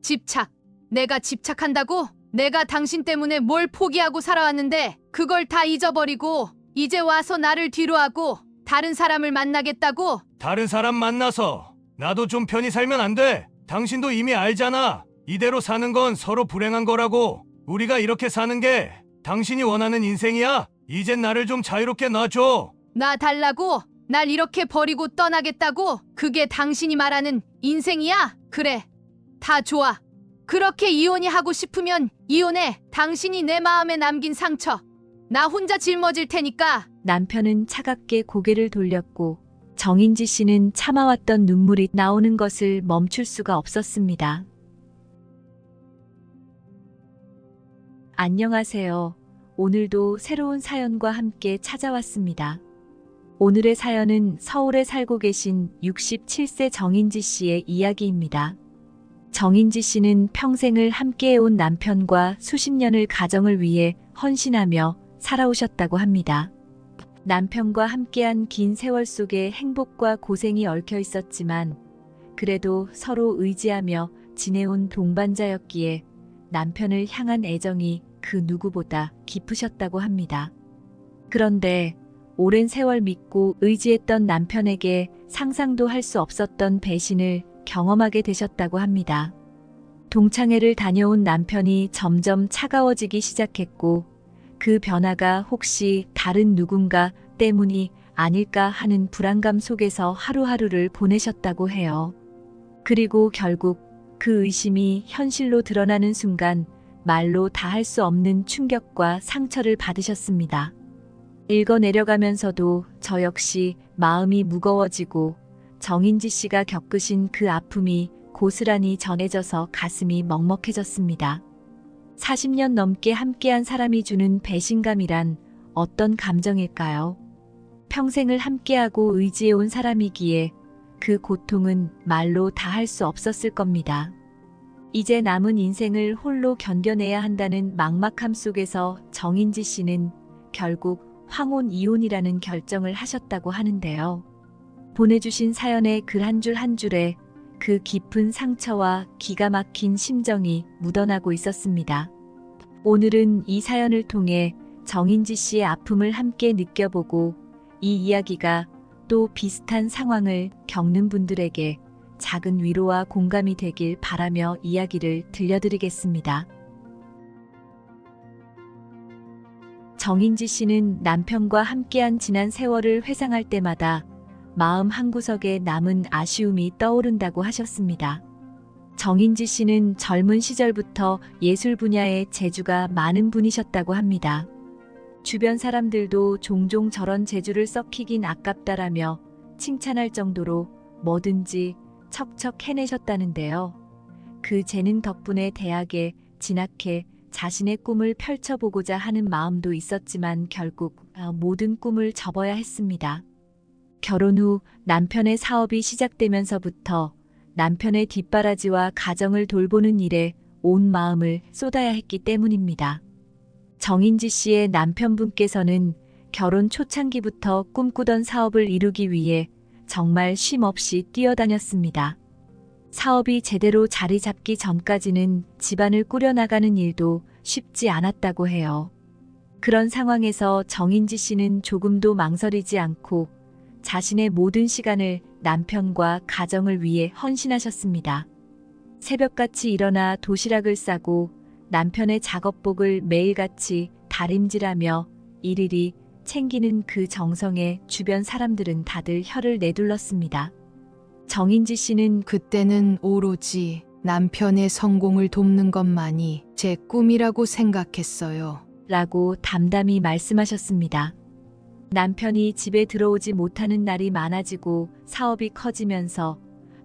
집착. 내가 집착한다고? 내가 당신 때문에 뭘 포기하고 살아왔는데 그걸 다 잊어버리고 이제 와서 나를 뒤로하고 다른 사람을 만나겠다고? 다른 사람 만나서 나도 좀 편히 살면 안 돼? 당신도 이미 알잖아. 이대로 사는 건 서로 불행한 거라고. 우리가 이렇게 사는 게 당신이 원하는 인생이야? 이젠 나를 좀 자유롭게 놔줘. 나 달라고? 날 이렇게 버리고 떠나겠다고? 그게 당신이 말하는 인생이야? 그래. 다 좋아. 그렇게 이혼이 하고 싶으면 이혼해. 당신이 내 마음에 남긴 상처. 나 혼자 짊어질 테니까. 남편은 차갑게 고개를 돌렸고 정인지 씨는 참아왔던 눈물이 나오는 것을 멈출 수가 없었습니다. 안녕하세요. 오늘도 새로운 사연과 함께 찾아왔습니다. 오늘의 사연은 서울에 살고 계신 67세 정인지 씨의 이야기입니다. 정인지 씨는 평생을 함께해온 남편과 수십 년을 가정을 위해 헌신하며 살아오셨다고 합니다. 남편과 함께한 긴 세월 속에 행복과 고생이 얽혀 있었지만 그래도 서로 의지하며 지내온 동반자였기에 남편을 향한 애정이 그 누구보다 깊으셨다고 합니다. 그런데 오랜 세월 믿고 의지했던 남편에게 상상도 할 수 없었던 배신을 경험하게 되셨다고 합니다. 동창회를 다녀온 남편이 점점 차가워지기 시작했고 그 변화가 혹시 다른 누군가 때문이 아닐까 하는 불안감 속에서 하루하루를 보내셨다고 해요. 그리고 결국 그 의심이 현실로 드러나는 순간 말로 다 할 수 없는 충격과 상처를 받으셨습니다. 읽어내려가면서도 저 역시 마음이 무거워지고 정인지 씨가 겪으신 그 아픔이 고스란히 전해져서 가슴이 먹먹해졌습니다. 40년 넘게 함께한 사람이 주는 배신감이란 어떤 감정일까요? 평생을 함께하고 의지해온 사람이기에 그 고통은 말로 다 할 수 없었을 겁니다. 이제 남은 인생을 홀로 견뎌내야 한다는 막막함 속에서 정인지 씨는 결국 황혼 이혼이라는 결정을 하셨다고 하는데요. 보내주신 사연의 글 한 줄 한 줄에 그 깊은 상처와 기가 막힌 심정이 묻어나고 있었습니다. 오늘은 이 사연을 통해 정인지 씨의 아픔을 함께 느껴보고 이 이야기가 또 비슷한 상황을 겪는 분들에게 작은 위로와 공감이 되길 바라며 이야기를 들려드리겠습니다. 정인지 씨는 남편과 함께한 지난 세월을 회상할 때마다 마음 한구석에 남은 아쉬움이 떠오른다고 하셨습니다. 정인지 씨는 젊은 시절부터 예술 분야에 재주가 많은 분이셨다고 합니다. 주변 사람들도 종종 저런 재주를 썩히긴 아깝다라며 칭찬할 정도로 뭐든지 척척 해내셨다는데요. 그 재능 덕분에 대학에 진학해 자신의 꿈을 펼쳐보고자 하는 마음도 있었지만 결국 모든 꿈을 접어야 했습니다. 결혼 후 남편의 사업이 시작되면서부터 남편의 뒷바라지와 가정을 돌보는 일에 온 마음을 쏟아야 했기 때문입니다. 정인지 씨의 남편분께서는 결혼 초창기부터 꿈꾸던 사업을 이루기 위해 정말 쉼없이 뛰어다녔습니다. 사업이 제대로 자리 잡기 전까지는 집안을 꾸려나가는 일도 쉽지 않았다고 해요. 그런 상황에서 정인지 씨는 조금도 망설이지 않고 자신의 모든 시간을 남편과 가정을 위해 헌신하셨습니다. 새벽같이 일어나 도시락을 싸고 남편의 작업복을 매일같이 다림질하며 일일이 챙기는 그 정성에 주변 사람들은 다들 혀를 내둘렀습니다. 정인지 씨는 그때는 오로지 남편의 성공을 돕는 것만이 제 꿈이라고 생각했어요. 라고 담담히 말씀하셨습니다. 남편이 집에 들어오지 못하는 날이 많아지고 사업이 커지면서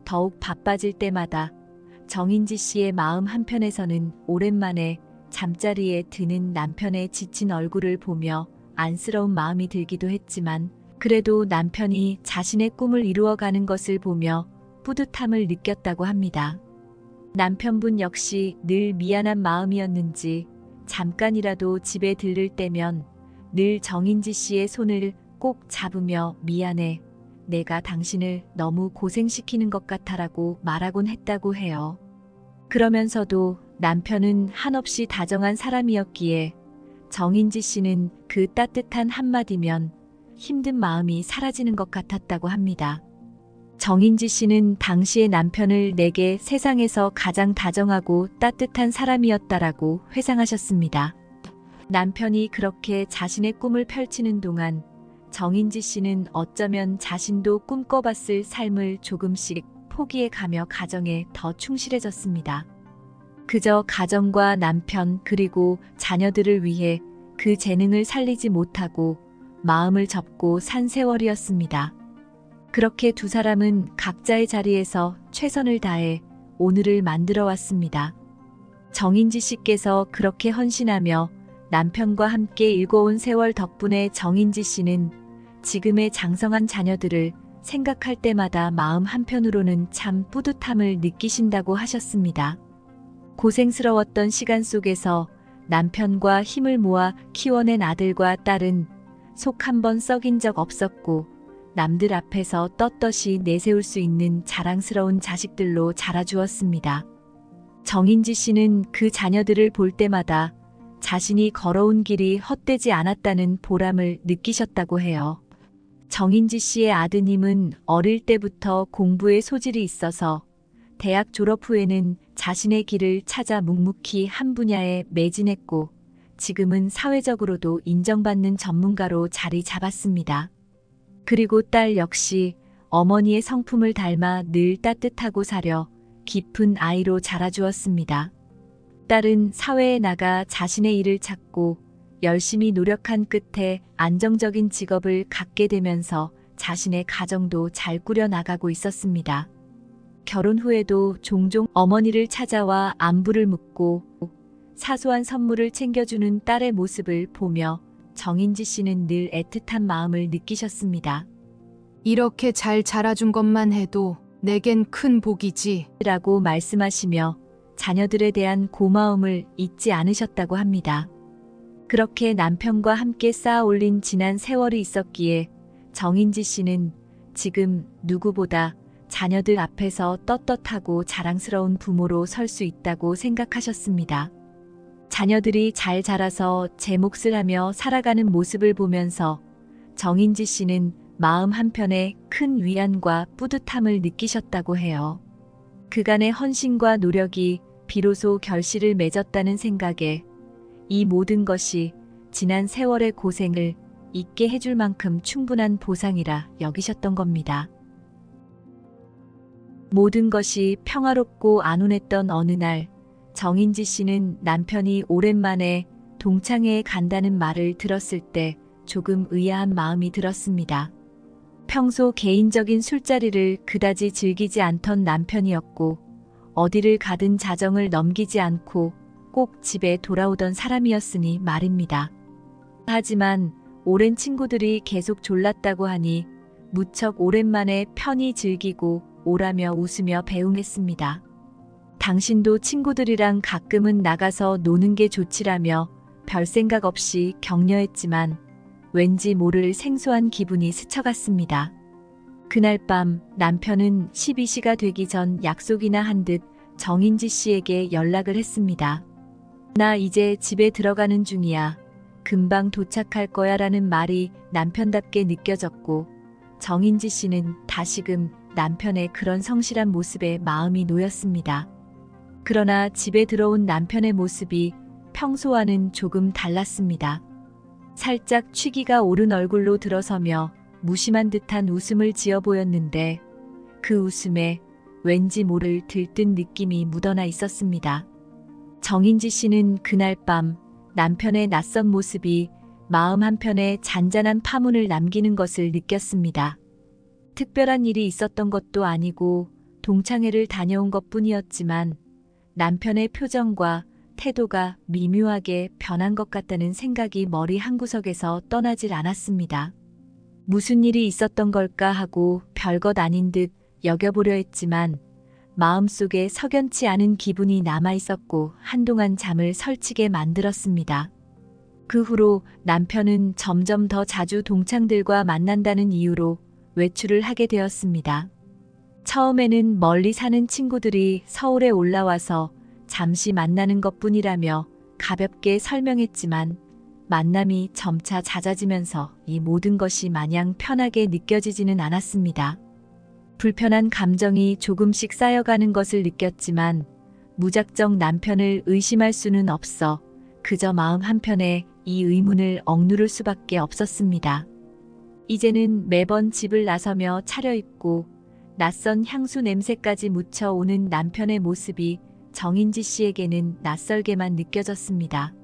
더욱 바빠질 때마다 정인지 씨의 마음 한편에서는 오랜만에 잠자리에 드는 남편의 지친 얼굴을 보며 안쓰러운 마음이 들기도 했지만 그래도 남편이 자신의 꿈을 이루어가는 것을 보며 뿌듯함을 느꼈다고 합니다. 남편분 역시 늘 미안한 마음이었는지 잠깐이라도 집에 들를 때면 늘 정인지 씨의 손을 꼭 잡으며 미안해. 내가 당신을 너무 고생시키는 것 같아라고 말하곤 했다고 해요. 그러면서도 남편은 한없이 다정한 사람이었기에 정인지 씨는 그 따뜻한 한마디면 힘든 마음이 사라지는 것 같았다고 합니다. 정인지 씨는 당시의 남편을 내게 세상에서 가장 다정하고 따뜻한 사람이었다라고 회상하셨습니다. 남편이 그렇게 자신의 꿈을 펼치는 동안 정인지 씨는 어쩌면 자신도 꿈꿔봤을 삶을 조금씩 포기해가며 가정에 더 충실해졌습니다. 그저 가정과 남편 그리고 자녀들을 위해 그 재능을 살리지 못하고 마음을 접고 산 세월이었습니다. 그렇게 두 사람은 각자의 자리에서 최선을 다해 오늘을 만들어 왔습니다. 정인지 씨께서 그렇게 헌신하며 남편과 함께 일궈온 세월 덕분에 정인지 씨는 지금의 장성한 자녀들을 생각할 때마다 마음 한편으로는 참 뿌듯함을 느끼신다고 하셨습니다. 고생스러웠던 시간 속에서 남편과 힘을 모아 키워낸 아들과 딸은 속 한 번 썩인 적 없었고 남들 앞에서 떳떳이 내세울 수 있는 자랑스러운 자식들로 자라주었습니다. 정인지 씨는 그 자녀들을 볼 때마다 자신이 걸어온 길이 헛되지 않았다는 보람을 느끼셨다고 해요. 정인지 씨의 아드님은 어릴 때부터 공부에 소질이 있어서 대학 졸업 후에는 자신의 길을 찾아 묵묵히 한 분야에 매진했고 지금은 사회적으로도 인정받는 전문가로 자리 잡았습니다. 그리고 딸 역시 어머니의 성품을 닮아 늘 따뜻하고 사려 깊은 아이로 자라주었습니다. 딸은 사회에 나가 자신의 일을 찾고 열심히 노력한 끝에 안정적인 직업을 갖게 되면서 자신의 가정도 잘 꾸려나가고 있었습니다. 결혼 후에도 종종 어머니를 찾아와 안부를 묻고 사소한 선물을 챙겨주는 딸의 모습을 보며 정인지 씨는 늘 애틋한 마음을 느끼셨습니다. 이렇게 잘 자라준 것만 해도 내겐 큰 복이지. 라고 말씀하시며 자녀들에 대한 고마움을 잊지 않으셨다고 합니다. 그렇게 남편과 함께 쌓아 올린 지난 세월이 있었기에 정인지 씨는 지금 누구보다 자녀들 앞에서 떳떳하고 자랑스러운 부모로 설 수 있다고 생각하셨습니다. 자녀들이 잘 자라서 제 몫을 하며 살아가는 모습을 보면서 정인지 씨는 마음 한편에 큰 위안과 뿌듯함을 느끼셨다고 해요. 그간의 헌신과 노력이 비로소 결실을 맺었다는 생각에 이 모든 것이 지난 세월의 고생을 잊게 해줄 만큼 충분한 보상이라 여기셨던 겁니다. 모든 것이 평화롭고 안온했던 어느 날 정인지 씨는 남편이 오랜만에 동창회에 간다는 말을 들었을 때 조금 의아한 마음이 들었습니다. 평소 개인적인 술자리를 그다지 즐기지 않던 남편이었고 어디를 가든 자정을 넘기지 않고 꼭 집에 돌아오던 사람이었으니 말입니다. 하지만 오랜 친구들이 계속 졸랐다고 하니 무척 오랜만에 편히 즐기고 오라며 웃으며 배웅했습니다. 당신도 친구들이랑 가끔은 나가서 노는 게 좋지라며 별 생각 없이 격려했지만 왠지 모를 생소한 기분이 스쳐갔습니다. 그날 밤 남편은 12시가 되기 전 약속이나 한 듯 정인지 씨에게 연락을 했습니다. 나 이제 집에 들어가는 중이야. 금방 도착할 거야 라는 말이 남편답게 느껴졌고 정인지 씨는 다시금 남편의 그런 성실한 모습에 마음이 놓였습니다. 그러나 집에 들어온 남편의 모습이 평소와는 조금 달랐습니다. 살짝 취기가 오른 얼굴로 들어서며 무심한 듯한 웃음을 지어 보였는데 그 웃음에 왠지 모를 들뜬 느낌이 묻어나 있었습니다. 정인지 씨는 그날 밤 남편의 낯선 모습이 마음 한편에 잔잔한 파문을 남기는 것을 느꼈습니다. 특별한 일이 있었던 것도 아니고 동창회를 다녀온 것뿐이었지만 남편의 표정과 태도가 미묘하게 변한 것 같다는 생각이 머리 한구석에서 떠나질 않았습니다. 무슨 일이 있었던 걸까 하고 별것 아닌 듯 여겨보려 했지만 마음속에 석연치 않은 기분이 남아있었고 한동안 잠을 설치게 만들었습니다. 그 후로 남편은 점점 더 자주 동창들과 만난다는 이유로 외출을 하게 되었습니다. 처음에는 멀리 사는 친구들이 서울에 올라와서 잠시 만나는 것뿐이라며 가볍게 설명했지만 만남이 점차 잦아지면서 이 모든 것이 마냥 편하게 느껴지지는 않았습니다. 불편한 감정이 조금씩 쌓여가는 것을 느꼈지만 무작정 남편을 의심할 수는 없어 그저 마음 한편에 이 의문을 억누를 수밖에 없었습니다. 이제는 매번 집을 나서며 차려입고 낯선 향수 냄새까지 묻혀오는 남편의 모습이 정인지 씨에게는 낯설게만 느껴졌습니다.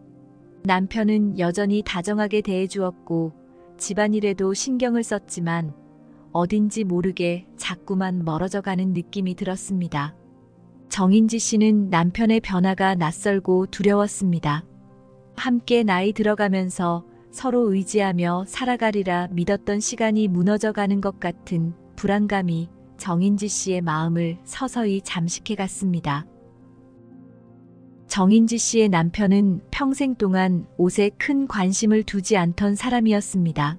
남편은 여전히 다정하게 대해주었고 집안일에도 신경을 썼지만 어딘지 모르게 자꾸만 멀어져가는 느낌이 들었습니다. 정인지 씨는 남편의 변화가 낯설고 두려웠습니다. 함께 나이 들어가면서 서로 의지하며 살아가리라 믿었던 시간이 무너져가는 것 같은 불안감이 정인지 씨의 마음을 서서히 잠식해 갔습니다. 정인지 씨의 남편은 평생 동안 옷에 큰 관심을 두지 않던 사람이었습니다.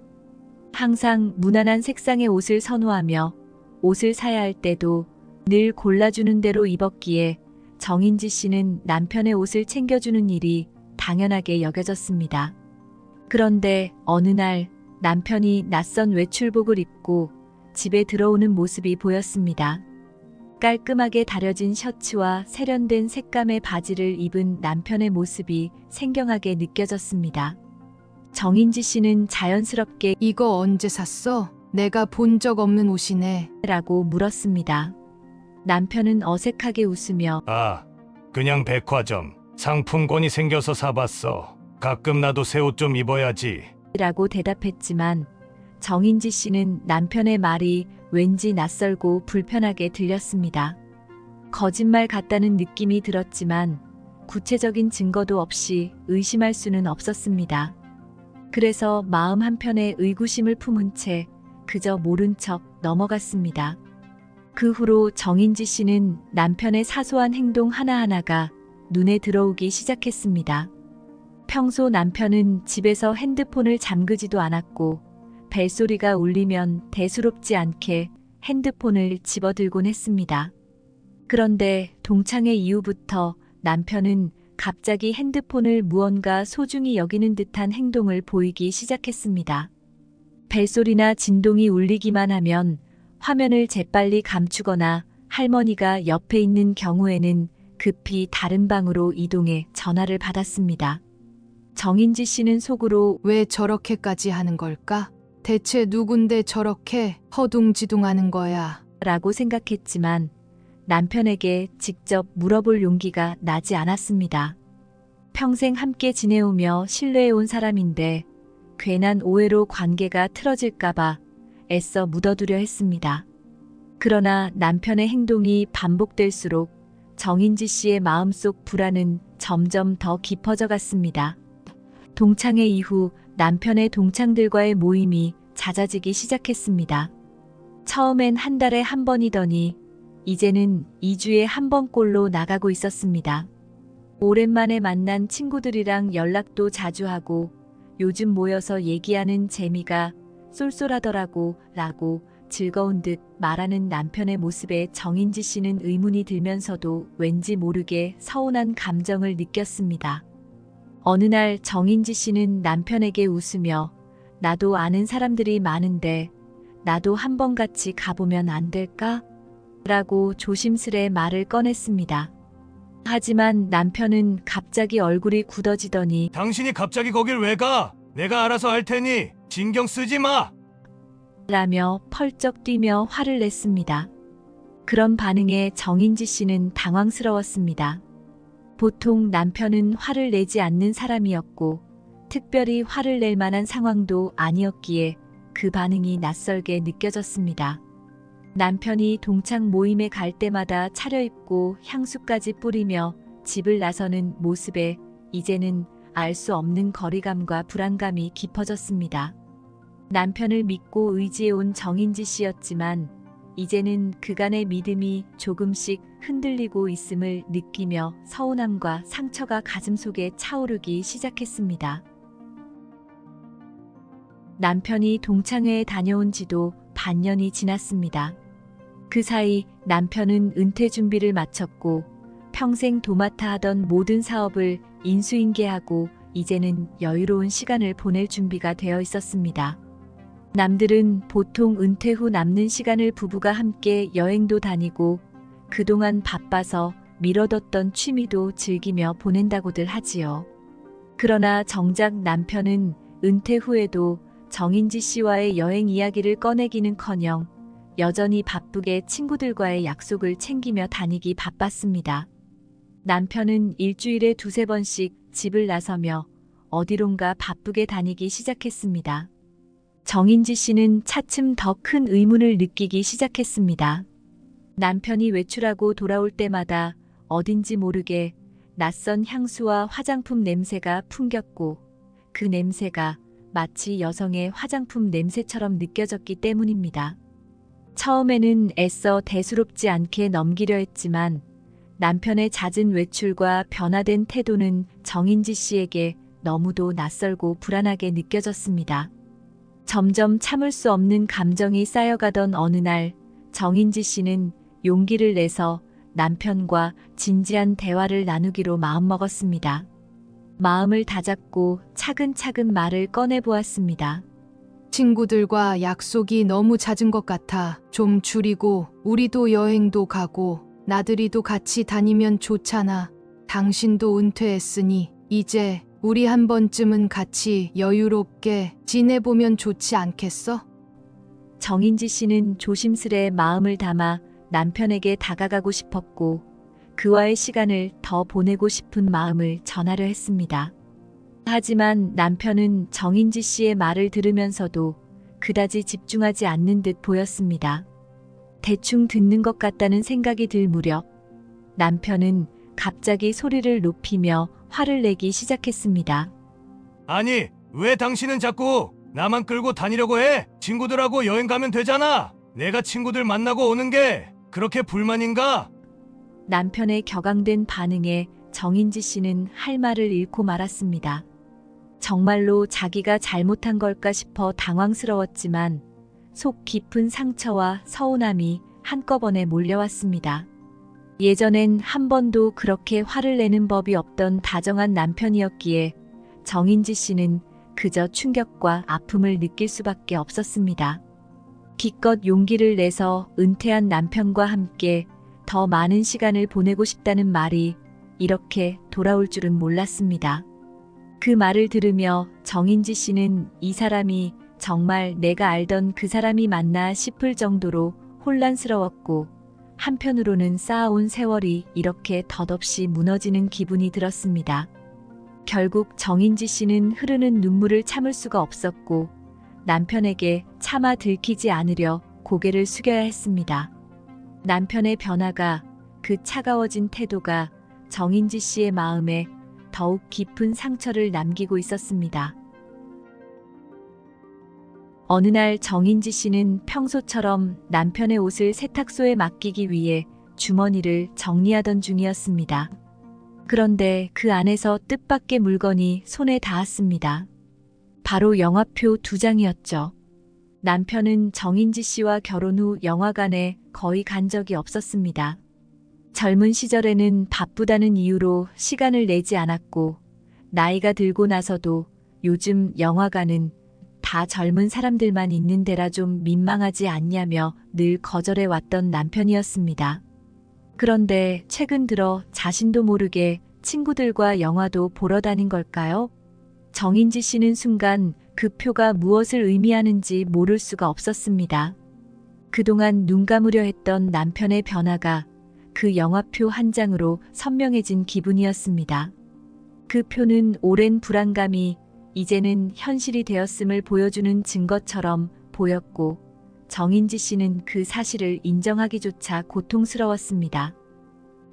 항상 무난한 색상의 옷을 선호하며 옷을 사야 할 때도 늘 골라주는 대로 입었기에 정인지 씨는 남편의 옷을 챙겨주는 일이 당연하게 여겨졌습니다. 그런데 어느 날 남편이 낯선 외출복을 입고 집에 들어오는 모습이 보였습니다. 깔끔하게 다려진 셔츠와 세련된 색감의 바지를 입은 남편의 모습이 생경하게 느껴졌습니다. 정인지 씨는 자연스럽게 이거 언제 샀어? 내가 본 적 없는 옷이네. 라고 물었습니다. 남편은 어색하게 웃으며 아, 그냥 백화점. 상품권이 생겨서 사봤어. 가끔 나도 새 옷 좀 입어야지. 라고 대답했지만 정인지 씨는 남편의 말이 왠지 낯설고 불편하게 들렸습니다. 거짓말 같다는 느낌이 들었지만 구체적인 증거도 없이 의심할 수는 없었습니다. 그래서 마음 한편에 의구심을 품은 채 그저 모른 척 넘어갔습니다. 그 후로 정인지 씨는 남편의 사소한 행동 하나하나가 눈에 들어오기 시작했습니다. 평소 남편은 집에서 핸드폰을 잠그지도 않았고 벨소리가 울리면 대수롭지 않게 핸드폰을 집어들곤 했습니다. 그런데 동창회 이후부터 남편은 갑자기 핸드폰을 무언가 소중히 여기는 듯한 행동을 보이기 시작했습니다. 벨소리나 진동이 울리기만 하면 화면을 재빨리 감추거나 할머니가 옆에 있는 경우에는 급히 다른 방으로 이동해 전화를 받았습니다. 정인지 씨는 속으로 왜 저렇게까지 하는 걸까? 대체 누군데 저렇게 허둥지둥하는 거야? 라고 생각했지만 남편에게 직접 물어볼 용기가 나지 않았습니다. 평생 함께 지내오며 신뢰해온 사람인데 괜한 오해로 관계가 틀어질까봐 애써 묻어두려 했습니다. 그러나 남편의 행동이 반복될수록 정인지 씨의 마음속 불안은 점점 더 깊어져 갔습니다. 동창회 이후 남편의 동창들과의 모임이 잦아지기 시작했습니다. 처음엔 한 달에 한 번이더니 이제는 2주에 한 번꼴로 나가고 있었습니다. 오랜만에 만난 친구들이랑 연락도 자주 하고 요즘 모여서 얘기하는 재미가 쏠쏠하더라고 라고 즐거운 듯 말하는 남편의 모습에 정인지 씨는 의문이 들면서도 왠지 모르게 서운한 감정을 느꼈습니다. 어느 날 정인지 씨는 남편에게 웃으며 나도 아는 사람들이 많은데 나도 한번 같이 가보면 안 될까? 라고 조심스레 말을 꺼냈습니다. 하지만 남편은 갑자기 얼굴이 굳어지더니 당신이 갑자기 거길 왜 가? 내가 알아서 할 테니 신경 쓰지 마. 라며 펄쩍 뛰며 화를 냈습니다. 그런 반응에 정인지 씨는 당황스러웠습니다. 보통 남편은 화를 내지 않는 사람이었고 특별히 화를 낼 만한 상황도 아니었기에 그 반응이 낯설게 느껴졌습니다. 남편이 동창 모임에 갈 때마다 차려입고 향수까지 뿌리며 집을 나서는 모습에 이제는 알 수 없는 거리감과 불안감이 깊어졌습니다. 남편을 믿고 의지해온 정인지 씨였지만 이제는 그간의 믿음이 조금씩 흔들리고 있음을 느끼며 서운함과 상처가 가슴속에 차오르기 시작했습니다. 남편이 동창회에 다녀온 지도 반년이 지났습니다. 그 사이 남편은 은퇴 준비를 마쳤고 평생 도맡아 하던 모든 사업을 인수인계하고 이제는 여유로운 시간을 보낼 준비가 되어 있었습니다. 남들은 보통 은퇴 후 남는 시간을 부부가 함께 여행도 다니고 그동안 바빠서 미뤄뒀던 취미도 즐기며 보낸다고들 하지요. 그러나 정작 남편은 은퇴 후에도 정인지 씨와의 여행 이야기를 꺼내기는커녕 여전히 바쁘게 친구들과의 약속을 챙기며 다니기 바빴습니다. 남편은 일주일에 2~3번씩 집을 나서며 어디론가 바쁘게 다니기 시작했습니다. 정인지 씨는 차츰 더 큰 의문을 느끼기 시작했습니다. 남편이 외출하고 돌아올 때마다 어딘지 모르게 낯선 향수와 화장품 냄새가 풍겼고 그 냄새가 마치 여성의 화장품 냄새처럼 느껴졌기 때문입니다. 처음에는 애써 대수롭지 않게 넘기려 했지만 남편의 잦은 외출과 변화된 태도는 정인지 씨에게 너무도 낯설고 불안하게 느껴졌습니다. 점점 참을 수 없는 감정이 쌓여가던 어느 날 정인지 씨는 용기를 내서 남편과 진지한 대화를 나누기로 마음먹었습니다. 마음을 다잡고 차근차근 말을 꺼내보았습니다. 친구들과 약속이 너무 잦은 것 같아. 좀 줄이고 우리도 여행도 가고 나들이도 같이 다니면 좋잖아. 당신도 은퇴했으니 이제 우리 한 번쯤은 같이 여유롭게 지내보면 좋지 않겠어? 정인지 씨는 조심스레 마음을 담아 남편에게 다가가고 싶었고 그와의 시간을 더 보내고 싶은 마음을 전하려 했습니다. 하지만 남편은 정인지 씨의 말을 들으면서도 그다지 집중하지 않는 듯 보였습니다. 대충 듣는 것 같다는 생각이 들 무렵 남편은 갑자기 소리를 높이며 화를 내기 시작했습니다. 아니, 왜 당신은 자꾸 나만 끌고 다니려고 해? 친구들하고 여행 가면 되잖아. 내가 친구들 만나고 오는 게 그렇게 불만인가? 남편의 격앙된 반응에 정인지 씨는 할 말을 잃고 말았습니다. 정말로 자기가 잘못한 걸까 싶어 당황스러웠지만 속 깊은 상처와 서운함이 한꺼번에 몰려왔습니다. 예전엔 한 번도 그렇게 화를 내는 법이 없던 다정한 남편이었기에 정인지 씨는 그저 충격과 아픔을 느낄 수밖에 없었습니다. 기껏 용기를 내서 은퇴한 남편과 함께 더 많은 시간을 보내고 싶다는 말이 이렇게 돌아올 줄은 몰랐습니다. 그 말을 들으며 정인지 씨는 이 사람이 정말 내가 알던 그 사람이 맞나 싶을 정도로 혼란스러웠고 한편으로는 쌓아온 세월이 이렇게 덧없이 무너지는 기분이 들었습니다. 결국 정인지 씨는 흐르는 눈물을 참을 수가 없었고 남편에게 차마 들키지 않으려 고개를 숙여야 했습니다. 남편의 변화가 그 차가워진 태도가 정인지 씨의 마음에 더욱 깊은 상처를 남기고 있었습니다. 어느 날 정인지 씨는 평소처럼 남편의 옷을 세탁소에 맡기기 위해 주머니를 정리하던 중이었습니다. 그런데 그 안에서 뜻밖의 물건이 손에 닿았습니다. 바로 영화표 2장이었죠. 남편은 정인지 씨와 결혼 후 영화관에 거의 간 적이 없었습니다. 젊은 시절에는 바쁘다는 이유로 시간을 내지 않았고 나이가 들고 나서도 요즘 영화관은 다 젊은 사람들만 있는 데라 좀 민망하지 않냐며 늘 거절해왔던 남편이었습니다. 그런데 최근 들어 자신도 모르게 친구들과 영화도 보러 다닌 걸까요? 정인지 씨는 순간 그 표가 무엇을 의미하는지 모를 수가 없었습니다. 그동안 눈 감으려 했던 남편의 변화가 그 영화표 한 장으로 선명해진 기분이었습니다. 그 표는 오랜 불안감이 이제는 현실이 되었음을 보여주는 증거처럼 보였고 정인지 씨는 그 사실을 인정하기조차 고통스러웠습니다.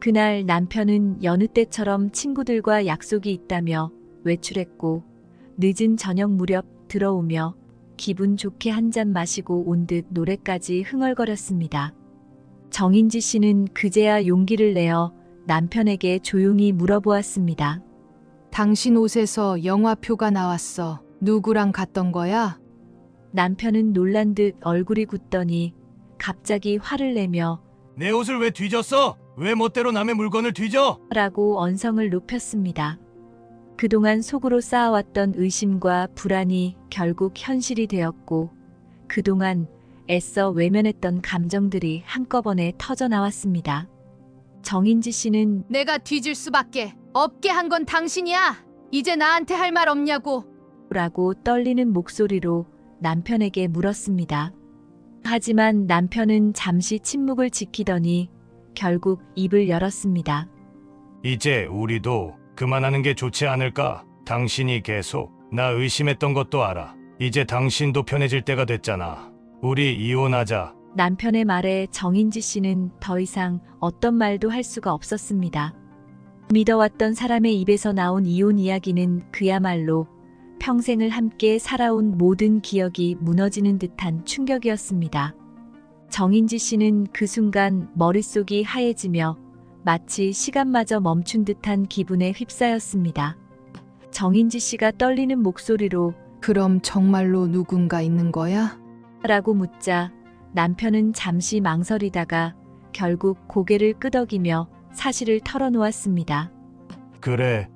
그날 남편은 여느 때처럼 친구들과 약속이 있다며 외출했고 늦은 저녁 무렵 들어오며 기분 좋게 한 잔 마시고 온 듯 노래까지 흥얼거렸습니다. 정인지 씨는 그제야 용기를 내어 남편에게 조용히 물어보았습니다. 당신 옷에서 영화표가 나왔어. 누구랑 갔던 거야? 남편은 놀란 듯 얼굴이 굳더니 갑자기 화를 내며 내 옷을 왜 뒤졌어? 왜 멋대로 남의 물건을 뒤져? 라고 언성을 높였습니다. 그동안 속으로 쌓아왔던 의심과 불안이 결국 현실이 되었고 그동안 애써 외면했던 감정들이 한꺼번에 터져 나왔습니다. 정인지 씨는 내가 뒤질 수밖에 없게 한 건 당신이야. 이제 나한테 할 말 없냐고. 라고 떨리는 목소리로 남편에게 물었습니다. 하지만 남편은 잠시 침묵을 지키더니 결국 입을 열었습니다. 이제 우리도 그만하는 게 좋지 않을까? 당신이 계속 나 의심했던 것도 알아. 이제 당신도 편해질 때가 됐잖아. 우리 이혼하자. 남편의 말에 정인지 씨는 더 이상 어떤 말도 할 수가 없었습니다. 믿어왔던 사람의 입에서 나온 이혼 이야기는 그야말로 평생을 함께 살아온 모든 기억이 무너지는 듯한 충격이었습니다. 정인지 씨는 그 순간 머릿속이 하얘지며 마치 시간마저 멈춘 듯한 기분에 휩싸였습니다. 정인지 씨가 떨리는 목소리로 그럼 정말로 누군가 있는 거야? 라고 묻자 남편은 잠시 망설이다가 결국 고개를 끄덕이며 사실을 털어놓았습니다. 그래,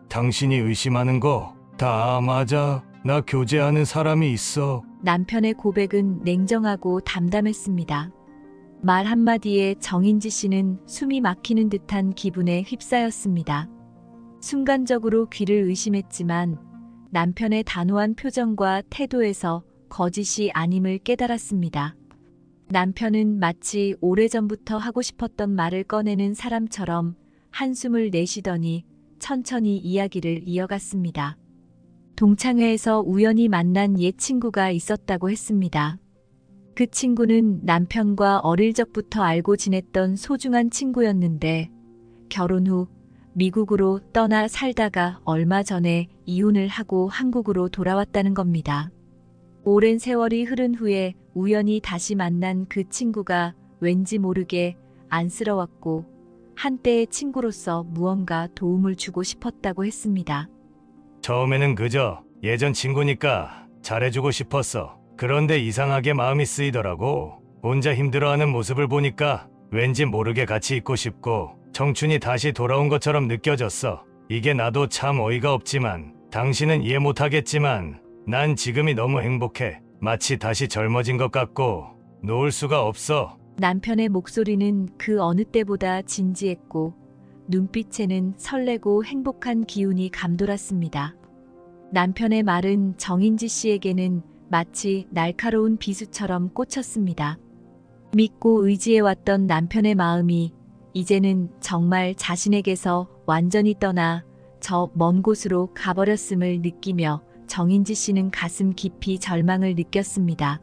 당신이 의심하는 거 다 맞아. 나 교제하는 사람이 있어. 남편의 고백은 냉정하고 담담했습니다. 말 한마디에 정인지 씨는 숨이 막히는 듯한 기분에 휩싸였습니다. 순간적으로 귀를 의심했지만 남편의 단호한 표정과 태도에서 거짓이 아님을 깨달았습니다. 남편은 마치 오래전부터 하고 싶었던 말을 꺼내는 사람처럼 한숨을 내쉬더니 천천히 이야기를 이어갔습니다. 동창회에서 우연히 만난 옛 친구가 있었다고 했습니다. 그 친구는 남편과 어릴 적부터 알고 지냈던 소중한 친구였는데 결혼 후 미국으로 떠나 살다가 얼마 전에 이혼을 하고 한국으로 돌아왔다는 겁니다. 오랜 세월이 흐른 후에 우연히 다시 만난 그 친구가 왠지 모르게 안쓰러웠고 한때의 친구로서 무언가 도움을 주고 싶었다고 했습니다. 처음에는 그저 예전 친구니까 잘해주고 싶었어. 그런데 이상하게 마음이 쓰이더라고. 혼자 힘들어하는 모습을 보니까 왠지 모르게 같이 있고 싶고 청춘이 다시 돌아온 것처럼 느껴졌어. 이게 나도 참 어이가 없지만 당신은 이해 못하겠지만 난 지금이 너무 행복해. 마치 다시 젊어진 것 같고 놓을 수가 없어. 남편의 목소리는 그 어느 때보다 진지했고 눈빛에는 설레고 행복한 기운이 감돌았습니다. 남편의 말은 정인지 씨에게는 마치 날카로운 비수처럼 꽂혔습니다. 믿고 의지해왔던 남편의 마음이 이제는 정말 자신에게서 완전히 떠나 저 먼 곳으로 가버렸음을 느끼며 정인지 씨는 가슴 깊이 절망을 느꼈습니다.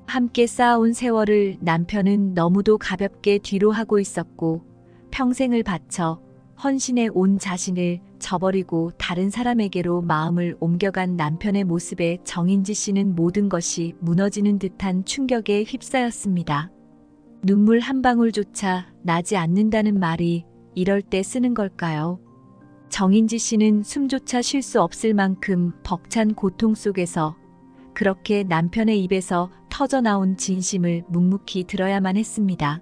함께 쌓아온 세월을 남편은 너무도 가볍게 뒤로 하고 있었고 평생을 바쳐 헌신해 온 자신을 저버리고 다른 사람에게로 마음을 옮겨간 남편의 모습에 정인지 씨는 모든 것이 무너지는 듯한 충격에 휩싸였습니다. 눈물 한 방울조차 나지 않는다는 말이 이럴 때 쓰는 걸까요? 정인지 씨는 숨조차 쉴 수 없을 만큼 벅찬 고통 속에서 그렇게 남편의 입에서 터져나온 진심을 묵묵히 들어야만 했습니다.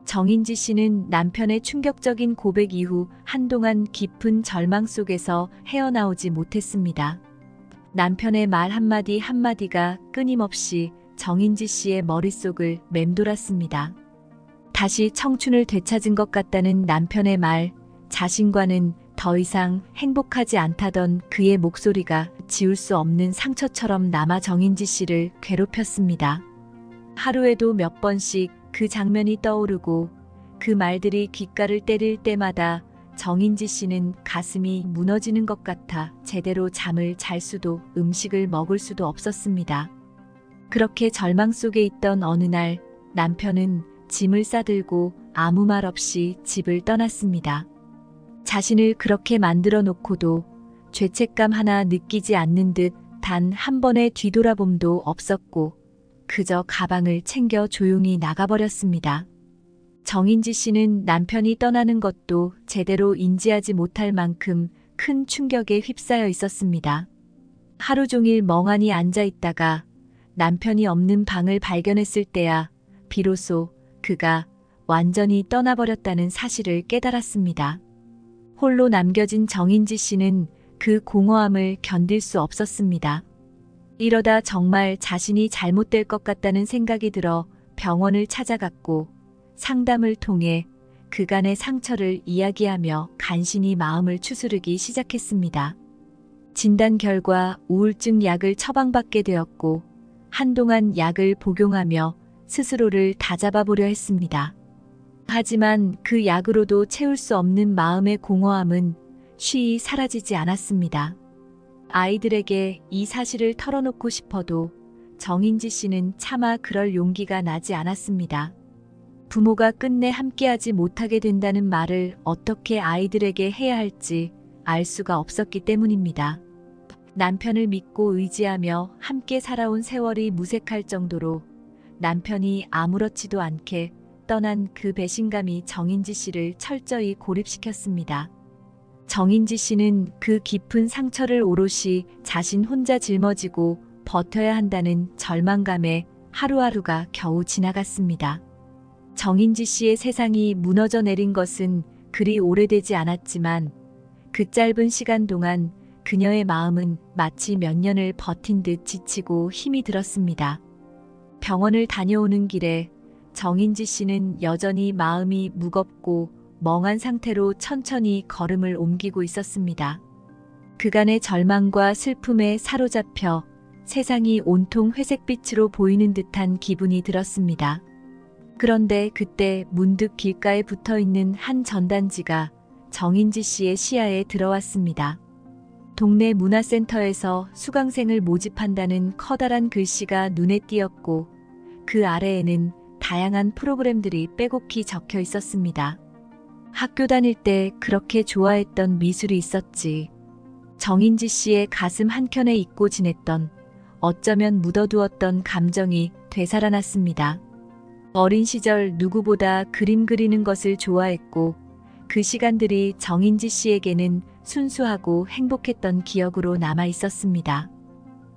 정인지 씨는 남편의 충격적인 고백 이후 한동안 깊은 절망 속에서 헤어나오지 못했습니다. 남편의 말 한마디 한마디가 끊임없이 정인지 씨의 머릿속을 맴돌았습니다. 다시 청춘을 되찾은 것 같다는 남편의 말, 자신과는 더 이상 행복하지 않다던 그의 목소리가 지울 수 없는 상처처럼 남아 정인지 씨를 괴롭혔습니다. 하루에도 몇 번씩 그 장면이 떠오르고 그 말들이 귓가를 때릴 때마다 정인지 씨는 가슴이 무너지는 것 같아 제대로 잠을 잘 수도 음식을 먹을 수도 없었습니다. 그렇게 절망 속에 있던 어느 날 남편은 짐을 싸들고 아무 말 없이 집을 떠났습니다. 자신을 그렇게 만들어 놓고도 죄책감 하나 느끼지 않는 듯 단 한 번의 뒤돌아봄도 없었고 그저 가방을 챙겨 조용히 나가버렸습니다. 정인지 씨는 남편이 떠나는 것도 제대로 인지하지 못할 만큼 큰 충격에 휩싸여 있었습니다. 하루 종일 멍하니 앉아 있다가 남편이 없는 방을 발견했을 때야 비로소 그가 완전히 떠나버렸다는 사실을 깨달았습니다. 홀로 남겨진 정인지 씨는 그 공허함을 견딜 수 없었습니다. 이러다 정말 자신이 잘못될 것 같다는 생각이 들어 병원을 찾아갔고 상담을 통해 그간의 상처를 이야기하며 간신히 마음을 추스르기 시작했습니다. 진단 결과 우울증 약을 처방받게 되었고 한동안 약을 복용하며 스스로를 다잡아 보려 했습니다. 하지만 그 약으로도 채울 수 없는 마음의 공허함은 쉬이 사라지지 않았습니다. 아이들에게 이 사실을 털어놓고 싶어도 정인지 씨는 차마 그럴 용기가 나지 않았습니다. 부모가 끝내 함께하지 못하게 된다는 말을 어떻게 아이들에게 해야 할지 알 수가 없었기 때문입니다. 남편을 믿고 의지하며 함께 살아온 세월이 무색할 정도로 남편이 아무렇지도 않게 떠난 그 배신감이 정인지 씨를 철저히 고립시켰습니다. 정인지 씨는 그 깊은 상처를 오롯이 자신 혼자 짊어지고 버텨야 한다는 절망감에 하루하루가 겨우 지나갔습니다. 정인지 씨의 세상이 무너져 내린 것은 그리 오래되지 않았지만 그 짧은 시간 동안 그녀의 마음은 마치 몇 년을 버틴 듯 지치고 힘이 들었습니다. 병원을 다녀오는 길에 정인지 씨는 여전히 마음이 무겁고 멍한 상태로 천천히 걸음을 옮기고 있었습니다. 그간의 절망과 슬픔에 사로잡혀 세상이 온통 회색빛으로 보이는 듯한 기분이 들었습니다. 그런데 그때 문득 길가에 붙어 있는 한 전단지가 정인지 씨의 시야에 들어왔습니다. 동네 문화센터에서 수강생을 모집한다는 커다란 글씨가 눈에 띄었고 그 아래에는 다양한 프로그램들이 빼곡히 적혀 있었습니다. 학교 다닐 때 그렇게 좋아했던 미술이 있었지. 정인지 씨의 가슴 한켠에 잊고 지냈던 어쩌면 묻어두었던 감정이 되살아났습니다. 어린 시절 누구보다 그림 그리는 것을 좋아했고 그 시간들이 정인지 씨에게는 순수하고 행복했던 기억으로 남아 있었습니다.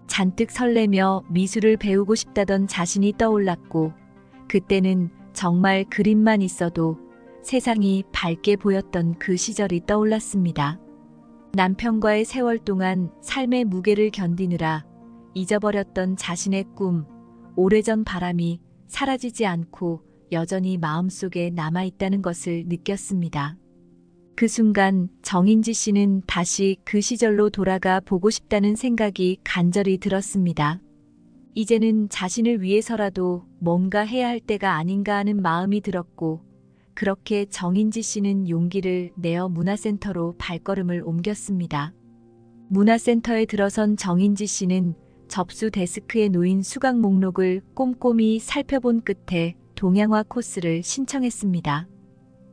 잔뜩 설레며 미술을 배우고 싶다던 자신이 떠올랐고 그때는 정말 그림만 있어도 세상이 밝게 보였던 그 시절이 떠올랐습니다. 남편과의 세월 동안 삶의 무게를 견디느라 잊어버렸던 자신의 꿈, 오래전 바람이 사라지지 않고 여전히 마음속에 남아있다는 것을 느꼈습니다. 그 순간 정인지 씨는 다시 그 시절로 돌아가 보고 싶다는 생각이 간절히 들었습니다. 이제는 자신을 위해서라도 뭔가 해야 할 때가 아닌가 하는 마음이 들었고 그렇게 정인지 씨는 용기를 내어 문화센터로 발걸음을 옮겼습니다. 문화센터에 들어선 정인지 씨는 접수 데스크에 놓인 수강 목록을 꼼꼼히 살펴본 끝에 동양화 코스를 신청했습니다.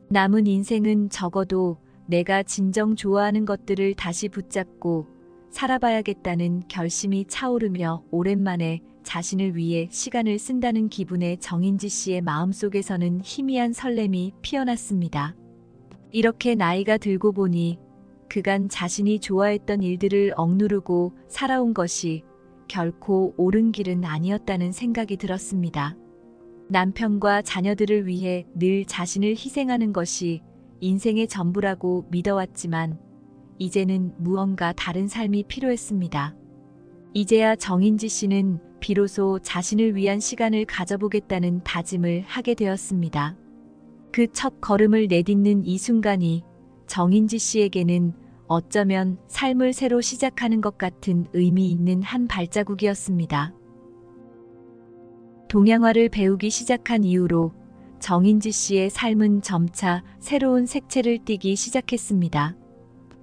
남은 인생은 적어도 내가 진정 좋아하는 것들을 다시 붙잡고 살아봐야겠다는 결심이 차오르며 오랜만에 자신을 위해 시간을 쓴다는 기분에 정인지 씨의 마음속에서는 희미한 설렘이 피어났습니다. 이렇게 나이가 들고 보니 그간 자신이 좋아했던 일들을 억누르고 살아온 것이 결코 옳은 길은 아니었다는 생각이 들었습니다. 남편과 자녀들을 위해 늘 자신을 희생하는 것이 인생의 전부라고 믿어왔지만 이제는 무언가 다른 삶이 필요했습니다. 이제야 정인지 씨는 비로소 자신을 위한 시간을 가져보겠다는 다짐을 하게 되었습니다. 그 첫 걸음을 내딛는 이 순간이 정인지 씨에게는 어쩌면 삶을 새로 시작하는 것 같은 의미 있는 한 발자국이었습니다. 동양화를 배우기 시작한 이후로 정인지 씨의 삶은 점차 새로운 색채를 띠기 시작했습니다.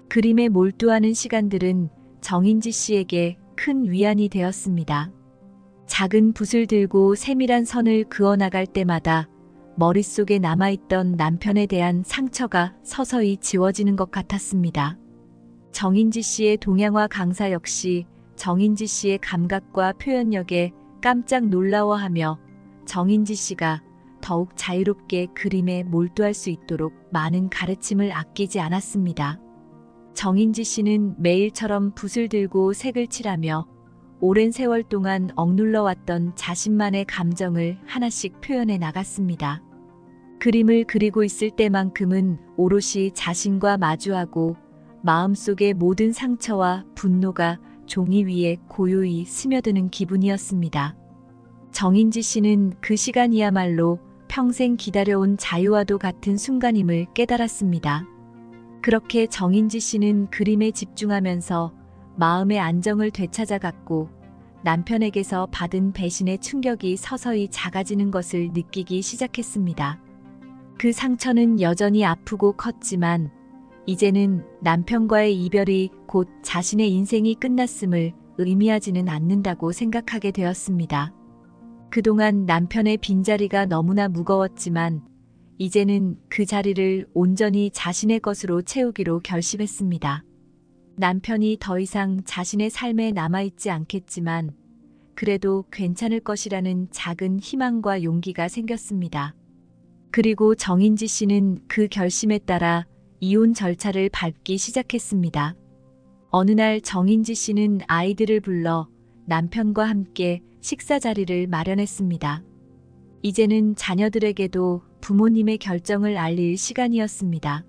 그림에 몰두하는 시간들은 정인지 씨에게 큰 위안이 되었습니다. 작은 붓을 들고 세밀한 선을 그어나갈 때마다 머릿속에 남아있던 남편에 대한 상처가 서서히 지워지는 것 같았습니다. 정인지 씨의 동양화 강사 역시 정인지 씨의 감각과 표현력에 깜짝 놀라워하며 정인지 씨가 더욱 자유롭게 그림에 몰두할 수 있도록 많은 가르침을 아끼지 않았습니다. 정인지 씨는 매일처럼 붓을 들고 색을 칠하며 오랜 세월 동안 억눌러 왔던 자신만의 감정을 하나씩 표현해 나갔습니다. 그림을 그리고 있을 때만큼은 오롯이 자신과 마주하고 마음속의 모든 상처와 분노가 종이 위에 고요히 스며드는 기분이었습니다. 정인지 씨는 그 시간이야말로 평생 기다려온 자유와도 같은 순간임을 깨달았습니다. 그렇게 정인지 씨는 그림에 집중하면서 마음의 안정을 되찾아갔고 남편에게서 받은 배신의 충격이 서서히 작아지는 것을 느끼기 시작했습니다. 그 상처는 여전히 아프고 컸지만 이제는 남편과의 이별이 곧 자신의 인생이 끝났음을 의미하지는 않는다고 생각하게 되었습니다. 그동안 남편의 빈자리가 너무나 무거웠지만 이제는 그 자리를 온전히 자신의 것으로 채우기로 결심했습니다. 남편이 더 이상 자신의 삶에 남아있지 않겠지만 그래도 괜찮을 것이라는 작은 희망과 용기가 생겼습니다. 그리고 정인지 씨는 그 결심에 따라 이혼 절차를 밟기 시작했습니다. 어느 날 정인지 씨는 아이들을 불러 남편과 함께 식사 자리를 마련했습니다. 이제는 자녀들에게도 부모님의 결정을 알릴 시간이었습니다.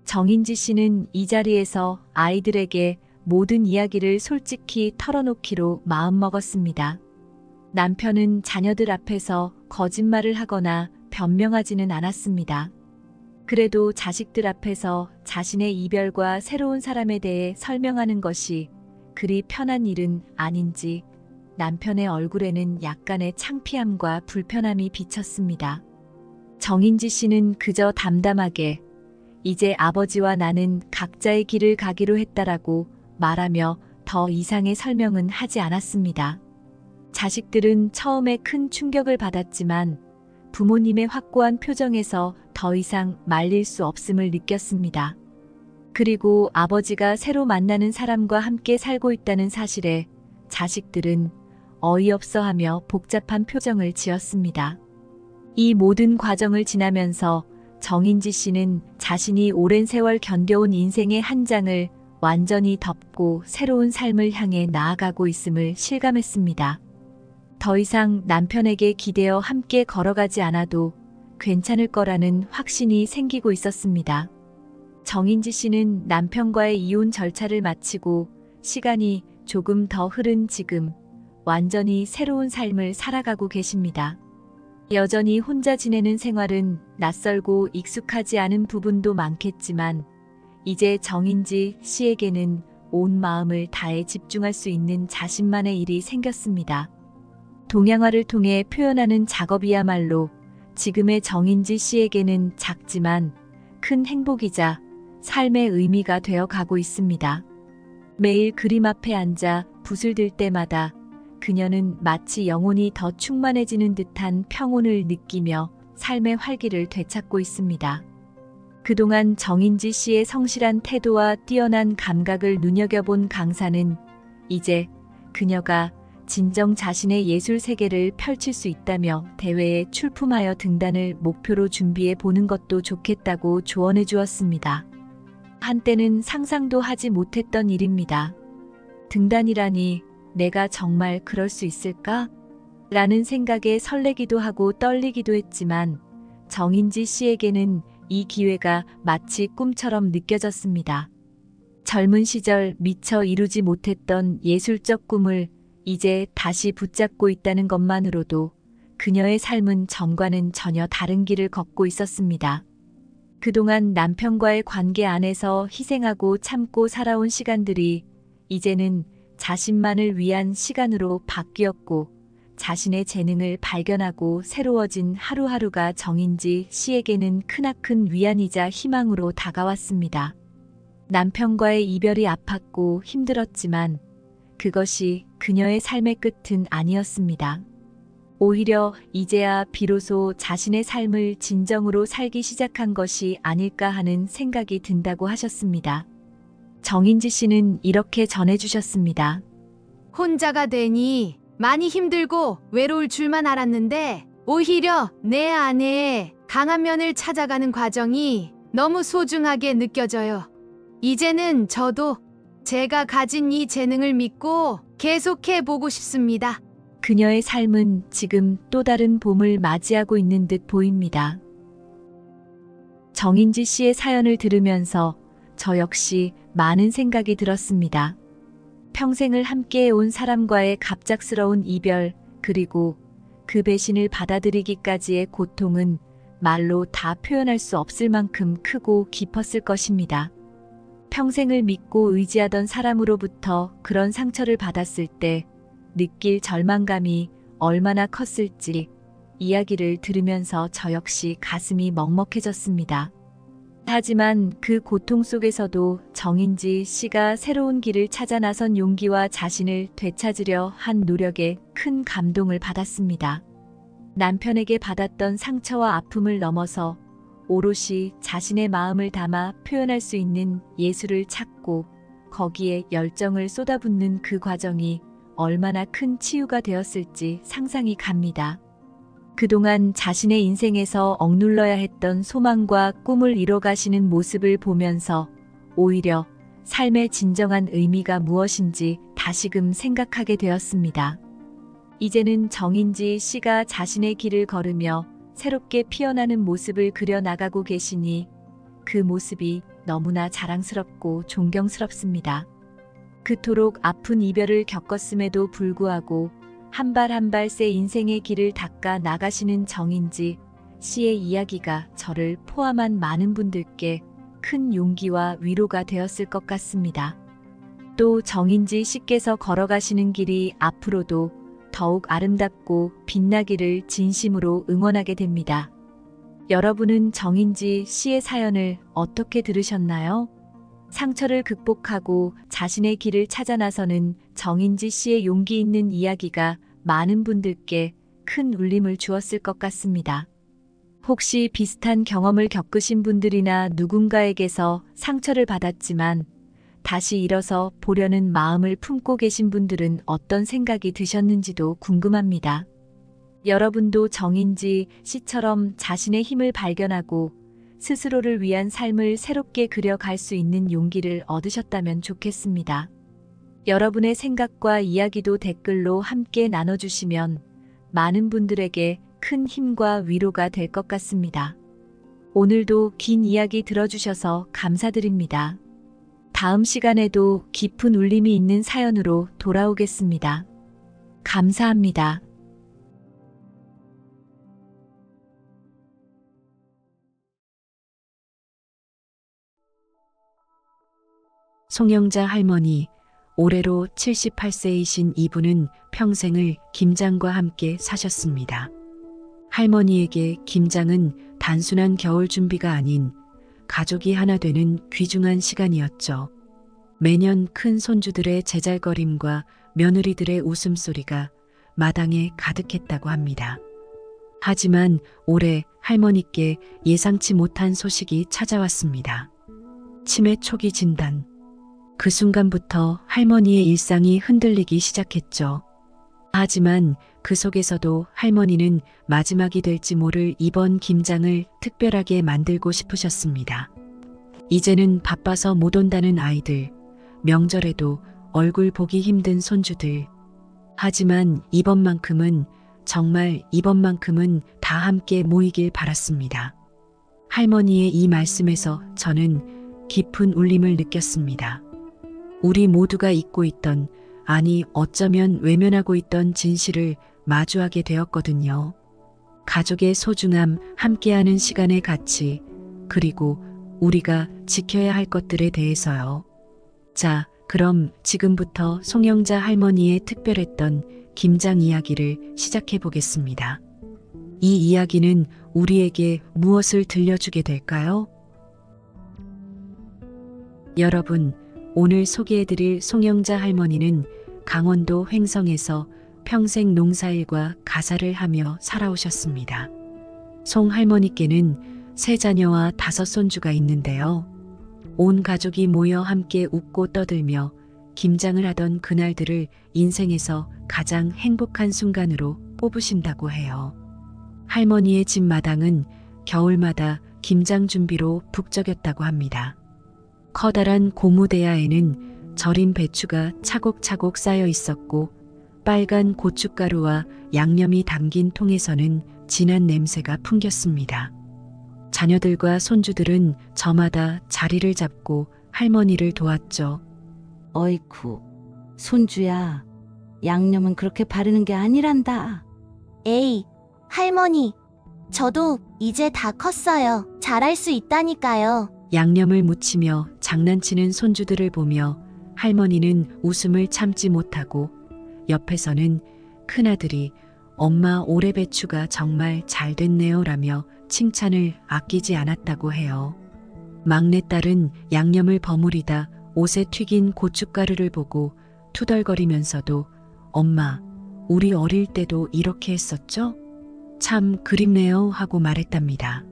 정인지 씨는 이 자리에서 아이들에게 모든 이야기를 솔직히 털어놓기로 마음먹었습니다. 남편은 자녀들 앞에서 거짓말을 하거나 변명하지는 않았습니다. 그래도 자식들 앞에서 자신의 이별과 새로운 사람에 대해 설명하는 것이 그리 편한 일은 아닌지 남편의 얼굴에는 약간의 창피함과 불편함이 비쳤습니다. 정인지 씨는 그저 담담하게 이제 아버지와 나는 각자의 길을 가기로 했다라고 말하며 더 이상의 설명은 하지 않았습니다. 자식들은 처음에 큰 충격을 받았지만 부모님의 확고한 표정에서 더 이상 말릴 수 없음을 느꼈습니다. 그리고 아버지가 새로 만나는 사람과 함께 살고 있다는 사실에 자식들은 어이없어하며 복잡한 표정을 지었습니다. 이 모든 과정을 지나면서 정인지 씨는 자신이 오랜 세월 견뎌온 인생의 한 장을 완전히 덮고 새로운 삶을 향해 나아가고 있음을 실감했습니다. 더 이상 남편에게 기대어 함께 걸어가지 않아도 괜찮을 거라는 확신이 생기고 있었습니다. 정인지 씨는 남편과의 이혼 절차를 마치고 시간이 조금 더 흐른 지금 완전히 새로운 삶을 살아가고 계십니다. 여전히 혼자 지내는 생활은 낯설고 익숙하지 않은 부분도 많겠지만 이제 정인지 씨에게는 온 마음을 다해 집중할 수 있는 자신만의 일이 생겼습니다. 동양화를 통해 표현하는 작업이야말로 지금의 정인지 씨에게는 작지만 큰 행복이자 삶의 의미가 되어 가고 있습니다. 매일 그림 앞에 앉아 붓을 들 때마다 그녀는 마치 영혼이 더 충만해지는 듯한 평온을 느끼며 삶의 활기를 되찾고 있습니다. 그동안 정인지 씨의 성실한 태도와 뛰어난 감각을 눈여겨본 강사는 이제 그녀가 진정 자신의 예술 세계를 펼칠 수 있다며 대회에 출품하여 등단을 목표로 준비해 보는 것도 좋겠다고 조언해 주었습니다. 한때는 상상도 하지 못했던 일입니다. 등단이라니 내가 정말 그럴 수 있을까? 라는 생각에 설레기도 하고 떨리기도 했지만 정인지 씨에게는 이 기회가 마치 꿈처럼 느껴졌습니다. 젊은 시절 미처 이루지 못했던 예술적 꿈을 이제 다시 붙잡고 있다는 것만으로도 그녀의 삶은 전과는 전혀 다른 길을 걷고 있었습니다. 그동안 남편과의 관계 안에서 희생하고 참고 살아온 시간들이 이제는 자신만을 위한 시간으로 바뀌었고 자신의 재능을 발견하고 새로워진 하루하루가 정인지 씨에게는 크나큰 위안이자 희망으로 다가왔습니다. 남편과의 이별이 아팠고 힘들었지만 그것이 그녀의 삶의 끝은 아니었습니다. 오히려 이제야 비로소 자신의 삶을 진정으로 살기 시작한 것이 아닐까 하는 생각이 든다고 하셨습니다. 정인지 씨는 이렇게 전해주셨습니다. 혼자가 되니 많이 힘들고 외로울 줄만 알았는데 오히려 내 안에 강한 면을 찾아가는 과정이 너무 소중하게 느껴져요. 이제는 저도 제가 가진 이 재능을 믿고 계속해 보고 싶습니다. 그녀의 삶은 지금 또 다른 봄을 맞이하고 있는 듯 보입니다. 정인지 씨의 사연을 들으면서 저 역시 많은 생각이 들었습니다. 평생을 함께해온 사람과의 갑작스러운 이별, 그리고 그 배신을 받아들이기까지의 고통은 말로 다 표현할 수 없을 만큼 크고 깊었을 것입니다. 평생을 믿고 의지하던 사람으로부터 그런 상처를 받았을 때 느낄 절망감이 얼마나 컸을지 이야기를 들으면서 저 역시 가슴이 먹먹해졌습니다. 하지만 그 고통 속에서도 정인지 씨가 새로운 길을 찾아 나선 용기와 자신을 되찾으려 한 노력에 큰 감동을 받았습니다. 남편에게 받았던 상처와 아픔을 넘어서 오롯이 자신의 마음을 담아 표현할 수 있는 예술을 찾고 거기에 열정을 쏟아붓는 그 과정이 얼마나 큰 치유가 되었을지 상상이 갑니다. 그동안 자신의 인생에서 억눌러야 했던 소망과 꿈을 이뤄가시는 모습을 보면서 오히려 삶의 진정한 의미가 무엇인지 다시금 생각하게 되었습니다. 이제는 정인지 씨가 자신의 길을 걸으며 새롭게 피어나는 모습을 그려나가고 계시니 그 모습이 너무나 자랑스럽고 존경스럽습니다. 그토록 아픈 이별을 겪었음에도 불구하고 한 발 한 발 새 인생의 길을 닦아 나가시는 정인지 씨의 이야기가 저를 포함한 많은 분들께 큰 용기와 위로가 되었을 것 같습니다. 또 정인지 씨께서 걸어가시는 길이 앞으로도 더욱 아름답고 빛나기를 진심으로 응원하게 됩니다. 여러분은 정인지 씨의 사연을 어떻게 들으셨나요? 상처를 극복하고 자신의 길을 찾아 나서는 정인지 씨의 용기 있는 이야기가 많은 분들께 큰 울림을 주었을 것 같습니다. 혹시 비슷한 경험을 겪으신 분들이나 누군가에게서 상처를 받았지만 다시 일어서 보려는 마음을 품고 계신 분들은 어떤 생각이 드셨는지도 궁금합니다. 여러분도 정인지 씨처럼 자신의 힘을 발견하고 스스로를 위한 삶을 새롭게 그려갈 수 있는 용기를 얻으셨다면 좋겠습니다. 여러분의 생각과 이야기도 댓글로 함께 나눠주시면 많은 분들에게 큰 힘과 위로가 될 것 같습니다. 오늘도 긴 이야기 들어주셔서 감사드립니다. 다음 시간에도 깊은 울림이 있는 사연으로 돌아오겠습니다. 감사합니다. 송영자 할머니, 올해로 78세이신 이분은 평생을 김장과 함께 사셨습니다. 할머니에게 김장은 단순한 겨울 준비가 아닌 가족이 하나 되는 귀중한 시간이었죠. 매년 큰 손주들의 제잘거림과 며느리들의 웃음소리가 마당에 가득했다고 합니다. 하지만 올해 할머니께 예상치 못한 소식이 찾아왔습니다. 치매 초기 진단. 그 순간부터 할머니의 일상이 흔들리기 시작했죠. 하지만 그 속에서도 할머니는 마지막이 될지 모를 이번 김장을 특별하게 만들고 싶으셨습니다. 이제는 바빠서 못 온다는 아이들, 명절에도 얼굴 보기 힘든 손주들. 하지만 이번만큼은, 정말 이번만큼은 다 함께 모이길 바랐습니다. 할머니의 이 말씀에서 저는 깊은 울림을 느꼈습니다. 우리 모두가 잊고 있던, 아니 어쩌면 외면하고 있던 진실을 마주하게 되었거든요. 가족의 소중함, 함께하는 시간의 가치, 그리고 우리가 지켜야 할 것들에 대해서요. 자, 그럼 지금부터 송영자 할머니의 특별했던 김장 이야기를 시작해 보겠습니다. 이 이야기는 우리에게 무엇을 들려주게 될까요? 여러분, 오늘 소개해드릴 송영자 할머니는 강원도 횡성에서 평생 농사일과 가사를 하며 살아오셨습니다. 송 할머니께는 3자녀와 5손주가 있는데요. 온 가족이 모여 함께 웃고 떠들며 김장을 하던 그날들을 인생에서 가장 행복한 순간으로 꼽으신다고 해요. 할머니의 집 마당은 겨울마다 김장 준비로 북적였다고 합니다. 커다란 고무대야에는 절인 배추가 차곡차곡 쌓여 있었고 빨간 고춧가루와 양념이 담긴 통에서는 진한 냄새가 풍겼습니다. 자녀들과 손주들은 저마다 자리를 잡고 할머니를 도왔죠. 어이쿠, 손주야. 양념은 그렇게 바르는 게 아니란다. 에이, 할머니. 저도 이제 다 컸어요. 잘할 수 있다니까요. 양념을 묻히며 장난치는 손주들을 보며 할머니는 웃음을 참지 못하고 옆에서는 큰아들이 엄마 올해 배추가 정말 잘 됐네요 라며 칭찬을 아끼지 않았다고 해요. 막내딸은 양념을 버무리다 옷에 튀긴 고춧가루를 보고 투덜거리면서도 엄마, 우리 어릴 때도 이렇게 했었죠? 참 그립네요 하고 말했답니다.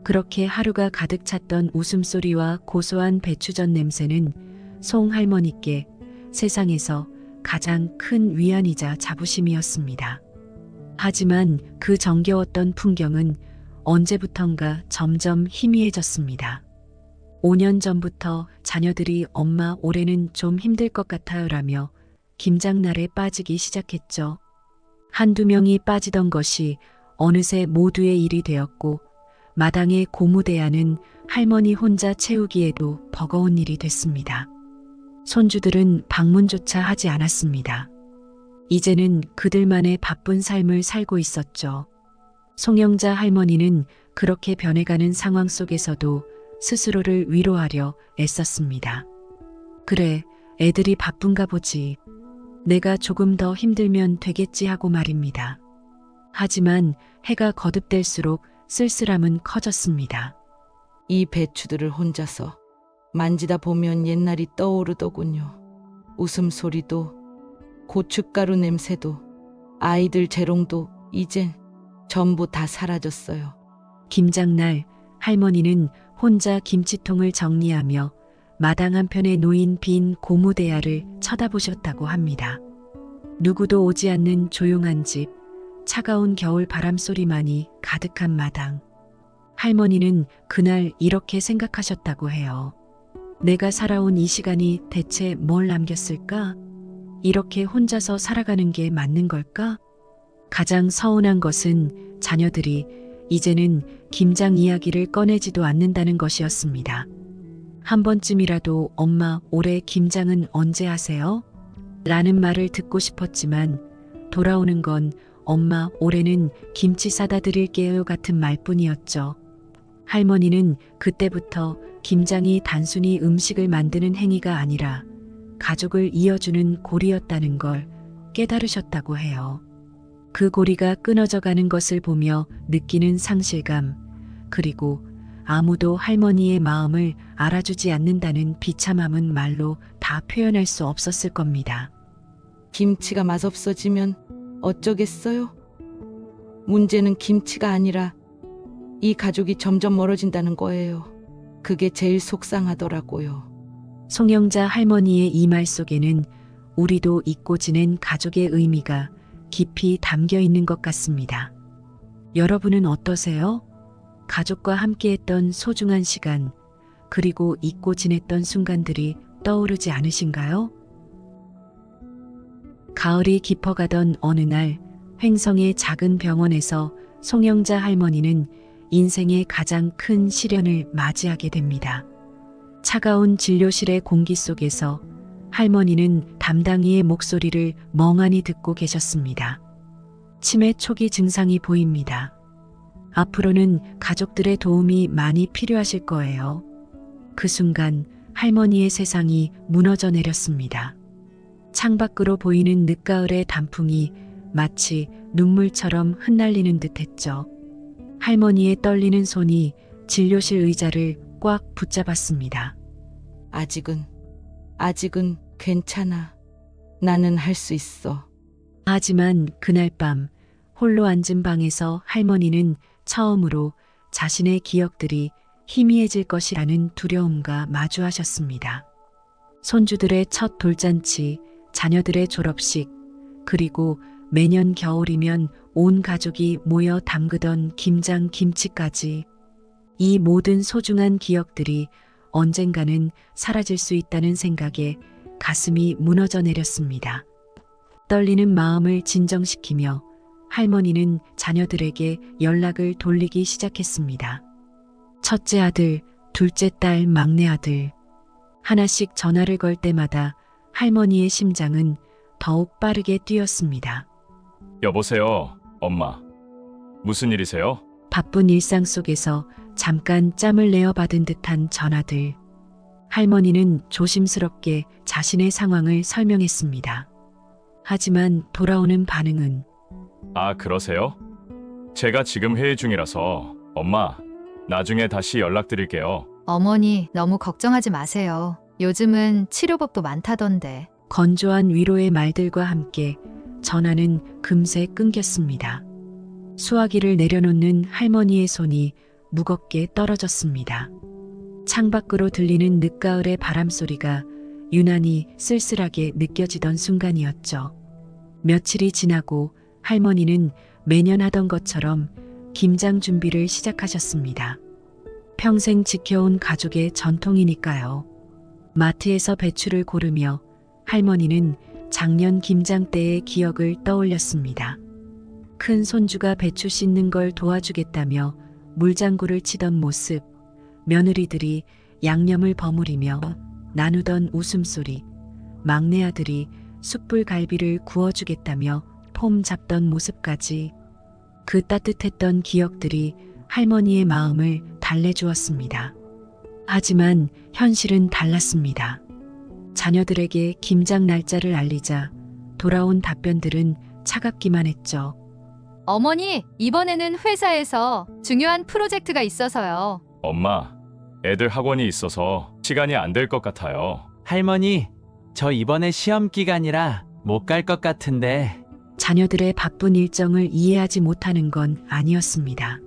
그렇게 하루가 가득 찼던 웃음소리와 고소한 배추전 냄새는 송할머니께 세상에서 가장 큰 위안이자 자부심이었습니다. 하지만 그 정겨웠던 풍경은 언제부턴가 점점 희미해졌습니다. 5년 전부터 자녀들이 엄마 올해는 좀 힘들 것 같아요 라며 김장날에 빠지기 시작했죠. 한두 명이 빠지던 것이 어느새 모두의 일이 되었고 마당의 고무대야는 할머니 혼자 채우기에도 버거운 일이 됐습니다. 손주들은 방문조차 하지 않았습니다. 이제는 그들만의 바쁜 삶을 살고 있었죠. 송영자 할머니는 그렇게 변해가는 상황 속에서도 스스로를 위로하려 애썼습니다. 그래, 애들이 바쁜가 보지. 내가 조금 더 힘들면 되겠지 하고 말입니다. 하지만 해가 거듭될수록 쓸쓸함은 커졌습니다. 이 배추들을 혼자서 만지다 보면 옛날이 떠오르더군요. 웃음소리도, 고춧가루 냄새도, 아이들 재롱도 이젠 전부 다 사라졌어요. 김장날 할머니는 혼자 김치통을 정리하며 마당 한편에 놓인 빈 고무대야를 쳐다보셨다고 합니다. 누구도 오지 않는 조용한 집, 차가운 겨울 바람 소리만이 가득한 마당. 할머니는 그날 이렇게 생각하셨다고 해요. 내가 살아온 이 시간이 대체 뭘 남겼을까? 이렇게 혼자서 살아가는 게 맞는 걸까? 가장 서운한 것은 자녀들이 이제는 김장 이야기를 꺼내지도 않는다는 것이었습니다. 한 번쯤이라도 엄마 올해 김장은 언제 하세요? 라는 말을 듣고 싶었지만 돌아오는 건 엄마 올해는 김치 사다 드릴게요 같은 말뿐이었죠. 할머니는 그때부터 김장이 단순히 음식을 만드는 행위가 아니라 가족을 이어주는 고리였다는 걸 깨달으셨다고 해요. 그 고리가 끊어져 가는 것을 보며 느끼는 상실감, 그리고 아무도 할머니의 마음을 알아주지 않는다는 비참함은 말로 다 표현할 수 없었을 겁니다. 김치가 맛없어지면 어쩌겠어요? 문제는 김치가 아니라 이 가족이 점점 멀어진다는 거예요. 그게 제일 속상하더라고요. 송영자 할머니의 이 말 속에는 우리도 잊고 지낸 가족의 의미가 깊이 담겨 있는 것 같습니다. 여러분은 어떠세요? 가족과 함께했던 소중한 시간, 그리고 잊고 지냈던 순간들이 떠오르지 않으신가요? 가을이 깊어가던 어느 날 횡성의 작은 병원에서 송영자 할머니는 인생의 가장 큰 시련을 맞이하게 됩니다. 차가운 진료실의 공기 속에서 할머니는 담당이의 목소리를 멍하니 듣고 계셨습니다. 치매 초기 증상이 보입니다. 앞으로는 가족들의 도움이 많이 필요하실 거예요. 그 순간 할머니의 세상이 무너져 내렸습니다. 창밖으로 보이는 늦가을의 단풍이 마치 눈물처럼 흩날리는 듯했죠. 할머니의 떨리는 손이 진료실 의자를 꽉 붙잡았습니다. 아직은 괜찮아. 나는 할 수 있어. 하지만 그날 밤 홀로 앉은 방에서 할머니는 처음으로 자신의 기억들이 희미해질 것이라는 두려움과 마주하셨습니다. 손주들의 첫 돌잔치, 자녀들의 졸업식, 그리고 매년 겨울이면 온 가족이 모여 담그던 김장 김치까지, 이 모든 소중한 기억들이 언젠가는 사라질 수 있다는 생각에 가슴이 무너져 내렸습니다. 떨리는 마음을 진정시키며 할머니는 자녀들에게 연락을 돌리기 시작했습니다. 첫째 아들, 둘째 딸, 막내 아들. 하나씩 전화를 걸 때마다 할머니의 심장은 더욱 빠르게 뛰었습니다. 여보세요, 엄마. 무슨 일이세요? 바쁜 일상 속에서 잠깐 짬을 내어 받은 듯한 전화들. 할머니는 조심스럽게 자신의 상황을 설명했습니다. 하지만 돌아오는 반응은 아, 그러세요? 제가 지금 회의 중이라서 엄마, 나중에 다시 연락드릴게요. 어머니, 너무 걱정하지 마세요. 요즘은 치료법도 많다던데. 건조한 위로의 말들과 함께 전화는 금세 끊겼습니다. 수화기를 내려놓는 할머니의 손이 무겁게 떨어졌습니다. 창밖으로 들리는 늦가을의 바람소리가 유난히 쓸쓸하게 느껴지던 순간이었죠. 며칠이 지나고 할머니는 매년 하던 것처럼 김장 준비를 시작하셨습니다. 평생 지켜온 가족의 전통이니까요. 마트에서 배추를 고르며 할머니는 작년 김장 때의 기억을 떠올렸습니다. 큰 손주가 배추 씻는 걸 도와주겠다며 물장구를 치던 모습, 며느리들이 양념을 버무리며 나누던 웃음소리, 막내 아들이 숯불 갈비를 구워주겠다며 폼 잡던 모습까지 그 따뜻했던 기억들이 할머니의 마음을 달래주었습니다. 하지만 현실은 달랐습니다. 자녀들에게 김장 날짜를 알리자 돌아온 답변들은 차갑기만 했죠. 어머니, 이번에는 회사에서 중요한 프로젝트가 있어서요. 엄마, 애들 학원이 있어서 시간이 안 될 것 같아요. 할머니, 저 이번에 시험 기간이라 못 갈 것 같은데. 자녀들의 바쁜 일정을 이해하지 못하는 건 아니었습니다.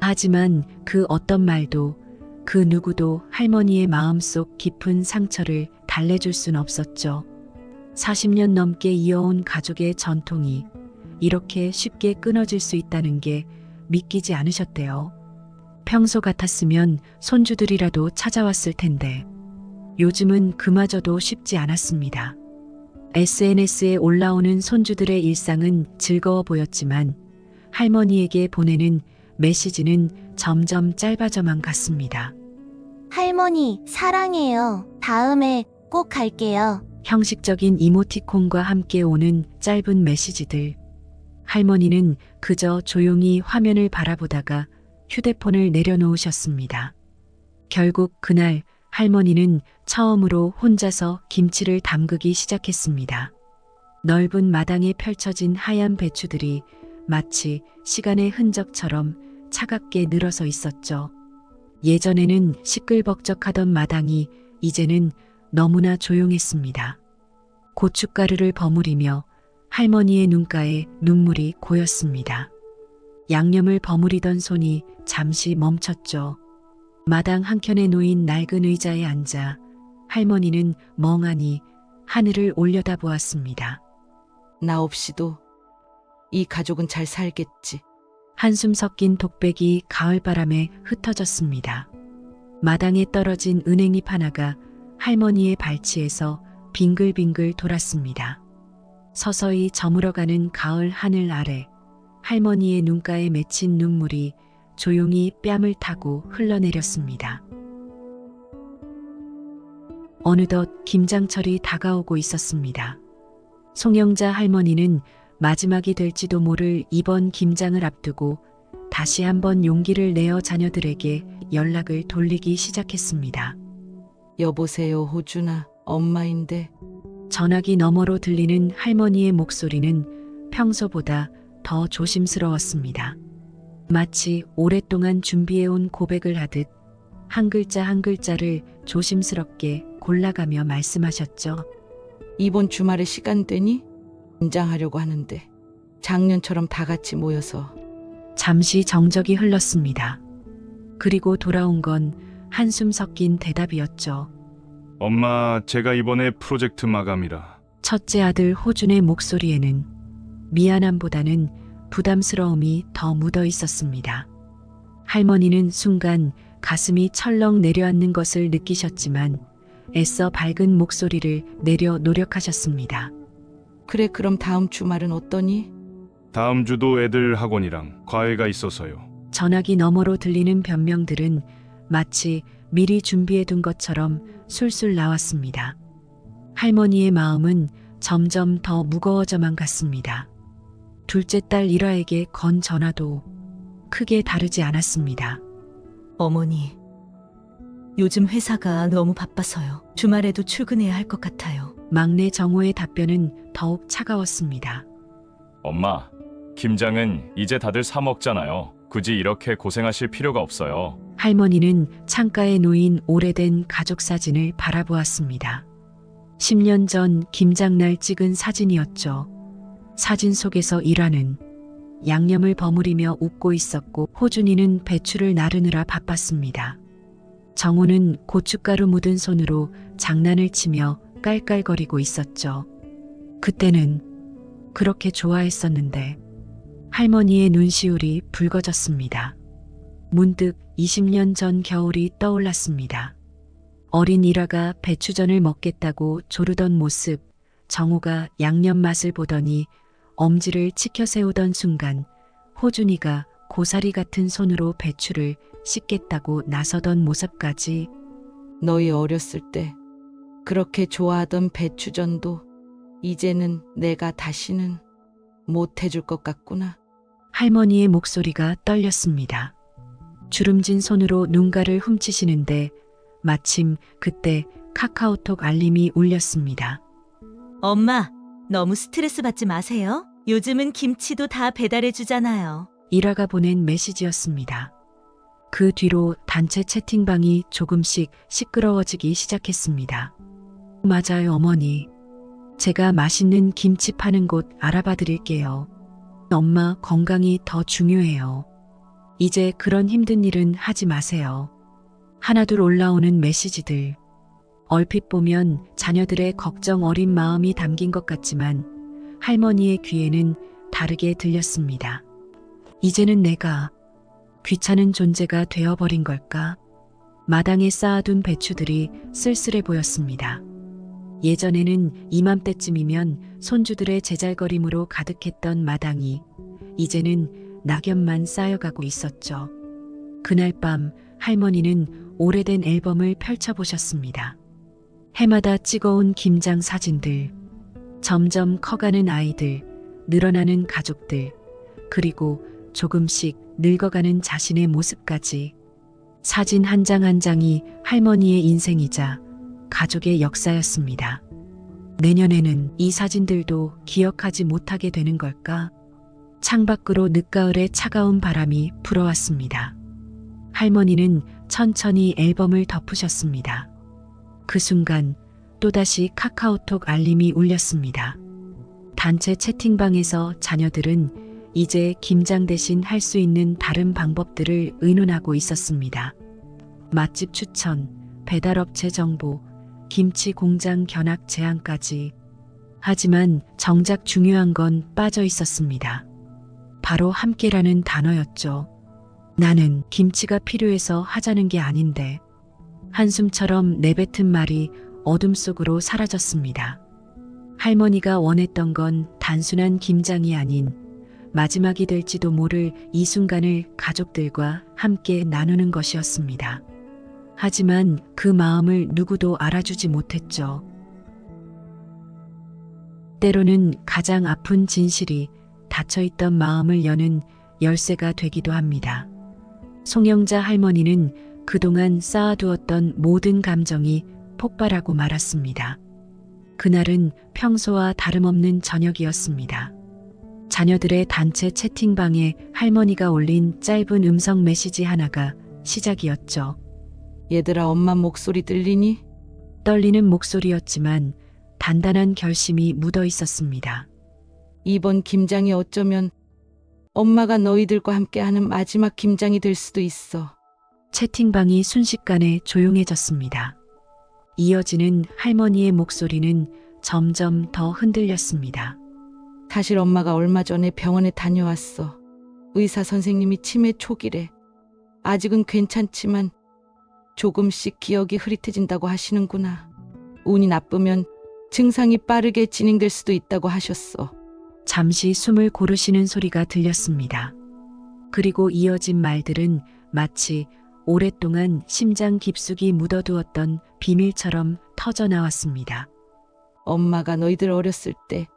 하지만 그 어떤 말도 그 누구도 할머니의 마음속 깊은 상처를 달래줄 순 없었죠. 40년 넘게 이어온 가족의 전통이 이렇게 쉽게 끊어질 수 있다는 게 믿기지 않으셨대요. 평소 같았으면 손주들이라도 찾아왔을 텐데 요즘은 그마저도 쉽지 않았습니다. SNS에 올라오는 손주들의 일상은 즐거워 보였지만 할머니에게 보내는 메시지는 점점 짧아져만 갔습니다. 할머니, 사랑해요. 다음에 꼭 갈게요. 형식적인 이모티콘과 함께 오는 짧은 메시지들. 할머니는 그저 조용히 화면을 바라보다가 휴대폰을 내려놓으셨습니다. 결국 그날 할머니는 처음으로 혼자서 김치를 담그기 시작했습니다. 넓은 마당에 펼쳐진 하얀 배추들이 마치 시간의 흔적처럼 차갑게 늘어서 있었죠. 예전에는 시끌벅적하던 마당이 이제는 너무나 조용했습니다. 고춧가루를 버무리며 할머니의 눈가에 눈물이 고였습니다. 양념을 버무리던 손이 잠시 멈췄죠. 마당 한켠에 놓인 낡은 의자에 앉아 할머니는 멍하니 하늘을 올려다보았습니다. 나 없이도 이 가족은 잘 살겠지. 한숨 섞인 독백이 가을바람에 흩어졌습니다. 마당에 떨어진 은행잎 하나가 할머니의 발치에서 빙글빙글 돌았습니다. 서서히 저물어가는 가을 하늘 아래 할머니의 눈가에 맺힌 눈물이 조용히 뺨을 타고 흘러내렸습니다. 어느덧 김장철이 다가오고 있었습니다. 송영자 할머니는 마지막이 될지도 모를 이번 김장을 앞두고 다시 한번 용기를 내어 자녀들에게 연락을 돌리기 시작했습니다. 여보세요, 호준아. 엄마인데. 전화기 너머로 들리는 할머니의 목소리는 평소보다 더 조심스러웠습니다. 마치 오랫동안 준비해온 고백을 하듯 한 글자 한 글자를 조심스럽게 골라가며 말씀하셨죠. 이번 주말에 시간 되니? 김장하려고 하는데 작년처럼 다 같이 모여서. 잠시 정적이 흘렀습니다. 그리고 돌아온 건 한숨 섞인 대답이었죠. 엄마, 제가 이번에 프로젝트 마감이라. 첫째 아들 호준의 목소리에는 미안함보다는 부담스러움이 더 묻어 있었습니다. 할머니는 순간 가슴이 철렁 내려앉는 것을 느끼셨지만 애써 밝은 목소리를 내려 노력하셨습니다. 그래, 그럼 다음 주말은 어떠니? 다음 주도 애들 학원이랑 과외가 있어서요. 전화기 너머로 들리는 변명들은 마치 미리 준비해둔 것처럼 술술 나왔습니다. 할머니의 마음은 점점 더 무거워져만 갔습니다. 둘째 딸 일화에게 건 전화도 크게 다르지 않았습니다. 어머니, 요즘 회사가 너무 바빠서요. 주말에도 출근해야 할 것 같아요. 막내 정호의 답변은 더욱 차가웠습니다. 엄마, 김장은 이제 다들 사 먹잖아요. 굳이 이렇게 고생하실 필요가 없어요. 할머니는 창가에 놓인 오래된 가족 사진을 바라보았습니다. 10년 전 김장날 찍은 사진이었죠. 사진 속에서 일화는 양념을 버무리며 웃고 있었고 호준이는 배추를 나르느라 바빴습니다. 정호는 고춧가루 묻은 손으로 장난을 치며 깔깔거리고 있었죠. 그때는 그렇게 좋아했었는데 할머니의 눈시울이 붉어졌습니다. 문득 20년 전 겨울이 떠올랐습니다. 어린 일화가 배추전을 먹겠다고 조르던 모습, 정호가 양념 맛을 보더니 엄지를 치켜 세우던 순간 호준이가 고사리 같은 손으로 배추를 씻겠다고 나서던 모습까지. 너희 어렸을 때 그렇게 좋아하던 배추전도 이제는 내가 다시는 못 해줄 것 같구나. 할머니의 목소리가 떨렸습니다. 주름진 손으로 눈가를 훔치시는데 마침 그때 카카오톡 알림이 울렸습니다. 엄마, 너무 스트레스 받지 마세요. 요즘은 김치도 다 배달해 주잖아요. 일화가 보낸 메시지였습니다. 그 뒤로 단체 채팅방이 조금씩 시끄러워지기 시작했습니다. 맞아요, 어머니. 제가 맛있는 김치 파는 곳 알아봐 드릴게요. 엄마 건강이 더 중요해요. 이제 그런 힘든 일은 하지 마세요. 하나둘 올라오는 메시지들. 얼핏 보면 자녀들의 걱정 어린 마음이 담긴 것 같지만 할머니의 귀에는 다르게 들렸습니다. 이제는 내가 귀찮은 존재가 되어버린 걸까? 마당에 쌓아둔 배추들이 쓸쓸해 보였습니다. 예전에는 이맘때쯤이면 손주들의 제잘거림으로 가득했던 마당이 이제는 낙엽만 쌓여가고 있었죠. 그날 밤 할머니는 오래된 앨범을 펼쳐보셨습니다. 해마다 찍어온 김장 사진들, 점점 커가는 아이들, 늘어나는 가족들, 그리고 조금씩 늙어가는 자신의 모습까지. 사진 한 장 한 장이 할머니의 인생이자 가족의 역사였습니다. 내년에는 이 사진들도 기억하지 못하게 되는 걸까? 창밖으로 늦가을의 차가운 바람이 불어왔습니다. 할머니는 천천히 앨범을 덮으셨습니다. 그 순간 또다시 카카오톡 알림이 울렸습니다. 단체 채팅방에서 자녀들은 이제 김장 대신 할 수 있는 다른 방법들을 의논하고 있었습니다. 맛집 추천, 배달업체 정보, 김치 공장 견학 제안까지. 하지만 정작 중요한 건 빠져 있었습니다. 바로 함께라는 단어였죠. 나는 김치가 필요해서 하자는 게 아닌데. 한숨처럼 내뱉은 말이 어둠 속으로 사라졌습니다. 할머니가 원했던 건 단순한 김장이 아닌 마지막이 될지도 모를 이 순간을 가족들과 함께 나누는 것이었습니다. 하지만 그 마음을 누구도 알아주지 못했죠. 때로는 가장 아픈 진실이 닫혀있던 마음을 여는 열쇠가 되기도 합니다. 송영자 할머니는 그동안 쌓아두었던 모든 감정이 폭발하고 말았습니다. 그날은 평소와 다름없는 저녁이었습니다. 자녀들의 단체 채팅방에 할머니가 올린 짧은 음성 메시지 하나가 시작이었죠. 얘들아, 엄마 목소리 들리니? 떨리는 목소리였지만 단단한 결심이 묻어 있었습니다. 이번 김장이 어쩌면 엄마가 너희들과 함께하는 마지막 김장이 될 수도 있어. 채팅방이 순식간에 조용해졌습니다. 이어지는 할머니의 목소리는 점점 더 흔들렸습니다. 사실 엄마가 얼마 전에 병원에 다녀왔어. 의사 선생님이 치매 초기래. 아직은 괜찮지만 조금씩 기억이 흐릿해진다고 하시는구나. 운이 나쁘면 증상이 빠르게 진행될 수도 있다고 하셨어. 잠시 숨을 고르시는 소리가 들렸습니다. 그리고 이어진 말들은 마치 오랫동안 심장 깊숙이 묻어두었던 비밀처럼 터져 나왔습니다. 엄마가 너희들 어렸을 때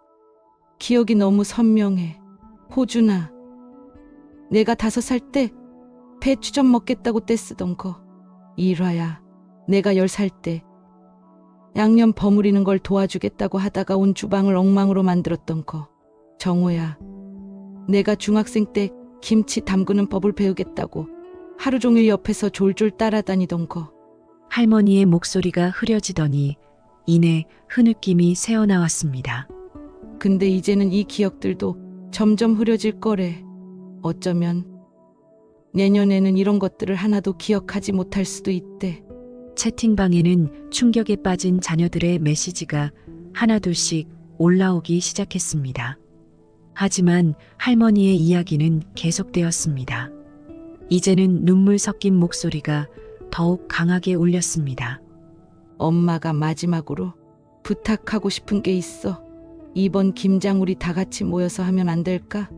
기억이 너무 선명해. 호준아, 내가 5살 때 배추전 먹겠다고 떼쓰던 거. 일화야, 내가 10살 때 양념 버무리는 걸 도와주겠다고 하다가 온 주방을 엉망으로 만들었던 거. 정호야, 내가 중학생 때 김치 담그는 법을 배우겠다고 하루 종일 옆에서 졸졸 따라다니던 거. 할머니의 목소리가 흐려지더니 이내 흐느낌이 새어나왔습니다. 근데 이제는 이 기억들도 점점 흐려질 거래. 어쩌면 내년에는 이런 것들을 하나도 기억하지 못할 수도 있대. 채팅방에는 충격에 빠진 자녀들의 메시지가 하나둘씩 올라오기 시작했습니다. 하지만 할머니의 이야기는 계속되었습니다. 이제는 눈물 섞인 목소리가 더욱 강하게 울렸습니다. 엄마가 마지막으로 부탁하고 싶은 게 있어. 이번 김장 우리 다 같이 모여서 하면 안 될까?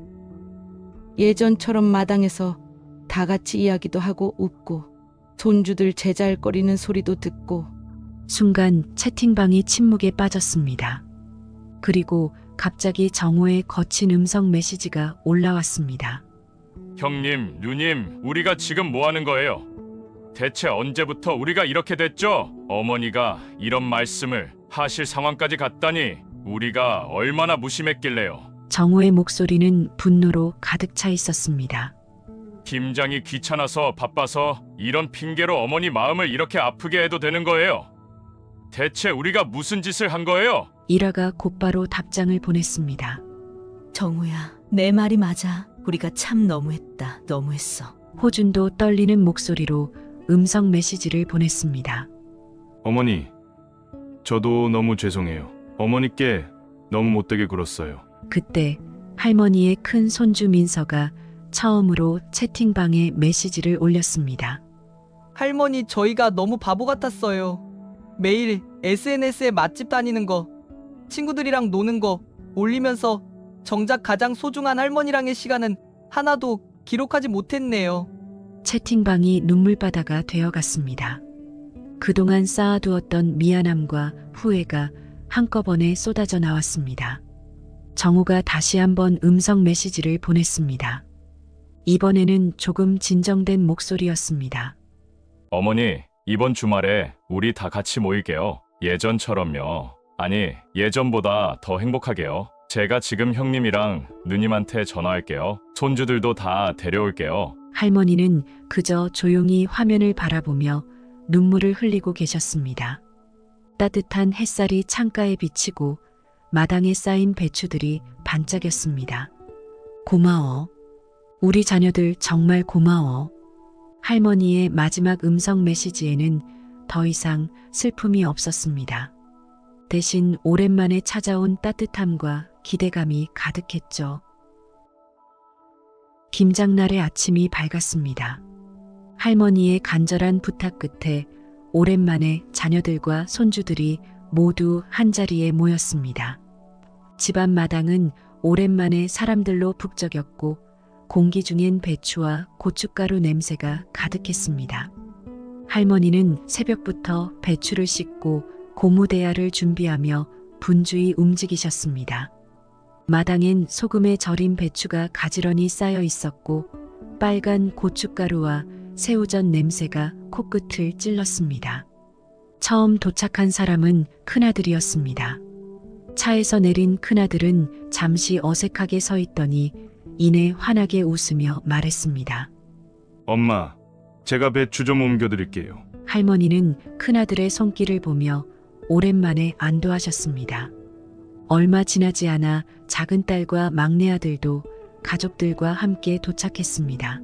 예전처럼 마당에서 다 같이 이야기도 하고 웃고 손주들 제잘거리는 소리도 듣고. 순간 채팅방이 침묵에 빠졌습니다. 그리고 갑자기 정호의 거친 음성 메시지가 올라왔습니다. 형님, 누님, 우리가 지금 뭐 하는 거예요? 대체 언제부터 우리가 이렇게 됐죠? 어머니가 이런 말씀을 하실 상황까지 갔다니 우리가 얼마나 무심했길래요. 정호의 목소리는 분노로 가득 차 있었습니다. 김장이 귀찮아서 바빠서 이런 핑계로 어머니 마음을 이렇게 아프게 해도 되는 거예요? 대체 우리가 무슨 짓을 한 거예요? 일화가 곧바로 답장을 보냈습니다. 정우야, 내 말이 맞아. 우리가 참 너무했다. 너무했어. 호준도 떨리는 목소리로 음성 메시지를 보냈습니다. 어머니, 저도 너무 죄송해요. 어머니께 너무 못되게 굴었어요. 그때 할머니의 큰 손주 민서가 처음으로 채팅방에 메시지를 올렸습니다. 할머니, 저희가 너무 바보 같았어요. 매일 SNS에 맛집 다니는 거, 친구들이랑 노는 거 올리면서 정작 가장 소중한 할머니랑의 시간은 하나도 기록하지 못했네요. 채팅방이 눈물바다가 되어갔습니다. 그동안 쌓아두었던 미안함과 후회가 한꺼번에 쏟아져 나왔습니다. 정우가 다시 한번 음성 메시지를 보냈습니다. 이번에는 조금 진정된 목소리였습니다. 어머니, 이번 주말에 우리 다 같이 모일게요. 예전처럼요. 아니, 예전보다 더 행복하게요. 제가 지금 형님이랑 누님한테 전화할게요. 손주들도 다 데려올게요. 할머니는 그저 조용히 화면을 바라보며 눈물을 흘리고 계셨습니다. 따뜻한 햇살이 창가에 비치고 마당에 쌓인 배추들이 반짝였습니다. 고마워. 우리 자녀들 정말 고마워. 할머니의 마지막 음성 메시지에는 더 이상 슬픔이 없었습니다. 대신 오랜만에 찾아온 따뜻함과 기대감이 가득했죠. 김장날의 아침이 밝았습니다. 할머니의 간절한 부탁 끝에 오랜만에 자녀들과 손주들이 모두 한자리에 모였습니다. 집안 마당은 오랜만에 사람들로 북적였고 공기 중엔 배추와 고춧가루 냄새가 가득했습니다. 할머니는 새벽부터 배추를 씻고 고무대야를 준비하며 분주히 움직이셨습니다. 마당엔 소금에 절인 배추가 가지런히 쌓여 있었고 빨간 고춧가루와 새우젓 냄새가 코끝을 찔렀습니다. 처음 도착한 사람은 큰아들이었습니다. 차에서 내린 큰아들은 잠시 어색하게 서 있더니 이내 환하게 웃으며 말했습니다. 엄마, 제가 배추 좀 옮겨드릴게요. 할머니는 큰아들의 손길을 보며 오랜만에 안도하셨습니다. 얼마 지나지 않아 작은 딸과 막내 아들도 가족들과 함께 도착했습니다.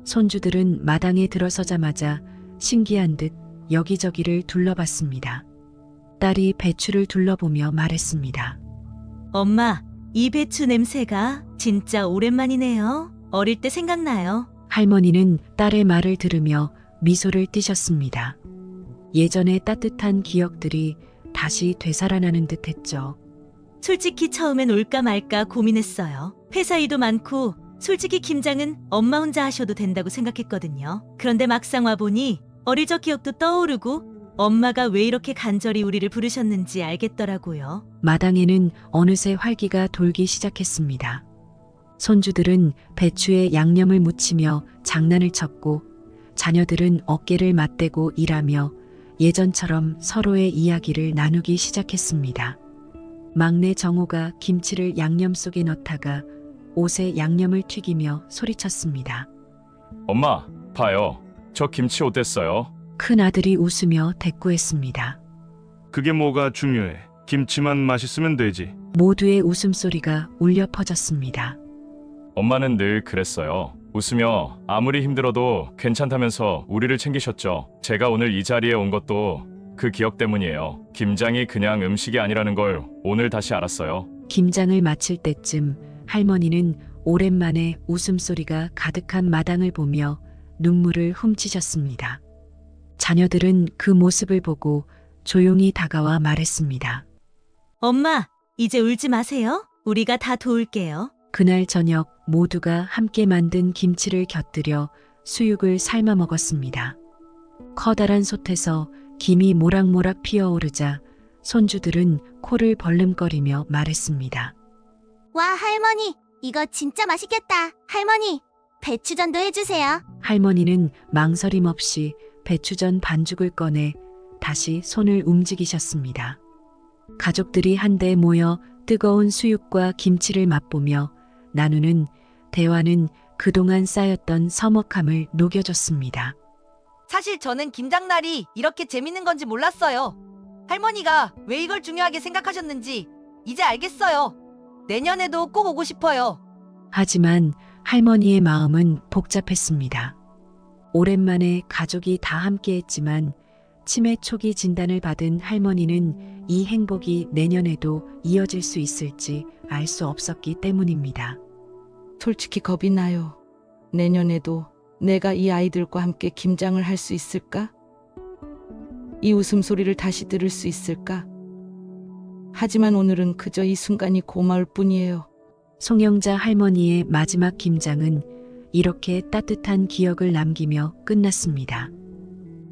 손주들은 마당에 들어서자마자 신기한 듯 여기저기를 둘러봤습니다. 딸이 배추를 둘러보며 말했습니다. 엄마, 이 배추 냄새가 진짜 오랜만이네요. 어릴 때 생각나요. 할머니는 딸의 말을 들으며 미소를 띠셨습니다. 예전의 따뜻한 기억들이 다시 되살아나는 듯 했죠. 솔직히 처음엔 올까 말까 고민했어요. 회사 일도 많고 솔직히 김장은 엄마 혼자 하셔도 된다고 생각했거든요. 그런데 막상 와보니 어릴 적 기억도 떠오르고 엄마가 왜 이렇게 간절히 우리를 부르셨는지 알겠더라고요. 마당에는 어느새 활기가 돌기 시작했습니다. 손주들은 배추에 양념을 묻히며 장난을 쳤고 자녀들은 어깨를 맞대고 일하며 예전처럼 서로의 이야기를 나누기 시작했습니다. 막내 정호가 김치를 양념 속에 넣다가 옷에 양념을 튀기며 소리쳤습니다. 엄마, 봐요. 저 김치 어땠어요? 큰 아들이 웃으며 대꾸했습니다. 그게 뭐가 중요해. 김치만 맛있으면 되지. 모두의 웃음소리가 울려 퍼졌습니다. 엄마는 늘 그랬어요. 웃으며 아무리 힘들어도 괜찮다면서 우리를 챙기셨죠. 제가 오늘 이 자리에 온 것도 그 기억 때문이에요. 김장이 그냥 음식이 아니라는 걸 오늘 다시 알았어요. 김장을 마칠 때쯤 할머니는 오랜만에 웃음소리가 가득한 마당을 보며 눈물을 훔치셨습니다. 자녀들은 그 모습을 보고 조용히 다가와 말했습니다. 엄마, 이제 울지 마세요. 우리가 다 도울게요. 그날 저녁 모두가 함께 만든 김치를 곁들여 수육을 삶아 먹었습니다. 커다란 솥에서 김이 모락모락 피어오르자 손주들은 코를 벌름거리며 말했습니다. 와, 할머니, 이거 진짜 맛있겠다. 할머니, 배추전도 해주세요. 할머니는 망설임 없이 배추전 반죽을 꺼내 다시 손을 움직이셨습니다. 가족들이 한데 모여 뜨거운 수육과 김치를 맛보며 나누는 대화는 그동안 쌓였던 서먹함을 녹여줬습니다. 사실 저는 김장날이 이렇게 재밌는 건지 몰랐어요. 할머니가 왜 이걸 중요하게 생각하셨는지 이제 알겠어요. 내년에도 꼭 오고 싶어요. 하지만 할머니의 마음은 복잡했습니다. 오랜만에 가족이 다 함께했지만 치매 초기 진단을 받은 할머니는 이 행복이 내년에도 이어질 수 있을지 알 수 없었기 때문입니다. 솔직히 겁이 나요. 내년에도 내가 이 아이들과 함께 김장을 할 수 있을까? 이 웃음소리를 다시 들을 수 있을까? 하지만 오늘은 그저 이 순간이 고마울 뿐이에요. 송영자 할머니의 마지막 김장은 이렇게 따뜻한 기억을 남기며 끝났습니다.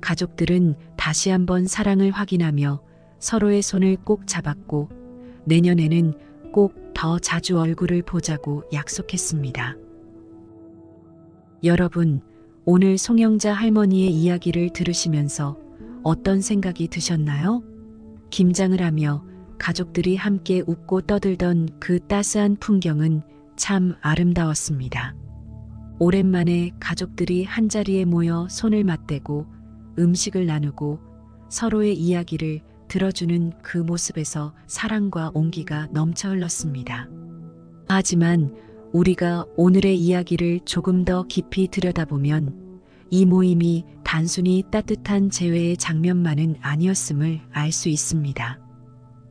가족들은 다시 한번 사랑을 확인하며 서로의 손을 꼭 잡았고 내년에는 꼭 더 자주 얼굴을 보자고 약속했습니다. 여러분, 오늘 송영자 할머니의 이야기를 들으시면서 어떤 생각이 드셨나요? 김장을 하며 가족들이 함께 웃고 떠들던 그 따스한 풍경은 참 아름다웠습니다. 오랜만에 가족들이 한자리에 모여 손을 맞대고 음식을 나누고 서로의 이야기를 들어주는 그 모습에서 사랑과 온기가 넘쳐 흘렀습니다. 하지만 우리가 오늘의 이야기를 조금 더 깊이 들여다보면 이 모임이 단순히 따뜻한 재회의 장면만은 아니었음을 알 수 있습니다.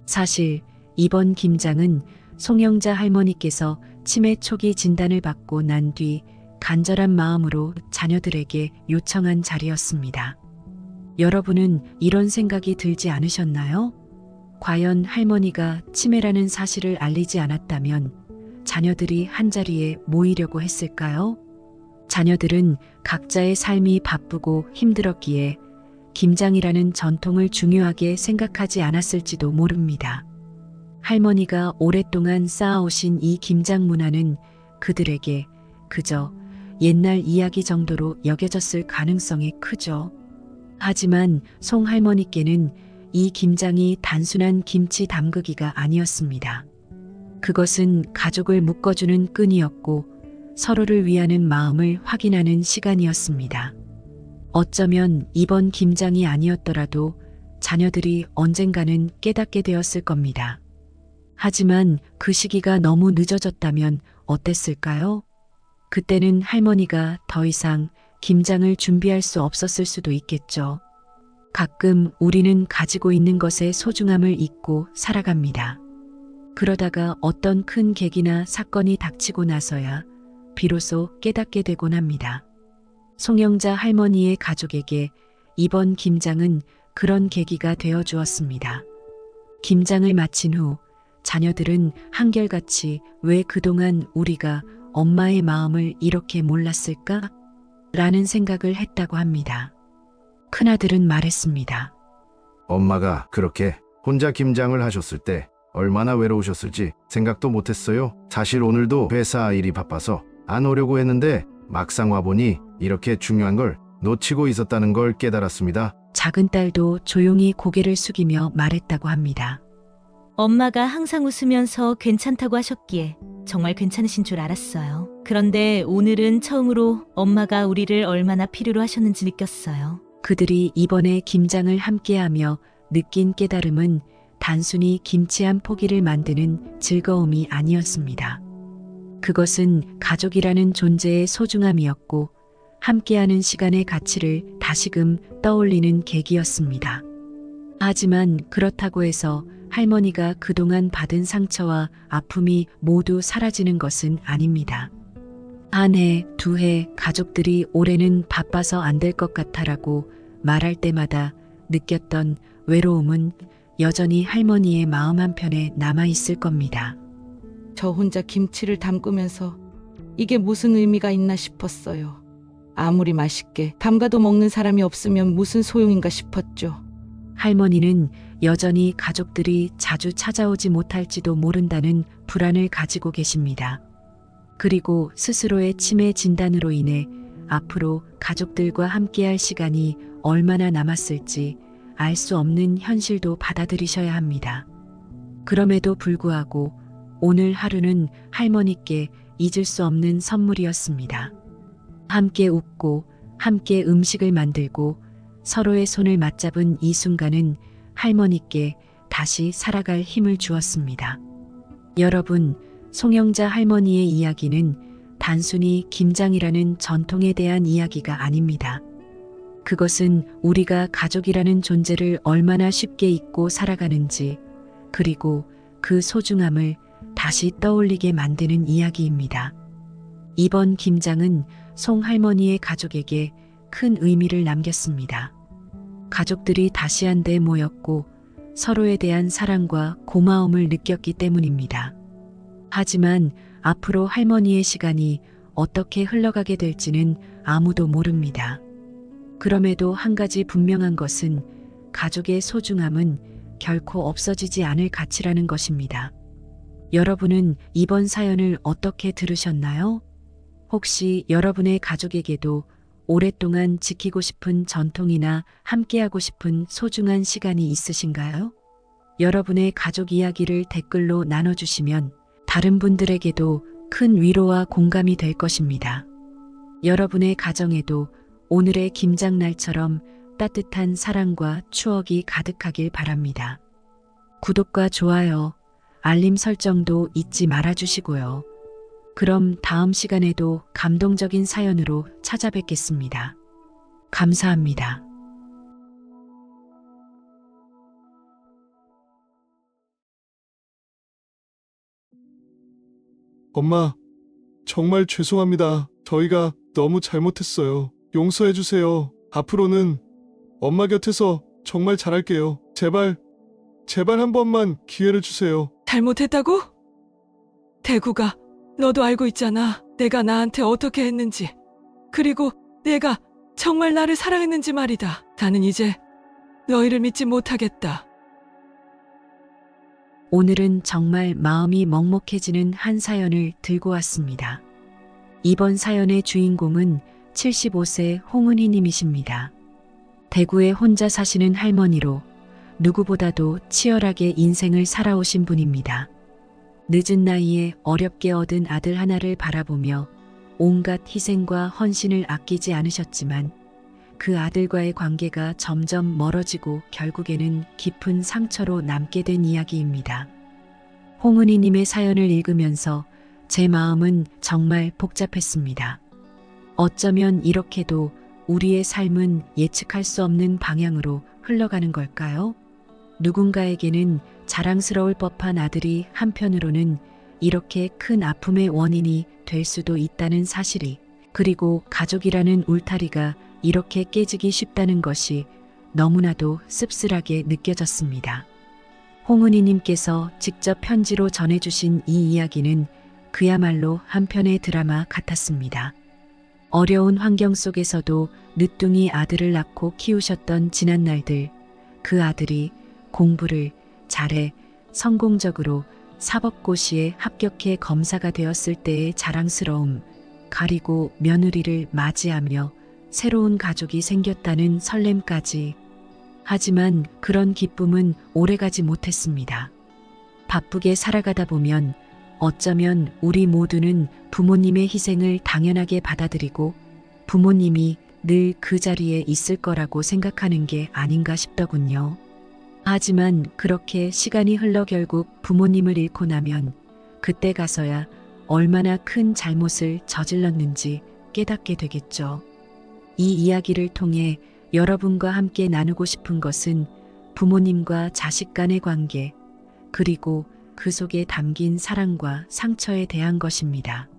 사실 이번 김장은 송영자 할머니께서 치매 초기 진단을 받고 난 뒤 간절한 마음으로 자녀들에게 요청한 자리였습니다. 여러분은 이런 생각이 들지 않으셨나요? 과연 할머니가 치매라는 사실을 알리지 않았다면 자녀들이 한자리에 모이려고 했을까요? 자녀들은 각자의 삶이 바쁘고 힘들었기에 김장이라는 전통을 중요하게 생각하지 않았을지도 모릅니다. 할머니가 오랫동안 쌓아오신 이 김장 문화는 그들에게 그저 옛날 이야기 정도로 여겨졌을 가능성이 크죠. 하지만 송 할머니께는 이 김장이 단순한 김치 담그기가 아니었습니다. 그것은 가족을 묶어주는 끈이었고 서로를 위하는 마음을 확인하는 시간이었습니다. 어쩌면 이번 김장이 아니었더라도 자녀들이 언젠가는 깨닫게 되었을 겁니다. 하지만 그 시기가 너무 늦어졌다면 어땠을까요? 그때는 할머니가 더 이상 김장을 준비할 수 없었을 수도 있겠죠. 가끔 우리는 가지고 있는 것의 소중함을 잊고 살아갑니다. 그러다가 어떤 큰 계기나 사건이 닥치고 나서야 비로소 깨닫게 되곤 합니다. 송영자 할머니의 가족에게 이번 김장은 그런 계기가 되어 주었습니다. 김장을 마친 후 자녀들은 한결같이 왜 그동안 우리가 엄마의 마음을 이렇게 몰랐을까? 라는 생각을 했다고 합니다. 큰아들은 말했습니다. 엄마가 그렇게 혼자 김장을 하셨을 때 얼마나 외로우셨을지 생각도 못했어요. 사실 오늘도 회사 일이 바빠서 안 오려고 했는데 막상 와보니 이렇게 중요한 걸 놓치고 있었다는 걸 깨달았습니다. 작은 딸도 조용히 고개를 숙이며 말했다고 합니다. 엄마가 항상 웃으면서 괜찮다고 하셨기에 정말 괜찮으신 줄 알았어요. 그런데 오늘은 처음으로 엄마가 우리를 얼마나 필요로 하셨는지 느꼈어요. 그들이 이번에 김장을 함께하며 느낀 깨달음은 단순히 김치 한 포기를 만드는 즐거움이 아니었습니다. 그것은 가족이라는 존재의 소중함이었고 함께하는 시간의 가치를 다시금 떠올리는 계기였습니다. 하지만 그렇다고 해서 할머니가 그동안 받은 상처와 아픔이 모두 사라지는 것은 아닙니다. 한 해, 두 해 가족들이 올해는 바빠서 안 될 것 같아라고 말할 때마다 느꼈던 외로움은 여전히 할머니의 마음 한편에 남아있을 겁니다. 저 혼자 김치를 담그면서 이게 무슨 의미가 있나 싶었어요. 아무리 맛있게 담가도 먹는 사람이 없으면 무슨 소용인가 싶었죠. 할머니는 여전히 가족들이 자주 찾아오지 못할지도 모른다는 불안을 가지고 계십니다. 그리고 스스로의 치매 진단으로 인해 앞으로 가족들과 함께할 시간이 얼마나 남았을지 알 수 없는 현실도 받아들이셔야 합니다. 그럼에도 불구하고 오늘 하루는 할머니께 잊을 수 없는 선물이었습니다. 함께 웃고 함께 음식을 만들고 서로의 손을 맞잡은 이 순간은 할머니께 다시 살아갈 힘을 주었습니다. 여러분, 송영자 할머니의 이야기는 단순히 김장이라는 전통에 대한 이야기가 아닙니다. 그것은 우리가 가족이라는 존재를 얼마나 쉽게 잊고 살아가는지, 그리고 그 소중함을 다시 떠올리게 만드는 이야기입니다. 이번 김장은 송 할머니의 가족에게 큰 의미를 남겼습니다. 가족들이 다시 한데 모였고 서로에 대한 사랑과 고마움을 느꼈기 때문입니다. 하지만 앞으로 할머니의 시간이 어떻게 흘러가게 될지는 아무도 모릅니다. 그럼에도 한 가지 분명한 것은 가족의 소중함은 결코 없어지지 않을 가치라는 것입니다. 여러분은 이번 사연을 어떻게 들으셨나요? 혹시 여러분의 가족에게도 오랫동안 지키고 싶은 전통이나 함께하고 싶은 소중한 시간이 있으신가요? 여러분의 가족 이야기를 댓글로 나눠주시면 다른 분들에게도 큰 위로와 공감이 될 것입니다. 여러분의 가정에도 오늘의 김장날처럼 따뜻한 사랑과 추억이 가득하길 바랍니다. 구독과 좋아요, 알림 설정도 잊지 말아주시고요. 그럼 다음 시간에도 감동적인 사연으로 찾아뵙겠습니다. 감사합니다. 엄마, 정말 죄송합니다. 저희가 너무 잘못했어요. 용서해주세요. 앞으로는 엄마 곁에서 정말 잘할게요. 제발 한 번만 기회를 주세요. 잘못했다고? 대구가 너도 알고 있잖아. 내가 나한테 어떻게 했는지. 그리고 내가 정말 나를 사랑했는지 말이다. 나는 이제 너희를 믿지 못하겠다. 오늘은 정말 마음이 먹먹해지는 한 사연을 들고 왔습니다. 이번 사연의 주인공은 75세 홍은희 님이십니다. 대구에 혼자 사시는 할머니로 누구보다도 치열하게 인생을 살아오신 분입니다. 늦은 나이에 어렵게 얻은 아들 하나를 바라보며 온갖 희생과 헌신을 아끼지 않으셨지만 그 아들과의 관계가 점점 멀어지고 결국에는 깊은 상처로 남게 된 이야기입니다. 홍은희님의 사연을 읽으면서 제 마음은 정말 복잡했습니다. 어쩌면 이렇게도 우리의 삶은 예측할 수 없는 방향으로 흘러가는 걸까요? 누군가에게는 자랑스러울 법한 아들이 한편으로는 이렇게 큰 아픔의 원인이 될 수도 있다는 사실이, 그리고 가족이라는 울타리가 이렇게 깨지기 쉽다는 것이 너무나도 씁쓸하게 느껴졌습니다. 홍은희님께서 직접 편지로 전해주신 이 이야기는 그야말로 한편의 드라마 같았습니다. 어려운 환경 속에서도 늦둥이 아들을 낳고 키우셨던 지난 날들, 그 아들이 공부를 잘해 성공적으로 사법고시에 합격해 검사가 되었을 때의 자랑스러움, 가리고 며느리를 맞이하며 새로운 가족이 생겼다는 설렘까지. 하지만 그런 기쁨은 오래가지 못했습니다. 바쁘게 살아가다 보면 어쩌면 우리 모두는 부모님의 희생을 당연하게 받아들이고 부모님이 늘 그 자리에 있을 거라고 생각하는 게 아닌가 싶더군요. 하지만 그렇게 시간이 흘러 결국 부모님을 잃고 나면 그때 가서야 얼마나 큰 잘못을 저질렀는지 깨닫게 되겠죠. 이 이야기를 통해 여러분과 함께 나누고 싶은 것은 부모님과 자식 간의 관계, 그리고 그 속에 담긴 사랑과 상처에 대한 것입니다.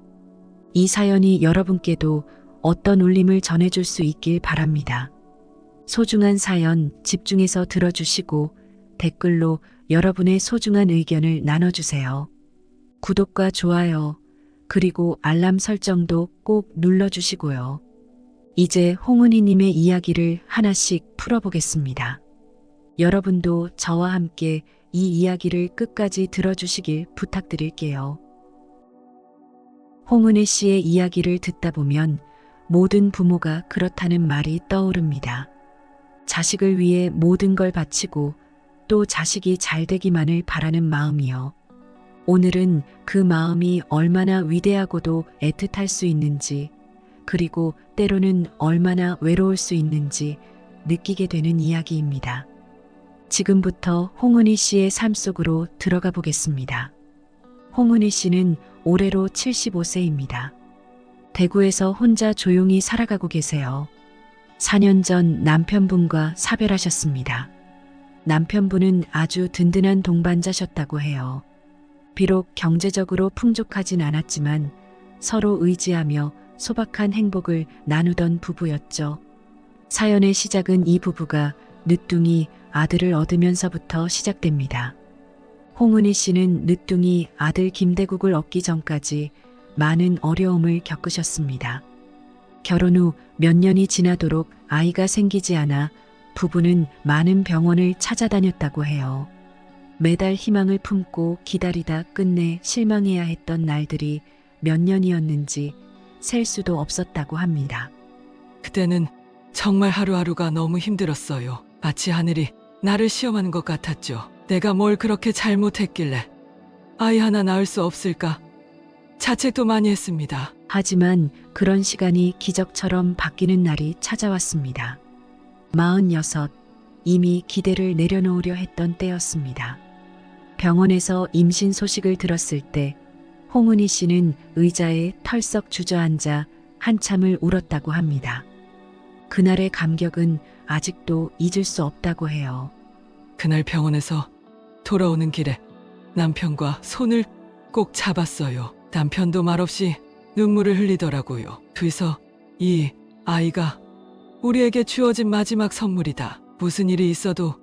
이 사연이 여러분께도 어떤 울림을 전해줄 수 있길 바랍니다. 소중한 사연 집중해서 들어주시고 댓글로 여러분의 소중한 의견을 나눠주세요. 구독과 좋아요, 그리고 알람 설정도 꼭 눌러주시고요. 이제 홍은희님의 이야기를 하나씩 풀어보겠습니다. 여러분도 저와 함께 이 이야기를 끝까지 들어주시길 부탁드릴게요. 홍은희 씨의 이야기를 듣다 보면 모든 부모가 그렇다는 말이 떠오릅니다. 자식을 위해 모든 걸 바치고 또 자식이 잘 되기만을 바라는 마음이요. 오늘은 그 마음이 얼마나 위대하고도 애틋할 수 있는지, 그리고 때로는 얼마나 외로울 수 있는지 느끼게 되는 이야기입니다. 지금부터 홍은희 씨의 삶 속으로 들어가 보겠습니다. 홍은희 씨는 올해로 75세입니다. 대구에서 혼자 조용히 살아가고 계세요. 4년 전 남편분과 사별하셨습니다. 남편분은 아주 든든한 동반자셨다고 해요. 비록 경제적으로 풍족하진 않았지만 서로 의지하며 소박한 행복을 나누던 부부였죠. 사연의 시작은 이 부부가 늦둥이 아들을 얻으면서부터 시작됩니다. 홍은희 씨는 늦둥이 아들 김대국을 얻기 전까지 많은 어려움을 겪으셨습니다. 결혼 후 몇 년이 지나도록 아이가 생기지 않아 부부는 많은 병원을 찾아다녔다고 해요. 매달 희망을 품고 기다리다 끝내 실망해야 했던 날들이 몇 년이었는지 셀 수도 없었다고 합니다. 그때는 정말 하루하루가 너무 힘들었어요. 마치 하늘이 나를 시험하는 것 같았죠. 내가 뭘 그렇게 잘못했길래 아이 하나 낳을 수 없을까? 자책도 많이 했습니다. 하지만 그런 시간이 기적처럼 바뀌는 날이 찾아왔습니다. 46, 이미 기대를 내려놓으려 했던 때였습니다. 병원에서 임신 소식을 들었을 때 홍은희 씨는 의자에 털썩 주저앉아 한참을 울었다고 합니다. 그날의 감격은 아직도 잊을 수 없다고 해요. 그날 병원에서 돌아오는 길에 남편과 손을 꼭 잡았어요. 남편도 말없이 눈물을 흘리더라고요. 그래서 이 아이가 우리에게 주어진 마지막 선물이다. 무슨 일이 있어도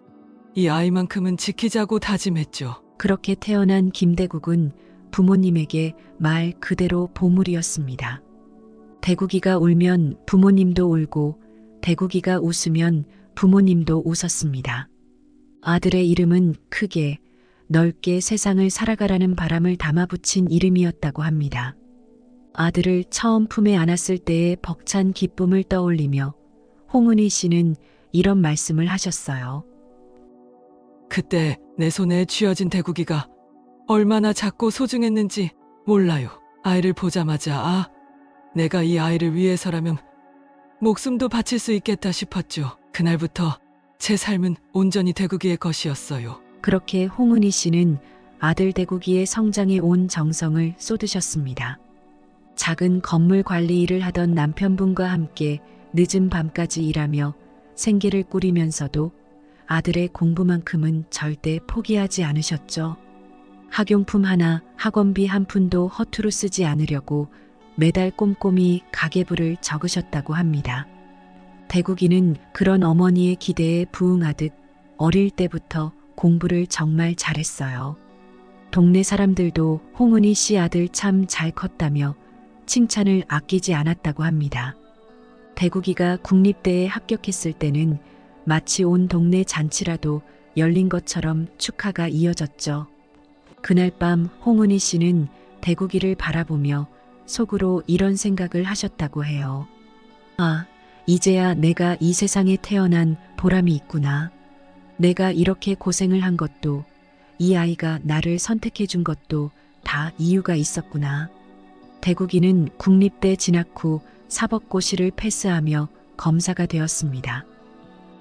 이 아이만큼은 지키자고 다짐했죠. 그렇게 태어난 김대국은 부모님에게 말 그대로 보물이었습니다. 대국이가 울면 부모님도 울고 대국이가 웃으면 부모님도 웃었습니다. 아들의 이름은 크게 넓게 세상을 살아가라는 바람을 담아 붙인 이름이었다고 합니다. 아들을 처음 품에 안았을 때의 벅찬 기쁨을 떠올리며 홍은희 씨는 이런 말씀을 하셨어요. 그때 내 손에 쥐어진 대국이가 얼마나 작고 소중했는지 몰라요. 아이를 보자마자 내가 이 아이를 위해서라면 목숨도 바칠 수 있겠다 싶었죠. 그날부터 제 삶은 온전히 대국이의 것이었어요. 그렇게 홍은희 씨는 아들 대국이의 성장에 온 정성을 쏟으셨습니다. 작은 건물 관리 일을 하던 남편분과 함께 늦은 밤까지 일하며 생계를 꾸리면서도 아들의 공부만큼은 절대 포기하지 않으셨죠. 학용품 하나, 학원비 한 푼도 허투루 쓰지 않으려고 매달 꼼꼼히 가계부를 적으셨다고 합니다. 대국이는 그런 어머니의 기대에 부응하듯 어릴 때부터 공부를 정말 잘했어요. 동네 사람들도 홍은희 씨 아들 참 잘 컸다며 칭찬을 아끼지 않았다고 합니다. 대국이가 국립대에 합격했을 때는 마치 온 동네 잔치라도 열린 것처럼 축하가 이어졌죠. 그날 밤 홍은희 씨는 대국이를 바라보며 속으로 이런 생각을 하셨다고 해요. 아, 이제야 내가 이 세상에 태어난 보람이 있구나. 내가 이렇게 고생을 한 것도, 이 아이가 나를 선택해 준 것도 다 이유가 있었구나. 대국이는 국립대 진학 후 사법고시를 패스하며 검사가 되었습니다.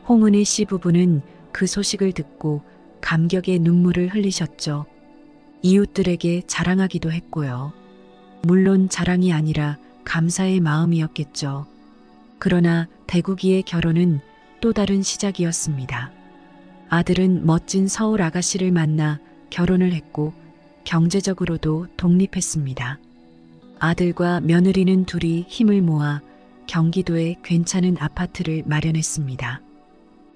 홍은희 씨 부부는 그 소식을 듣고 감격의 눈물을 흘리셨죠. 이웃들에게 자랑하기도 했고요. 물론 자랑이 아니라 감사의 마음이었겠죠. 그러나 대국이의 결혼은 또 다른 시작이었습니다. 아들은 멋진 서울 아가씨를 만나 결혼을 했고 경제적으로도 독립했습니다. 아들과 며느리는 둘이 힘을 모아 경기도에 괜찮은 아파트를 마련했습니다.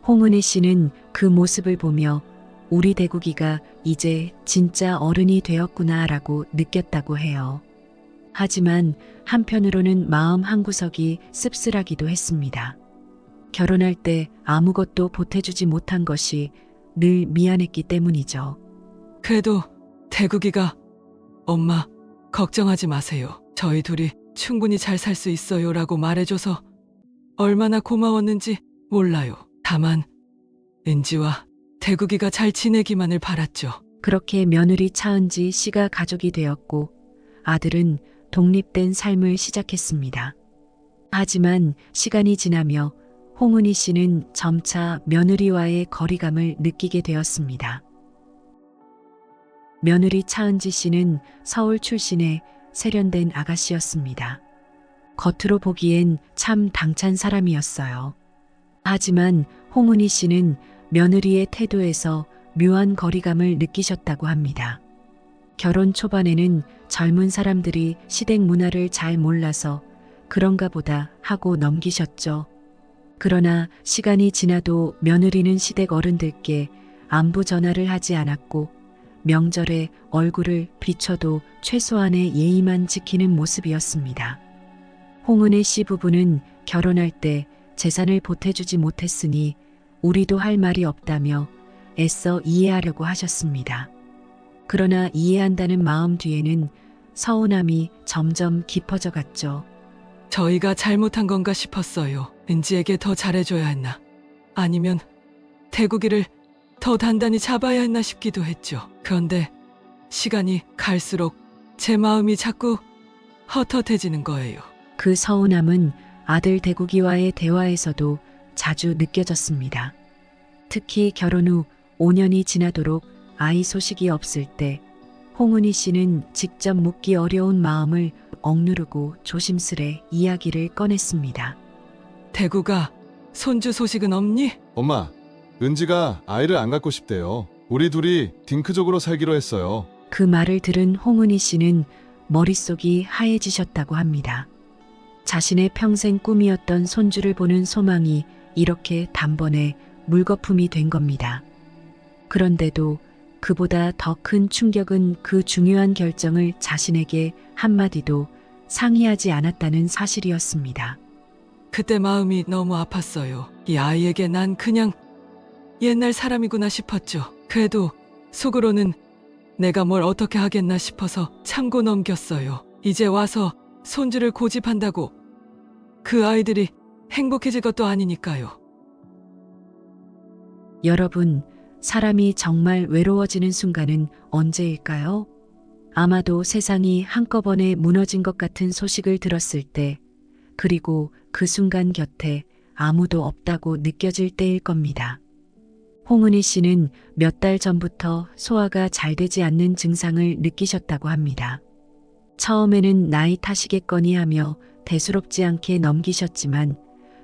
홍은희 씨는 그 모습을 보며 우리 대국이가 이제 진짜 어른이 되었구나라고 느꼈다고 해요. 하지만 한편으로는 마음 한구석이 씁쓸하기도 했습니다. 결혼할 때 아무것도 보태주지 못한 것이 늘 미안했기 때문이죠. 그래도 대국이가 엄마 걱정하지 마세요. 저희 둘이 충분히 잘 살 수 있어요 라고 말해줘서 얼마나 고마웠는지 몰라요. 다만 은지와 대국이가 잘 지내기만을 바랐죠. 그렇게 며느리 차은지 씨가 가족이 되었고 아들은 독립된 삶을 시작했습니다. 하지만 시간이 지나며 홍은희 씨는 점차 며느리와의 거리감을 느끼게 되었습니다. 며느리 차은지 씨는 서울 출신의 세련된 아가씨였습니다. 겉으로 보기엔 참 당찬 사람이었어요. 하지만 홍은희 씨는 며느리의 태도에서 묘한 거리감을 느끼셨다고 합니다. 결혼 초반에는 젊은 사람들이 시댁 문화를 잘 몰라서 그런가 보다 하고 넘기셨죠. 그러나 시간이 지나도 며느리는 시댁 어른들께 안부 전화를 하지 않았고 명절에 얼굴을 비춰도 최소한의 예의만 지키는 모습이었습니다. 홍은혜 씨 부부는 결혼할 때 재산을 보태주지 못했으니 우리도 할 말이 없다며 애써 이해하려고 하셨습니다. 그러나 이해한다는 마음 뒤에는 서운함이 점점 깊어져 갔죠. 저희가 잘못한 건가 싶었어요. 은지에게 더 잘해줘야 했나? 아니면 대국이를 더 단단히 잡아야 했나 싶기도 했죠. 그런데 시간이 갈수록 제 마음이 자꾸 헛헛해지는 거예요. 그 서운함은 아들 대국이와의 대화에서도 자주 느껴졌습니다. 특히 결혼 후 5년이 지나도록 아이 소식이 없을 때 홍은희 씨는 직접 묻기 어려운 마음을 억누르고 조심스레 이야기를 꺼냈습니다. 대구가 손주 소식은 없니? 엄마, 은지가 아이를 안 갖고 싶대요. 우리 둘이 딩크족으로 살기로 했어요. 그 말을 들은 홍은희 씨는 머릿속이 하얘지셨다고 합니다. 자신의 평생 꿈이었던 손주를 보는 소망이 이렇게 단번에 물거품이 된 겁니다. 그런데도 그보다 더 큰 충격은 그 중요한 결정을 자신에게 한마디도 상의하지 않았다는 사실이었습니다. 그때 마음이 너무 아팠어요. 이 아이에게 난 그냥 옛날 사람이구나 싶었죠. 그래도 속으로는 내가 뭘 어떻게 하겠나 싶어서 참고 넘겼어요. 이제 와서 손주를 고집한다고 그 아이들이 행복해질 것도 아니니까요. 여러분, 사람이 정말 외로워지는 순간은 언제일까요? 아마도 세상이 한꺼번에 무너진 것 같은 소식을 들었을 때, 그리고 그 순간 곁에 아무도 없다고 느껴질 때일 겁니다. 홍은희 씨는 몇 달 전부터 소화가 잘 되지 않는 증상을 느끼셨다고 합니다. 처음에는 나이 탓이겠거니 하며 대수롭지 않게 넘기셨지만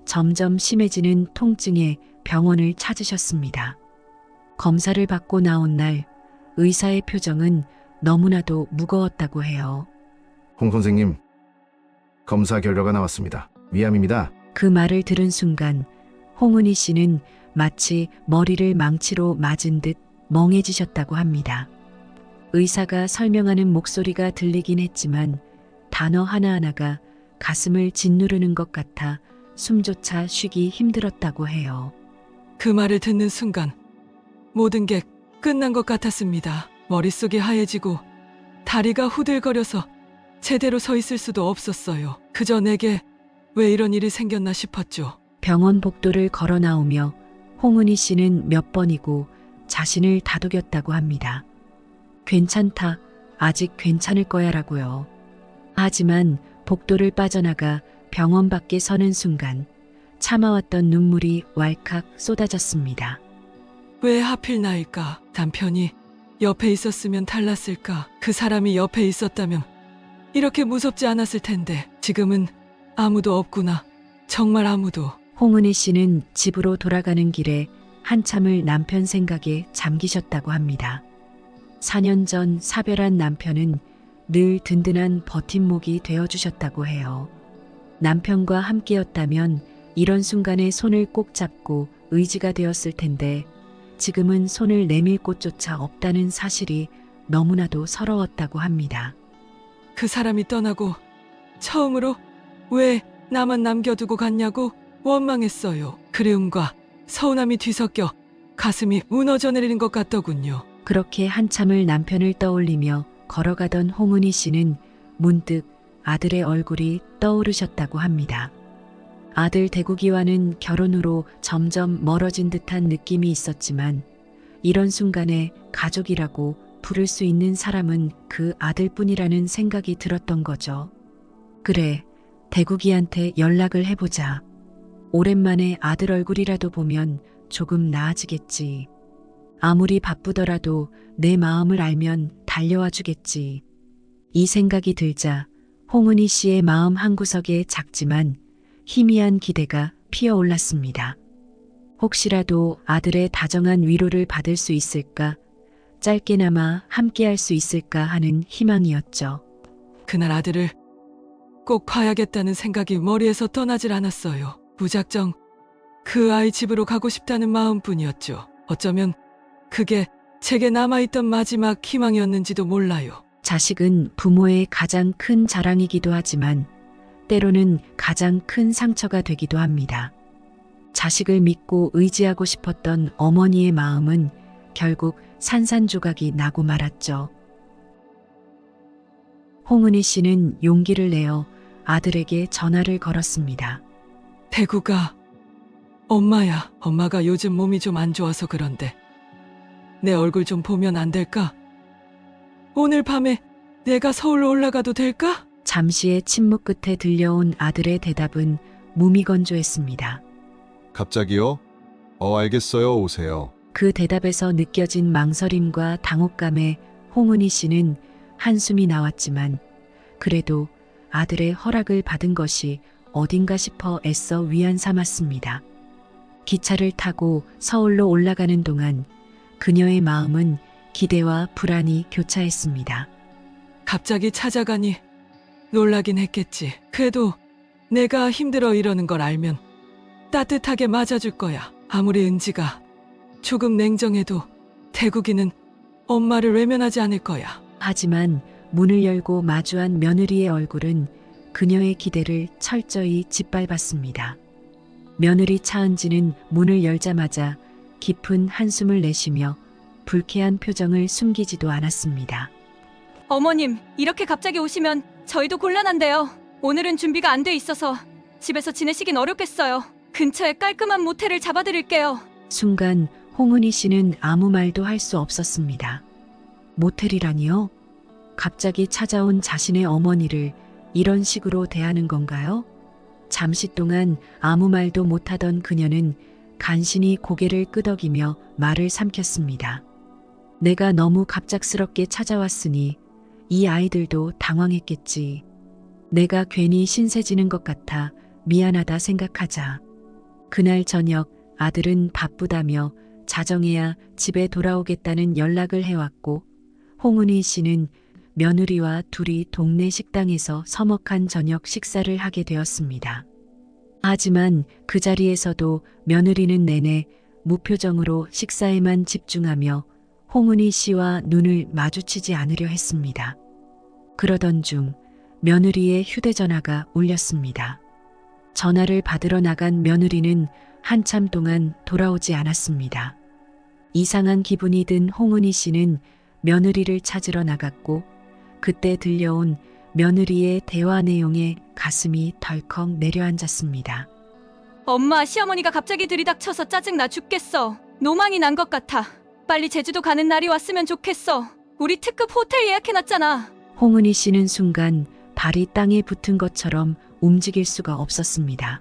점점 심해지는 통증에 병원을 찾으셨습니다. 검사를 받고 나온 날 의사의 표정은 너무나도 무거웠다고 해요. 홍 선생님, 검사 결과가 나왔습니다. 위암입니다. 그 말을 들은 순간 홍은희 씨는 마치 머리를 망치로 맞은 듯 멍해지셨다고 합니다. 의사가 설명하는 목소리가 들리긴 했지만 단어 하나하나가 가슴을 짓누르는 것 같아 숨조차 쉬기 힘들었다고 해요. 그 말을 듣는 순간 모든 게 끝난 것 같았습니다. 머릿속이 하얘지고 다리가 후들거려서 제대로 서 있을 수도 없었어요. 그저 내게 왜 이런 일이 생겼나 싶었죠. 병원 복도를 걸어 나오며 홍은희 씨는 몇 번이고 자신을 다독였다고 합니다. 괜찮다. 아직 괜찮을 거야 라고요. 하지만 복도를 빠져나가 병원 밖에 서는 순간 참아왔던 눈물이 왈칵 쏟아졌습니다. 왜 하필 나일까? 남편이 옆에 있었으면 달랐을까? 그 사람이 옆에 있었다면 이렇게 무섭지 않았을 텐데 지금은 아무도 없구나. 정말 아무도. 홍은희 씨는 집으로 돌아가는 길에 한참을 남편 생각에 잠기셨다고 합니다. 4년 전 사별한 남편은 늘 든든한 버팀목이 되어주셨다고 해요. 남편과 함께였다면 이런 순간에 손을 꼭 잡고 의지가 되었을 텐데 지금은 손을 내밀 곳조차 없다는 사실이 너무나도 서러웠다고 합니다. 그 사람이 떠나고 처음으로 왜 나만 남겨두고 갔냐고 원망했어요. 그리움과 서운함이 뒤섞여 가슴이 무너져 내리는 것 같더군요. 그렇게 한참을 남편을 떠올리며 걸어가던 홍은희 씨는 문득 아들의 얼굴이 떠오르셨다고 합니다. 아들 대국이와는 결혼으로 점점 멀어진 듯한 느낌이 있었지만 이런 순간에 가족이라고 부를 수 있는 사람은 그 아들뿐이라는 생각이 들었던 거죠. 그래, 대국이한테 연락을 해보자. 오랜만에 아들 얼굴이라도 보면 조금 나아지겠지. 아무리 바쁘더라도 내 마음을 알면 달려와 주겠지. 이 생각이 들자 홍은희 씨의 마음 한구석에 작지만 희미한 기대가 피어올랐습니다. 혹시라도 아들의 다정한 위로를 받을 수 있을까? 짧게나마 함께할 수 있을까 하는 희망이었죠. 그날 아들을 꼭 봐야겠다는 생각이 머리에서 떠나질 않았어요. 무작정 그 아이 집으로 가고 싶다는 마음뿐이었죠. 어쩌면 그게 제게 남아있던 마지막 희망이었는지도 몰라요. 자식은 부모의 가장 큰 자랑이기도 하지만 때로는 가장 큰 상처가 되기도 합니다. 자식을 믿고 의지하고 싶었던 어머니의 마음은 결국 산산조각이 나고 말았죠. 홍은희 씨는 용기를 내어 아들에게 전화를 걸었습니다. 대구가 엄마야. 엄마가 요즘 몸이 좀 안 좋아서 그런데 내 얼굴 좀 보면 안 될까? 오늘 밤에 내가 서울로 올라가도 될까? 잠시의 침묵 끝에 들려온 아들의 대답은 무미건조했습니다. 갑자기요? 알겠어요. 오세요. 그 대답에서 느껴진 망설임과 당혹감에 홍은희 씨는 한숨이 나왔지만 그래도 아들의 허락을 받은 것이 어딘가 싶어 애써 위안 삼았습니다. 기차를 타고 서울로 올라가는 동안 그녀의 마음은 기대와 불안이 교차했습니다. 갑자기 찾아가니 놀라긴 했겠지. 그래도 내가 힘들어 이러는 걸 알면 따뜻하게 맞아줄 거야. 아무리 은지가 조금 냉정해도 대국이는 엄마를 외면하지 않을 거야. 하지만 문을 열고 마주한 며느리의 얼굴은 그녀의 기대를 철저히 짓밟았습니다. 며느리 차은지는 문을 열자마자 깊은 한숨을 내쉬며 불쾌한 표정을 숨기지도 않았습니다. 어머님, 이렇게 갑자기 오시면 저희도 곤란한데요. 오늘은 준비가 안 돼 있어서 집에서 지내시긴 어렵겠어요. 근처에 깔끔한 모텔을 잡아드릴게요. 순간 홍은희 씨는 아무 말도 할 수 없었습니다. 모텔이라니요? 갑자기 찾아온 자신의 어머니를 이런 식으로 대하는 건가요? 잠시 동안 아무 말도 못하던 그녀는 간신히 고개를 끄덕이며 말을 삼켰습니다. 내가 너무 갑작스럽게 찾아왔으니 이 아이들도 당황했겠지. 내가 괜히 신세지는 것 같아 미안하다 생각하자. 그날 저녁 아들은 바쁘다며 자정해야 집에 돌아오겠다는 연락을 해왔고 홍은희 씨는 며느리와 둘이 동네 식당에서 서먹한 저녁 식사를 하게 되었습니다. 하지만 그 자리에서도 며느리는 내내 무표정으로 식사에만 집중하며 홍은희 씨와 눈을 마주치지 않으려 했습니다. 그러던 중 며느리의 휴대전화가 울렸습니다. 전화를 받으러 나간 며느리는 한참 동안 돌아오지 않았습니다. 이상한 기분이 든 홍은희 씨는 며느리를 찾으러 나갔고 그때 들려온 며느리의 대화 내용에 가슴이 덜컥 내려앉았습니다. 엄마, 시어머니가 갑자기 들이닥쳐서 짜증나 죽겠어. 노망이 난 것 같아. 빨리 제주도 가는 날이 왔으면 좋겠어. 우리 특급 호텔 예약해놨잖아. 홍은희 씨는 순간 발이 땅에 붙은 것처럼 움직일 수가 없었습니다.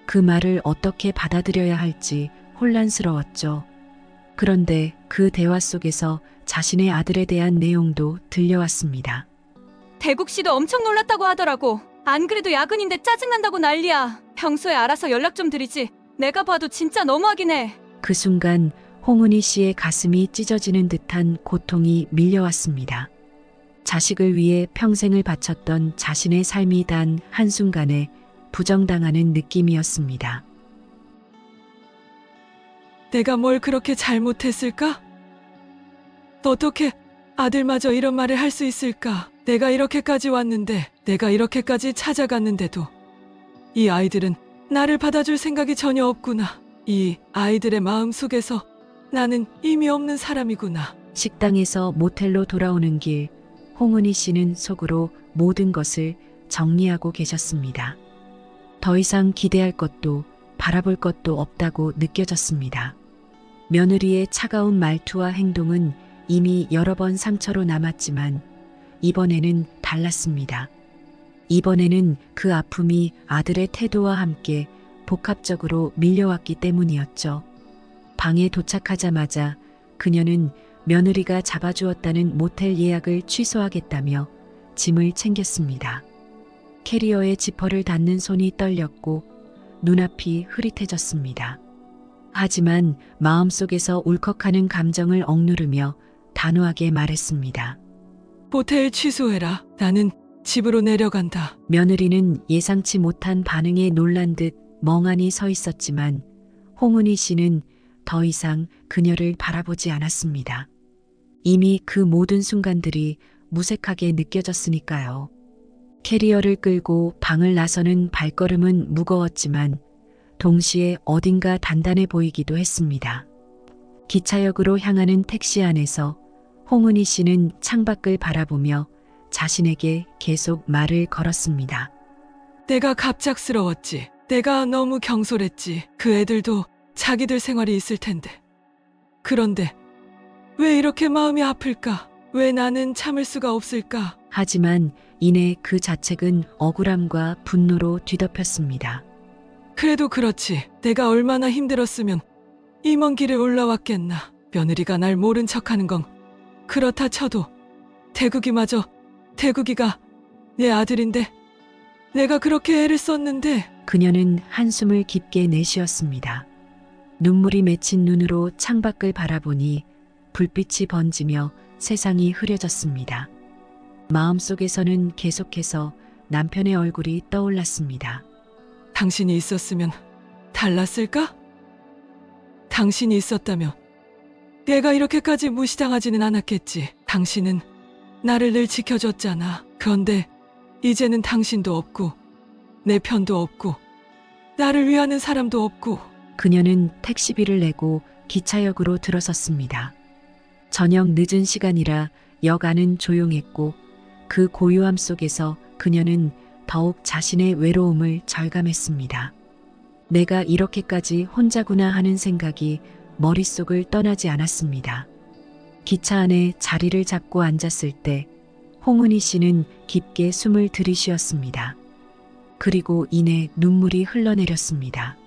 그 말을 어떻게 받아들여야 할지 혼란스러웠죠. 그런데 그 대화 속에서 자신의 아들에 대한 내용도 들려왔습니다. 대국 씨도 엄청 놀랐다고 하더라고. 안 그래도 야근인데 짜증난다고 난리야. 평소에 알아서 연락 좀 드리지. 내가 봐도 진짜 너무하긴 해. 그 순간 홍은희 씨의 가슴이 찢어지는 듯한 고통이 밀려왔습니다. 자식을 위해 평생을 바쳤던 자신의 삶이 단 한순간에 부정당하는 느낌이었습니다. 내가 뭘 그렇게 잘못했을까? 어떻게 아들마저 이런 말을 할 수 있을까? 내가 이렇게까지 왔는데, 내가 이렇게까지 찾아갔는데도 이 아이들은 나를 받아줄 생각이 전혀 없구나. 이 아이들의 마음 속에서 나는 의미 없는 사람이구나. 식당에서 모텔로 돌아오는 길, 홍은희 씨는 속으로 모든 것을 정리하고 계셨습니다. 더 이상 기대할 것도 바라볼 것도 없다고 느껴졌습니다. 며느리의 차가운 말투와 행동은 이미 여러 번 상처로 남았지만 이번에는 달랐습니다. 이번에는 그 아픔이 아들의 태도와 함께 복합적으로 밀려왔기 때문이었죠. 방에 도착하자마자 그녀는 며느리가 잡아주었다는 모텔 예약을 취소하겠다며 짐을 챙겼습니다. 캐리어에 지퍼를 닫는 손이 떨렸고 눈앞이 흐릿해졌습니다. 하지만 마음속에서 울컥하는 감정을 억누르며 단호하게 말했습니다. 호텔 취소해라. 나는 집으로 내려간다. 며느리는 예상치 못한 반응에 놀란 듯 멍하니 서 있었지만 홍은희 씨는 더 이상 그녀를 바라보지 않았습니다. 이미 그 모든 순간들이 무색하게 느껴졌으니까요. 캐리어를 끌고 방을 나서는 발걸음은 무거웠지만 동시에 어딘가 단단해 보이기도 했습니다. 기차역으로 향하는 택시 안에서 홍은희 씨는 창밖을 바라보며 자신에게 계속 말을 걸었습니다. 내가 갑작스러웠지. 내가 너무 경솔했지. 그 애들도 자기들 생활이 있을 텐데. 그런데 왜 이렇게 마음이 아플까? 왜 나는 참을 수가 없을까? 하지만 이내 그 자책은 억울함과 분노로 뒤덮였습니다. 그래도 그렇지. 내가 얼마나 힘들었으면 이 먼 길을 올라왔겠나. 며느리가 날 모른 척하는 건 그렇다 쳐도 대국이가 내 아들인데 내가 그렇게 애를 썼는데. 그녀는 한숨을 깊게 내쉬었습니다. 눈물이 맺힌 눈으로 창밖을 바라보니 불빛이 번지며 세상이 흐려졌습니다. 마음속에서는 계속해서 남편의 얼굴이 떠올랐습니다. 당신이 있었으면 달랐을까? 당신이 있었다면 내가 이렇게까지 무시당하지는 않았겠지. 당신은 나를 늘 지켜줬잖아. 그런데 이제는 당신도 없고 내 편도 없고 나를 위하는 사람도 없고. 그녀는 택시비를 내고 기차역으로 들어섰습니다. 저녁 늦은 시간이라 역 안은 조용했고 그 고요함 속에서 그녀는 더욱 자신의 외로움을 절감했습니다. 내가 이렇게까지 혼자구나 하는 생각이 머릿속을 떠나지 않았습니다. 기차 안에 자리를 잡고 앉았을 때 홍은희 씨는 깊게 숨을 들이쉬었습니다. 그리고 이내 눈물이 흘러내렸습니다.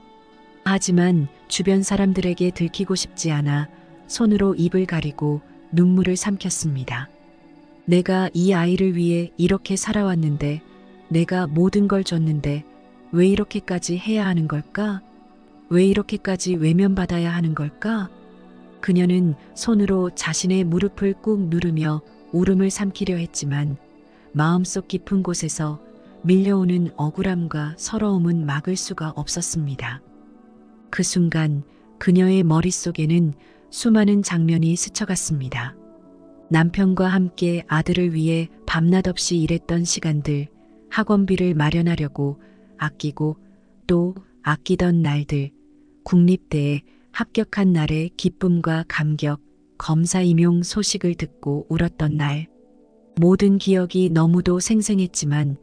하지만 주변 사람들에게 들키고 싶지 않아 손으로 입을 가리고 눈물을 삼켰습니다. 내가 이 아이를 위해 이렇게 살아왔는데, 내가 모든 걸 줬는데 왜 이렇게까지 해야 하는 걸까? 왜 이렇게까지 외면받아야 하는 걸까? 그녀는 손으로 자신의 무릎을 꾹 누르며 울음을 삼키려 했지만 마음속 깊은 곳에서 밀려오는 억울함과 서러움은 막을 수가 없었습니다. 그 순간 그녀의 머릿속에는 수많은 장면이 스쳐갔습니다. 남편과 함께 아들을 위해 밤낮 없이 일했던 시간들, 학원비를 마련하려고 아끼고 또 아끼던 날들, 국립대에 합격한 날의 기쁨과 감격, 검사 임용 소식을 듣고 울었던 날. 모든 기억이 너무도 생생했지만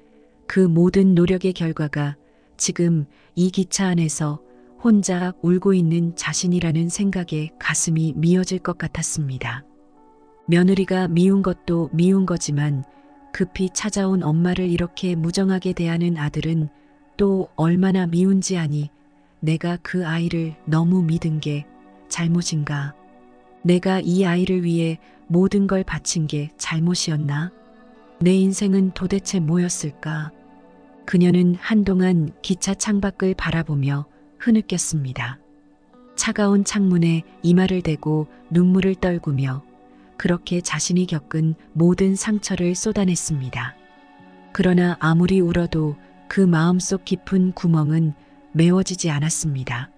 그 모든 노력의 결과가 지금 이 기차 안에서 혼자 울고 있는 자신이라는 생각에 가슴이 미어질 것 같았습니다. 며느리가 미운 것도 미운 거지만 급히 찾아온 엄마를 이렇게 무정하게 대하는 아들은 또 얼마나 미운지 아니, 내가 그 아이를 너무 믿은 게 잘못인가? 내가 이 아이를 위해 모든 걸 바친 게 잘못이었나? 내 인생은 도대체 뭐였을까? 그녀는 한동안 기차 창밖을 바라보며 흐느꼈습니다. 차가운 창문에 이마를 대고 눈물을 떨구며 그렇게 자신이 겪은 모든 상처를 쏟아냈습니다. 그러나 아무리 울어도 그 마음속 깊은 구멍은 메워지지 않았습니다.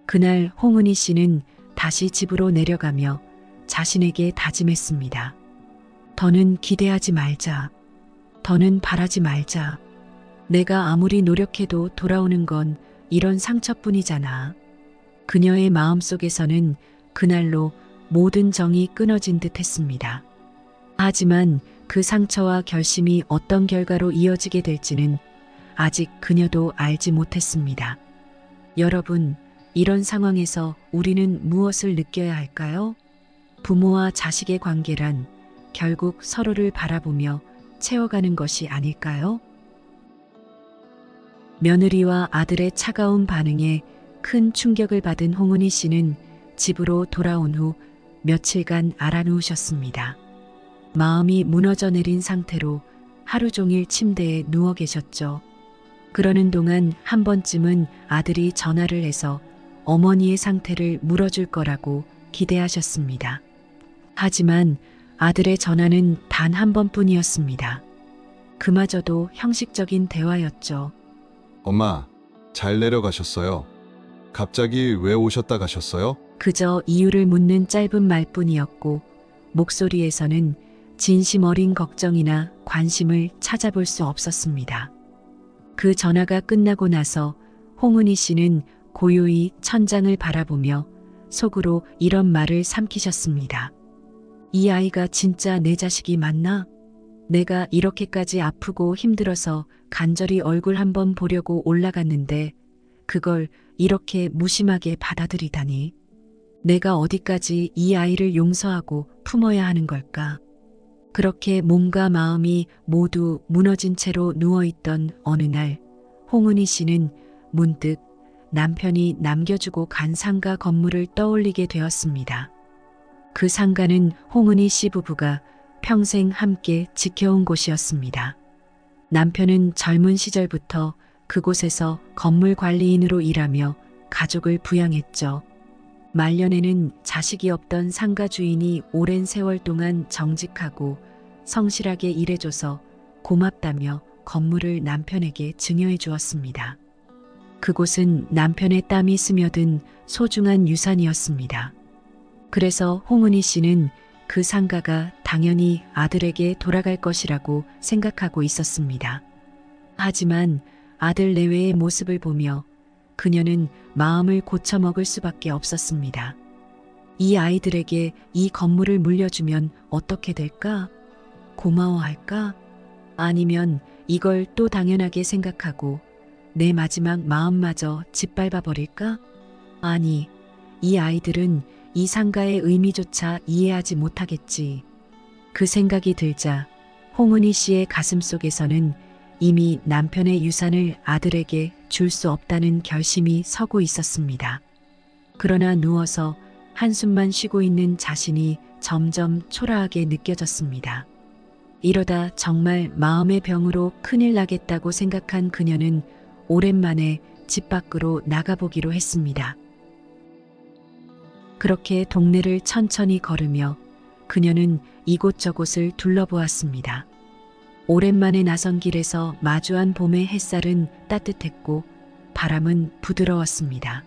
그날 홍은희 씨는 다시 집으로 내려가며 자신에게 다짐했습니다. 더는 기대하지 말자. 더는 바라지 말자. 내가 아무리 노력해도 돌아오는 건 이런 상처뿐이잖아. 그녀의 마음속에서는 그날로 모든 정이 끊어진 듯 했습니다. 하지만 그 상처와 결심이 어떤 결과로 이어지게 될지는 아직 그녀도 알지 못했습니다. 여러분, 이런 상황에서 우리는 무엇을 느껴야 할까요? 부모와 자식의 관계란 결국 서로를 바라보며 채워가는 것이 아닐까요? 며느리와 아들의 차가운 반응에 큰 충격을 받은 홍은희 씨는 집으로 돌아온 후 며칠간 앓아누우셨습니다. 마음이 무너져 내린 상태로 하루 종일 침대에 누워 계셨죠. 그러는 동안 한 번쯤은 아들이 전화를 해서 어머니의 상태를 물어줄 거라고 기대하셨습니다. 하지만 아들의 전화는 단 한 번뿐이었습니다. 그마저도 형식적인 대화였죠. 엄마, 잘 내려가셨어요? 갑자기 왜 오셨다 가셨어요? 그저 이유를 묻는 짧은 말뿐이었고 목소리에서는 진심 어린 걱정이나 관심을 찾아볼 수 없었습니다. 그 전화가 끝나고 나서 홍은희 씨는 고요히 천장을 바라보며 속으로 이런 말을 삼키셨습니다. 이 아이가 진짜 내 자식이 맞나? 내가 이렇게까지 아프고 힘들어서 간절히 얼굴 한번 보려고 올라갔는데 그걸 이렇게 무심하게 받아들이다니. 내가 어디까지 이 아이를 용서하고 품어야 하는 걸까? 그렇게 몸과 마음이 모두 무너진 채로 누워있던 어느 날 홍은희 씨는 문득 남편이 남겨주고 간 상가 건물을 떠올리게 되었습니다. 그 상가는 홍은희 씨 부부가 평생 함께 지켜온 곳이었습니다. 남편은 젊은 시절부터 그곳에서 건물 관리인으로 일하며 가족을 부양했죠. 말년에는 자식이 없던 상가 주인이 오랜 세월 동안 정직하고 성실하게 일해줘서 고맙다며 건물을 남편에게 증여해 주었습니다. 그곳은 남편의 땀이 스며든 소중한 유산이었습니다. 그래서 홍은희 씨는 그 상가가 당연히 아들에게 돌아갈 것이라고 생각하고 있었습니다. 하지만 아들 내외의 모습을 보며 그녀는 마음을 고쳐먹을 수밖에 없었습니다. 이 아이들에게 이 건물을 물려주면 어떻게 될까? 고마워할까? 아니면 이걸 또 당연하게 생각하고 내 마지막 마음마저 짓밟아 버릴까? 아니, 이 아이들은 이 상가의 의미조차 이해하지 못하겠지. 그 생각이 들자 홍은희 씨의 가슴 속에서는 이미 남편의 유산을 아들에게 줄 수 없다는 결심이 서고 있었습니다. 그러나 누워서 한숨만 쉬고 있는 자신이 점점 초라하게 느껴졌습니다. 이러다 정말 마음의 병으로 큰일 나겠다고 생각한 그녀는 오랜만에 집 밖으로 나가보기로 했습니다. 그렇게 동네를 천천히 걸으며 그녀는 이곳저곳을 둘러보았습니다. 오랜만에 나선 길에서 마주한 봄의 햇살은 따뜻했고 바람은 부드러웠습니다.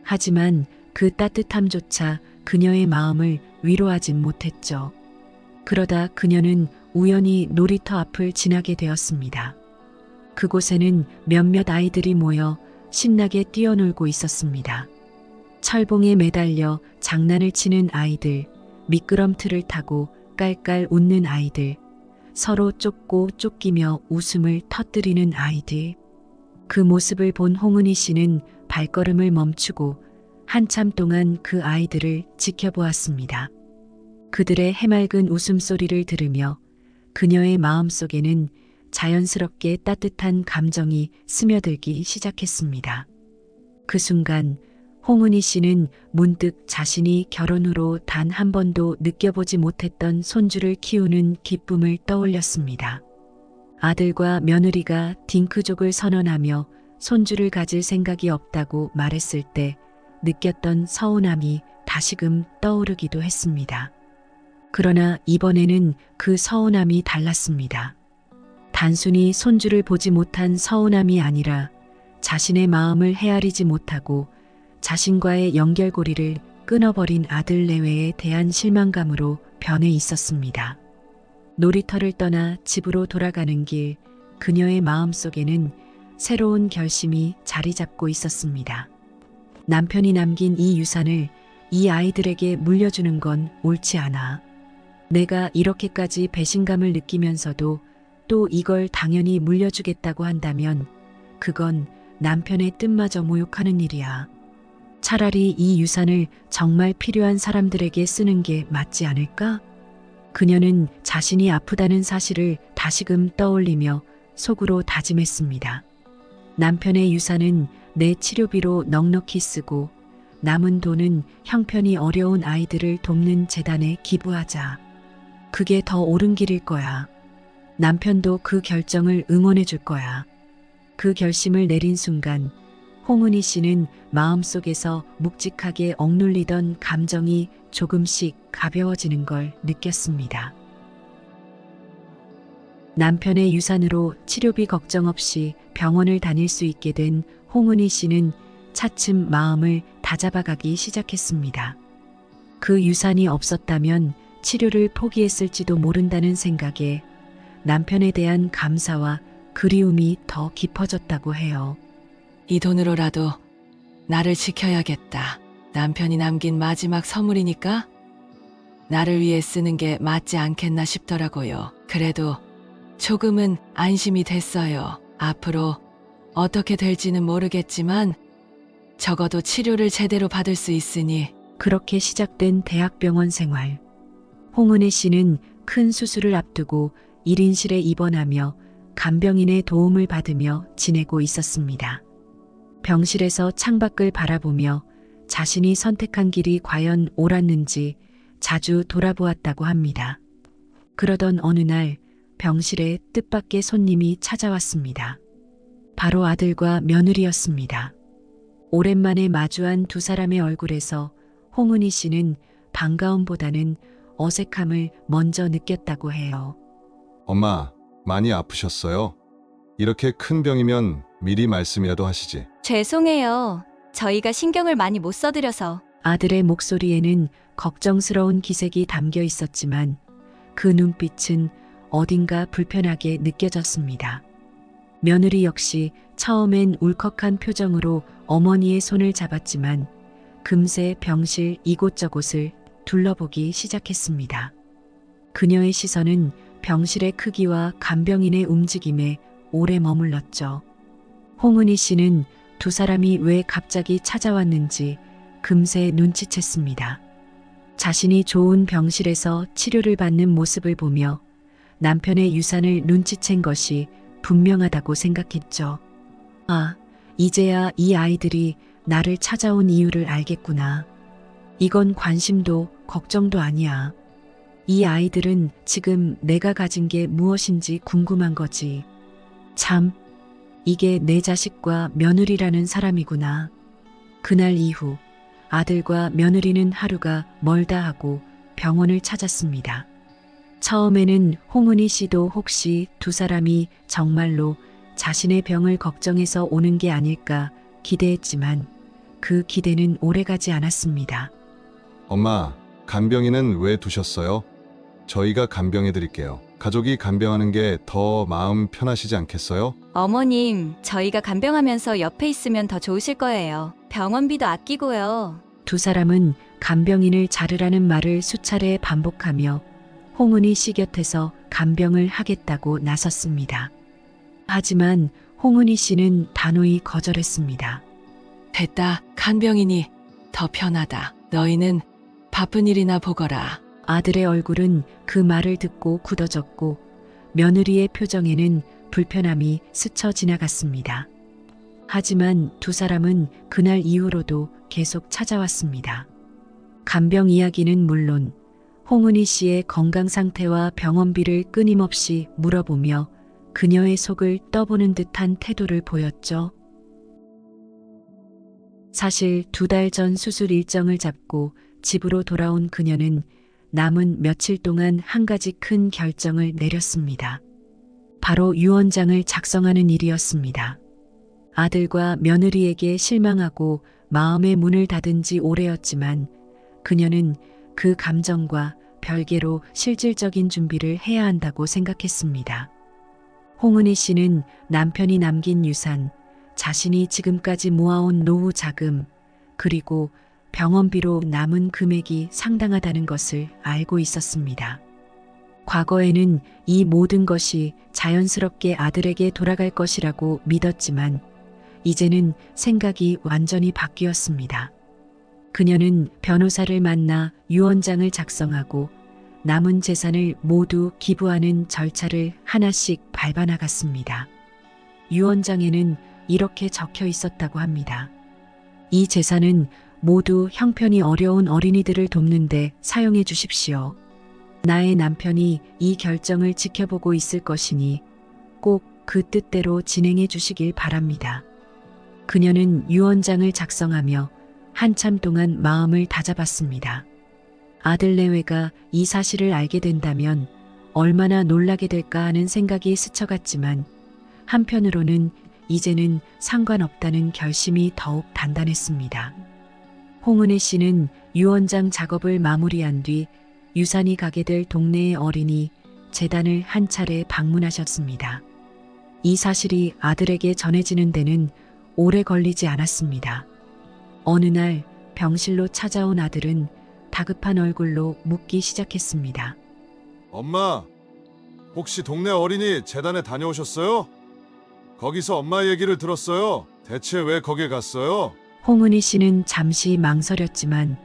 하지만 그 따뜻함조차 그녀의 마음을 위로하진 못했죠. 그러다 그녀는 우연히 놀이터 앞을 지나게 되었습니다. 그곳에는 몇몇 아이들이 모여 신나게 뛰어놀고 있었습니다. 철봉에 매달려 장난을 치는 아이들, 미끄럼틀을 타고 깔깔 웃는 아이들, 서로 쫓고 쫓기며 웃음을 터뜨리는 아이들. 그 모습을 본 홍은희 씨는 발걸음을 멈추고 한참 동안 그 아이들을 지켜보았습니다. 그들의 해맑은 웃음소리를 들으며 그녀의 마음속에는 자연스럽게 따뜻한 감정이 스며들기 시작했습니다. 그 순간 홍은희 씨는 문득 자신이 결혼 후로 단 한 번도 느껴보지 못했던 손주를 키우는 기쁨을 떠올렸습니다. 아들과 며느리가 딩크족을 선언하며 손주를 가질 생각이 없다고 말했을 때 느꼈던 서운함이 다시금 떠오르기도 했습니다. 그러나 이번에는 그 서운함이 달랐습니다. 단순히 손주를 보지 못한 서운함이 아니라 자신의 마음을 헤아리지 못하고 자신과의 연결고리를 끊어버린 아들 내외에 대한 실망감으로 변해 있었습니다. 놀이터를 떠나 집으로 돌아가는 길, 그녀의 마음속에는 새로운 결심이 자리 잡고 있었습니다. 남편이 남긴 이 유산을 이 아이들에게 물려주는 건 옳지 않아. 내가 이렇게까지 배신감을 느끼면서도 또 이걸 당연히 물려주겠다고 한다면 그건 남편의 뜻마저 모욕하는 일이야. 차라리 이 유산을 정말 필요한 사람들에게 쓰는 게 맞지 않을까? 그녀는 자신이 아프다는 사실을 다시금 떠올리며 속으로 다짐했습니다. 남편의 유산은 내 치료비로 넉넉히 쓰고 남은 돈은 형편이 어려운 아이들을 돕는 재단에 기부하자. 그게 더 옳은 길일 거야. 남편도 그 결정을 응원해 줄 거야. 그 결심을 내린 순간 홍은희 씨는 마음속에서 묵직하게 억눌리던 감정이 조금씩 가벼워지는 걸 느꼈습니다. 남편의 유산으로 치료비 걱정 없이 병원을 다닐 수 있게 된 홍은희 씨는 차츰 마음을 다잡아가기 시작했습니다. 그 유산이 없었다면 치료를 포기했을지도 모른다는 생각에 남편에 대한 감사와 그리움이 더 깊어졌다고 해요. 이 돈으로라도 나를 지켜야겠다. 남편이 남긴 마지막 선물이니까 나를 위해 쓰는 게 맞지 않겠나 싶더라고요. 그래도 조금은 안심이 됐어요. 앞으로 어떻게 될지는 모르겠지만 적어도 치료를 제대로 받을 수 있으니. 그렇게 시작된 대학병원 생활. 홍은혜 씨는 큰 수술을 앞두고 1인실에 입원하며 간병인의 도움을 받으며 지내고 있었습니다. 병실에서 창밖을 바라보며 자신이 선택한 길이 과연 옳았는지 자주 돌아보았다고 합니다. 그러던 어느 날 병실에 뜻밖의 손님이 찾아왔습니다. 바로 아들과 며느리였습니다. 오랜만에 마주한 두 사람의 얼굴에서 홍은희 씨는 반가움보다는 어색함을 먼저 느꼈다고 해요. 엄마, 많이 아프셨어요? 이렇게 큰 병이면 미리 말씀이라도 하시지. 죄송해요. 저희가 신경을 많이 못 써드려서. 아들의 목소리에는 걱정스러운 기색이 담겨 있었지만 그 눈빛은 어딘가 불편하게 느껴졌습니다. 며느리 역시 처음엔 울컥한 표정으로 어머니의 손을 잡았지만 금세 병실 이곳저곳을 둘러보기 시작했습니다. 그녀의 시선은 병실의 크기와 간병인의 움직임에 오래 머물렀죠. 홍은희 씨는 두 사람이 왜 갑자기 찾아왔는지 금세 눈치챘습니다. 자신이 좋은 병실에서 치료를 받는 모습을 보며 남편의 유산을 눈치챈 것이 분명하다고 생각했죠. 아, 이제야 이 아이들이 나를 찾아온 이유를 알겠구나. 이건 관심도 걱정도 아니야. 이 아이들은 지금 내가 가진 게 무엇인지 궁금한 거지. 참, 이게 내 자식과 며느리라는 사람이구나. 그날 이후 아들과 며느리는 하루가 멀다 하고 병원을 찾았습니다. 처음에는 홍은희 씨도 혹시 두 사람이 정말로 자신의 병을 걱정해서 오는 게 아닐까 기대했지만 그 기대는 오래가지 않았습니다. 엄마, 간병인은 왜 두셨어요? 저희가 간병해 드릴게요. 가족이 간병하는 게 더 마음 편하시지 않겠어요? 어머님, 저희가 간병하면서 옆에 있으면 더 좋으실 거예요. 병원비도 아끼고요. 두 사람은 간병인을 자르라는 말을 수차례 반복하며 홍은희 씨 곁에서 간병을 하겠다고 나섰습니다. 하지만 홍은희 씨는 단호히 거절했습니다. 됐다. 간병인이 더 편하다. 너희는 바쁜 일이나 보거라. 아들의 얼굴은 그 말을 듣고 굳어졌고 며느리의 표정에는 불편함이 스쳐 지나갔습니다. 하지만 두 사람은 그날 이후로도 계속 찾아왔습니다. 간병 이야기는 물론 홍은희 씨의 건강 상태와 병원비를 끊임없이 물어보며 그녀의 속을 떠보는 듯한 태도를 보였죠. 사실 2달 전 수술 일정을 잡고 집으로 돌아온 그녀는 남은 며칠 동안 한 가지 큰 결정을 내렸습니다. 바로 유언장을 작성하는 일이었습니다. 아들과 며느리에게 실망하고 마음의 문을 닫은 지 오래였지만 그녀는 그 감정과 별개로 실질적인 준비를 해야 한다고 생각했습니다. 홍은희 씨는 남편이 남긴 유산, 자신이 지금까지 모아온 노후 자금, 그리고 병원비로 남은 금액이 상당하다는 것을 알고 있었습니다. 과거에는 이 모든 것이 자연스럽게 아들에게 돌아갈 것이라고 믿었지만 이제는 생각이 완전히 바뀌었습니다. 그녀는 변호사를 만나 유언장을 작성하고 남은 재산을 모두 기부하는 절차를 하나씩 밟아나갔습니다. 유언장에는 이렇게 적혀 있었다고 합니다. 이 재산은 모두 형편이 어려운 어린이들을 돕는 데 사용해 주십시오. 나의 남편이 이 결정을 지켜보고 있을 것이니 꼭 그 뜻대로 진행해 주시길 바랍니다. 그녀는 유언장을 작성하며 한참 동안 마음을 다잡았습니다. 아들 내외가 이 사실을 알게 된다면 얼마나 놀라게 될까 하는 생각이 스쳐갔지만 한편으로는 이제는 상관없다는 결심이 더욱 단단했습니다. 홍은혜 씨는 유언장 작업을 마무리한 뒤 유산이 가게 될 동네의 어린이 재단을 한 차례 방문하셨습니다. 이 사실이 아들에게 전해지는 데는 오래 걸리지 않았습니다. 어느 날 병실로 찾아온 아들은 다급한 얼굴로 묻기 시작했습니다. 엄마, 혹시 동네 어린이 재단에 다녀오셨어요? 거기서 엄마 얘기를 들었어요. 대체 왜 거길 갔어요? 홍은희 씨는 잠시 망설였지만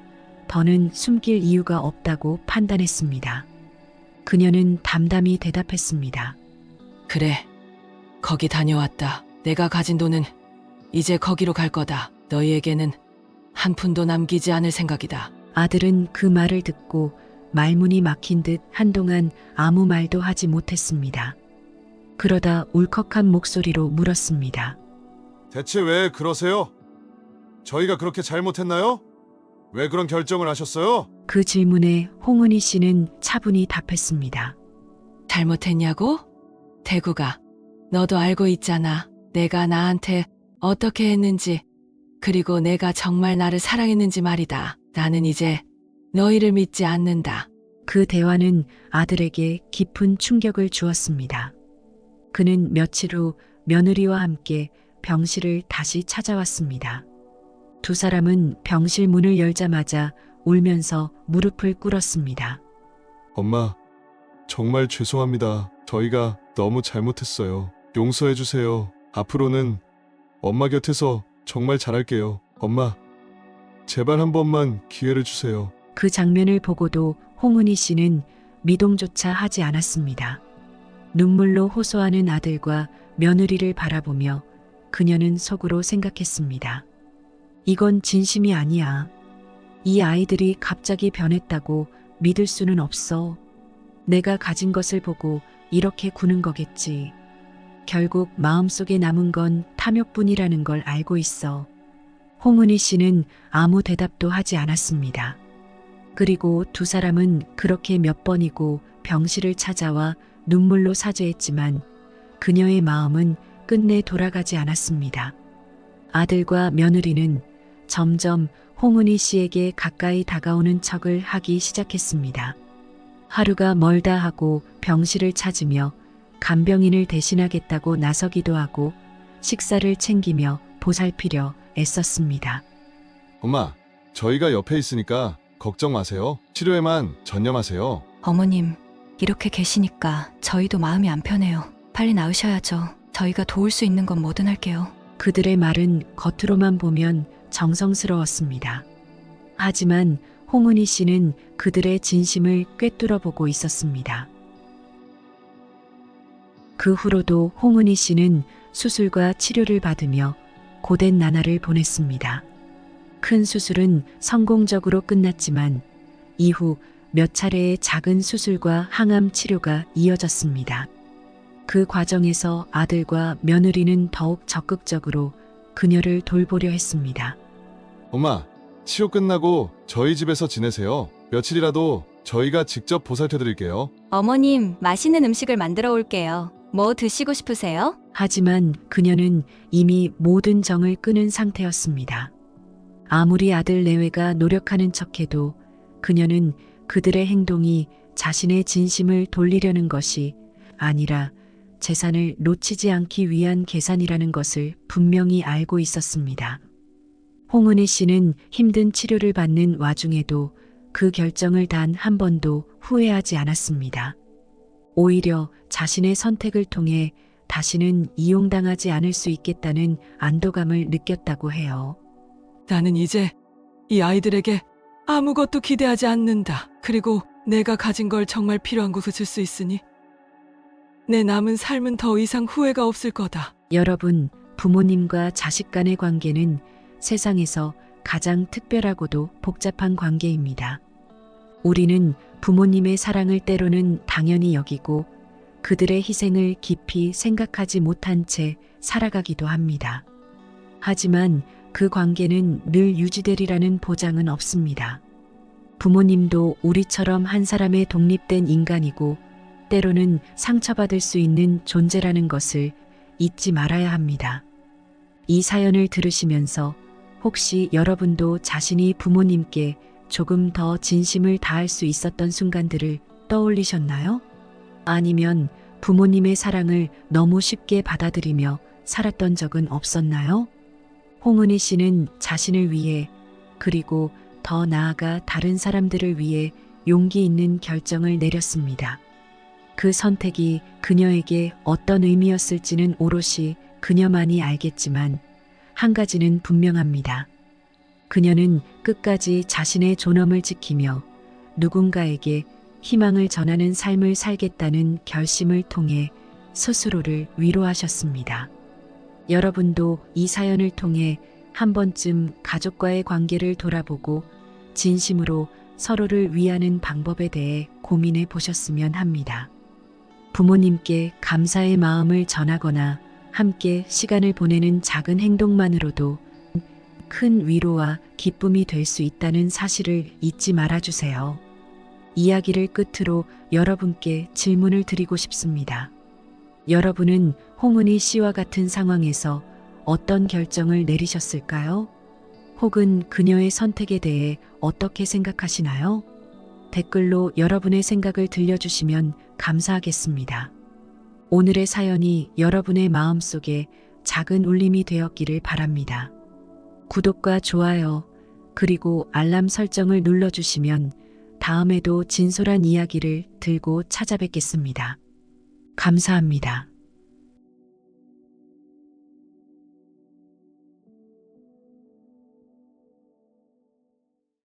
더는 숨길 이유가 없다고 판단했습니다. 그녀는 담담히 대답했습니다. 그래, 거기 다녀왔다. 내가 가진 돈은 이제 거기로 갈 거다. 너희에게는 한 푼도 남기지 않을 생각이다. 아들은 그 말을 듣고 말문이 막힌 듯 한동안 아무 말도 하지 못했습니다. 그러다 울컥한 목소리로 물었습니다. 대체 왜 그러세요? 저희가 그렇게 잘못했나요? 왜 그런 결정을 하셨어요? 그 질문에 홍은희 씨는 차분히 답했습니다. 잘못했냐고? 대구가, 너도 알고 있잖아. 내가 나한테 어떻게 했는지, 그리고 내가 정말 나를 사랑했는지 말이다. 나는 이제 너희를 믿지 않는다. 그 대화는 아들에게 깊은 충격을 주었습니다. 그는 며칠 후 며느리와 함께 병실을 다시 찾아왔습니다. 두 사람은 병실 문을 열자마자 울면서 무릎을 꿇었습니다. 엄마, 정말 죄송합니다. 저희가 너무 잘못했어요. 용서해 주세요. 앞으로는 엄마 곁에서 정말 잘할게요. 엄마, 제발 한 번만 기회를 주세요. 그 장면을 보고도 홍은희 씨는 미동조차 하지 않았습니다. 눈물로 호소하는 아들과 며느리를 바라보며 그녀는 속으로 생각했습니다. 이건 진심이 아니야. 이 아이들이 갑자기 변했다고 믿을 수는 없어. 내가 가진 것을 보고 이렇게 구는 거겠지. 결국 마음속에 남은 건 탐욕뿐이라는 걸 알고 있어. 홍은희 씨는 아무 대답도 하지 않았습니다. 그리고 두 사람은 그렇게 몇 번이고 병실을 찾아와 눈물로 사죄했지만 그녀의 마음은 끝내 돌아가지 않았습니다. 아들과 며느리는 점점 홍은희 씨에게 가까이 다가오는 척을 하기 시작했습니다. 하루가 멀다 하고 병실을 찾으며 간병인을 대신하겠다고 나서기도 하고 식사를 챙기며 보살피려 애썼습니다. 엄마, 저희가 옆에 있으니까 걱정 마세요. 치료에만 전념하세요. 어머님, 이렇게 계시니까 저희도 마음이 안 편해요. 빨리 나으셔야죠. 저희가 도울 수 있는 건 뭐든 할게요. 그들의 말은 겉으로만 보면 정성스러웠습니다. 하지만 홍은희 씨는 그들의 진심을 꿰뚫어 보고 있었습니다. 그 후로도 홍은희 씨는 수술과 치료를 받으며 고된 나날을 보냈습니다. 큰 수술은 성공적으로 끝났지만 이후 몇 차례의 작은 수술과 항암 치료가 이어졌습니다. 그 과정에서 아들과 며느리는 더욱 적극적으로 그녀를 돌보려 했습니다. 엄마, 치료 끝나고 저희 집에서 지내세요. 며칠이라도 저희가 직접 보살펴드릴게요. 어머님, 맛있는 음식을 만들어 올게요. 뭐 드시고 싶으세요? 하지만 그녀는 이미 모든 정을 끊은 상태였습니다. 아무리 아들 내외가 노력하는 척해도 그녀는 그들의 행동이 자신의 진심을 돌리려는 것이 아니라 재산을 놓치지 않기 위한 계산이라는 것을 분명히 알고 있었습니다. 홍은희 씨는 힘든 치료를 받는 와중에도 그 결정을 단 한 번도 후회하지 않았습니다. 오히려 자신의 선택을 통해 다시는 이용당하지 않을 수 있겠다는 안도감을 느꼈다고 해요. 나는 이제 이 아이들에게 아무것도 기대하지 않는다. 그리고 내가 가진 걸 정말 필요한 곳에 쓸 수 있으니 내 남은 삶은 더 이상 후회가 없을 거다. 여러분, 부모님과 자식 간의 관계는 세상에서 가장 특별하고도 복잡한 관계입니다. 우리는 부모님의 사랑을 때로는 당연히 여기고 그들의 희생을 깊이 생각하지 못한 채 살아가기도 합니다. 하지만 그 관계는 늘 유지되리라는 보장은 없습니다. 부모님도 우리처럼 한 사람의 독립된 인간이고 때로는 상처받을 수 있는 존재라는 것을 잊지 말아야 합니다. 이 사연을 들으시면서 혹시 여러분도 자신이 부모님께 조금 더 진심을 다할 수 있었던 순간들을 떠올리셨나요? 아니면 부모님의 사랑을 너무 쉽게 받아들이며 살았던 적은 없었나요? 홍은희 씨는 자신을 위해 그리고 더 나아가 다른 사람들을 위해 용기 있는 결정을 내렸습니다. 그 선택이 그녀에게 어떤 의미였을지는 오롯이 그녀만이 알겠지만 한 가지는 분명합니다. 그녀는 끝까지 자신의 존엄을 지키며 누군가에게 희망을 전하는 삶을 살겠다는 결심을 통해 스스로를 위로하셨습니다. 여러분도 이 사연을 통해 한 번쯤 가족과의 관계를 돌아보고 진심으로 서로를 위하는 방법에 대해 고민해 보셨으면 합니다. 부모님께 감사의 마음을 전하거나 함께 시간을 보내는 작은 행동만으로도 큰 위로와 기쁨이 될 수 있다는 사실을 잊지 말아주세요. 이야기를 끝으로 여러분께 질문을 드리고 싶습니다. 여러분은 홍은희 씨와 같은 상황에서 어떤 결정을 내리셨을까요? 혹은 그녀의 선택에 대해 어떻게 생각하시나요? 댓글로 여러분의 생각을 들려주시면 감사하겠습니다. 오늘의 사연이 여러분의 마음속에 작은 울림이 되었기를 바랍니다. 구독과 좋아요, 그리고 알람 설정을 눌러주시면 다음에도 진솔한 이야기를 들고 찾아뵙겠습니다. 감사합니다.